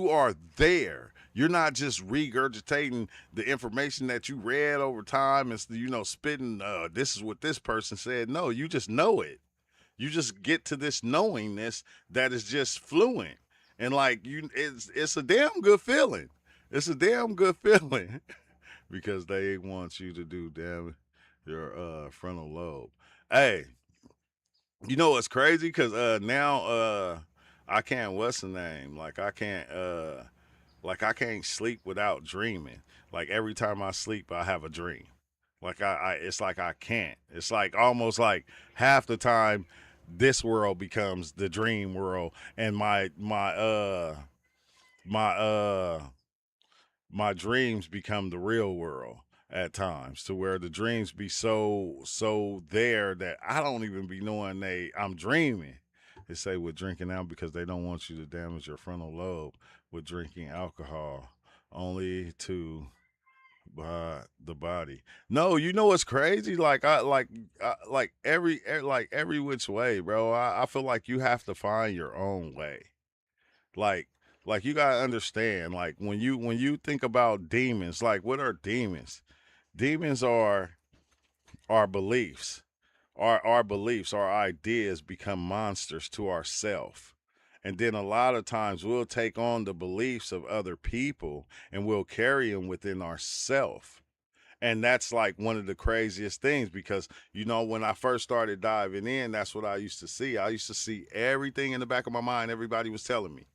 are there. You're not just regurgitating the information that you read over time and, you know, spitting, this is what this person said. No, you just know it. You just get to this knowingness that is just fluent. And like it's a damn good feeling. It's a damn good feeling because they want you to do damn your frontal lobe. Hey, you know what's crazy? Because now I can't, what's the name? Like I can't sleep without dreaming. Like every time I sleep, I have a dream. Like it's like I can't. It's like almost like half the time this world becomes the dream world, and my my dreams become the real world at times, to where the dreams be so there that I don't even be knowing I'm dreaming. They say with drinking out because they don't want you to damage your frontal lobe with drinking alcohol only to by the body. No, you know what's crazy? Like every which way, bro. I feel like you have to find your own way. Like like you gotta understand. Like when you think about demons, like what are demons? Demons are our beliefs. Our beliefs, our ideas become monsters to ourself. And then a lot of times we'll take on the beliefs of other people and we'll carry them within ourself. And that's like one of the craziest things because, when I first started diving in, that's what I used to see. I used to see everything in the back of my mind everybody was telling me.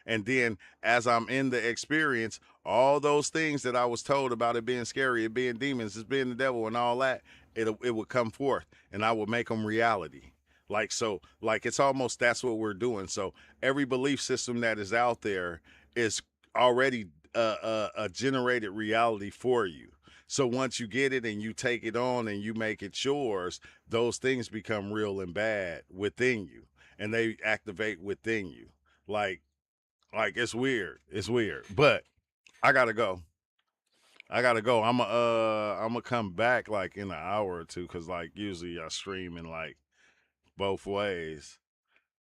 And then as I'm in the experience, all those things that I was told about it being scary, it being demons, it being the devil and all that, it would come forth and I would make them reality. Like it's almost that's what we're doing. So every belief system that is out there is already a generated reality for you. So once you get it and you take it on and you make it yours, those things become real and bad within you and they activate within you. Like it's weird. It's weird. But I gotta go. I'm gonna come back like in an hour or two because like usually I stream in like both ways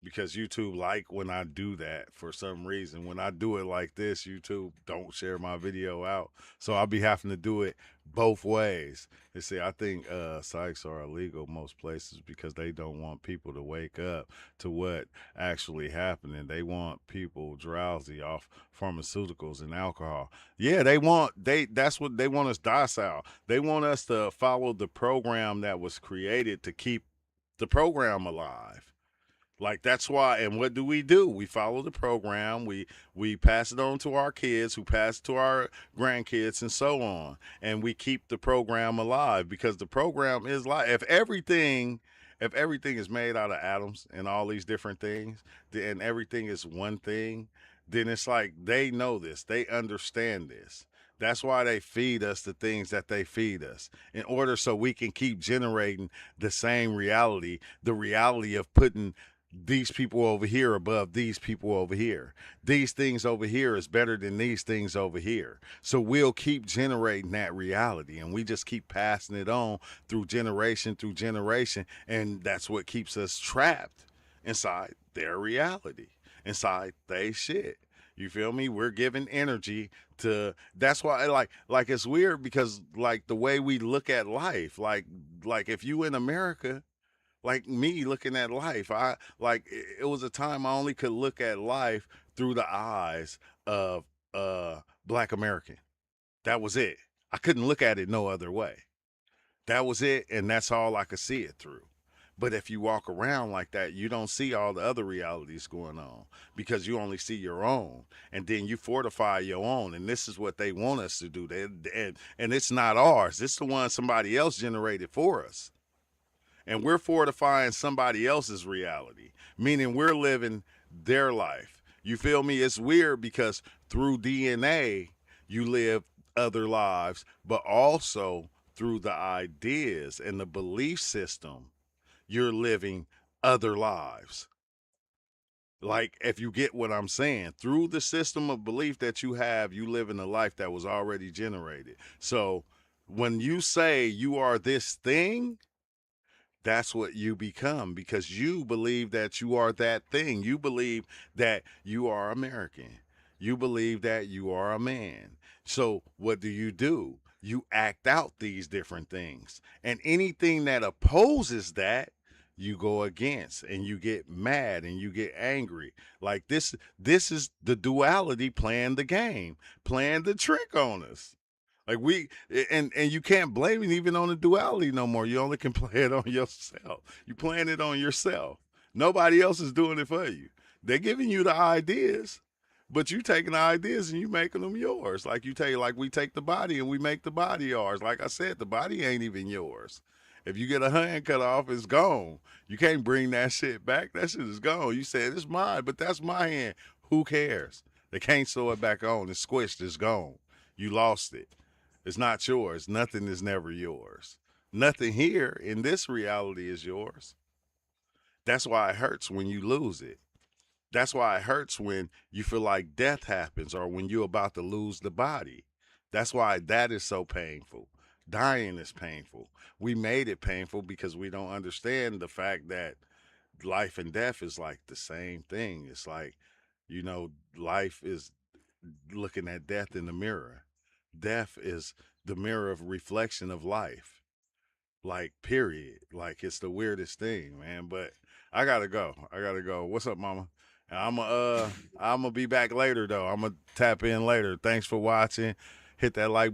because YouTube like when I do that for some reason. When I do it like this, YouTube don't share my video out. So I'll be having to do it both ways. They say I think psychs are illegal most places because they don't want people to wake up to what actually happening. They want people drowsy off pharmaceuticals and alcohol. Yeah, that's what they want us docile. They want us to follow the program that was created to keep the program alive. Like that's why, and what do? We follow the program. We pass it on to our kids, who pass it to our grandkids, and so on. And we keep the program alive because the program is life. If everything is made out of atoms and all these different things, and everything is one thing, then it's like they know this, they understand this. That's why they feed us the things that they feed us in order so we can keep generating the same reality, the reality of putting these people over here above these people over here. These things over here is better than these things over here. So we'll keep generating that reality and we just keep passing it on through generation, and that's what keeps us trapped inside their reality, inside they shit. You feel me? We're giving energy to, that's why like it's weird because like the way we look at life, like if you in America, like me looking at life, it was a time I only could look at life through the eyes of Black American. That was it. I couldn't look at it no other way. That was it, and that's all I could see it through. But if you walk around like that, you don't see all the other realities going on because you only see your own, and then you fortify your own. And this is what they want us to do. And it's not ours. It's the one somebody else generated for us. And we're fortifying somebody else's reality, meaning we're living their life. You feel me? It's weird because through DNA, you live other lives, but also through the ideas and the belief system, you're living other lives. Like, if you get what I'm saying, through the system of belief that you have, you live in a life that was already generated. So when you say you are this thing, that's what you become because you believe that you are that thing. You believe that you are American. You believe that you are a man. So what do? You act out these different things. And anything that opposes that, you go against and you get mad and you get angry. Like this is the duality playing the game, playing the trick on us. Like and you can't blame it even on the duality no more. You only can play it on yourself. You playing it on yourself. Nobody else is doing it for you. They're giving you the ideas, but you taking the ideas and you making them yours. Like we take the body and we make the body ours. Like I said, the body ain't even yours. If you get a hand cut off, it's gone. You can't bring that shit back. That shit is gone. You said it's mine, but that's my hand. Who cares? They can't sew it back on. It's squished. It's gone. You lost it. It's not yours. Nothing is never yours. Nothing here in this reality is yours. That's why it hurts when you lose it. That's why it hurts when you feel like death happens or when you're about to lose the body. That's why that is so painful. Dying is painful. We made it painful because we don't understand the fact that life and death is like the same thing. It's like, you know, life is looking at death in the mirror. Death is the mirror of reflection of life. Like, period. Like, it's the weirdest thing, man. But I gotta go. What's up, mama? I'm gonna be back later though. I'm gonna tap in later. Thanks for watching. Hit that like button.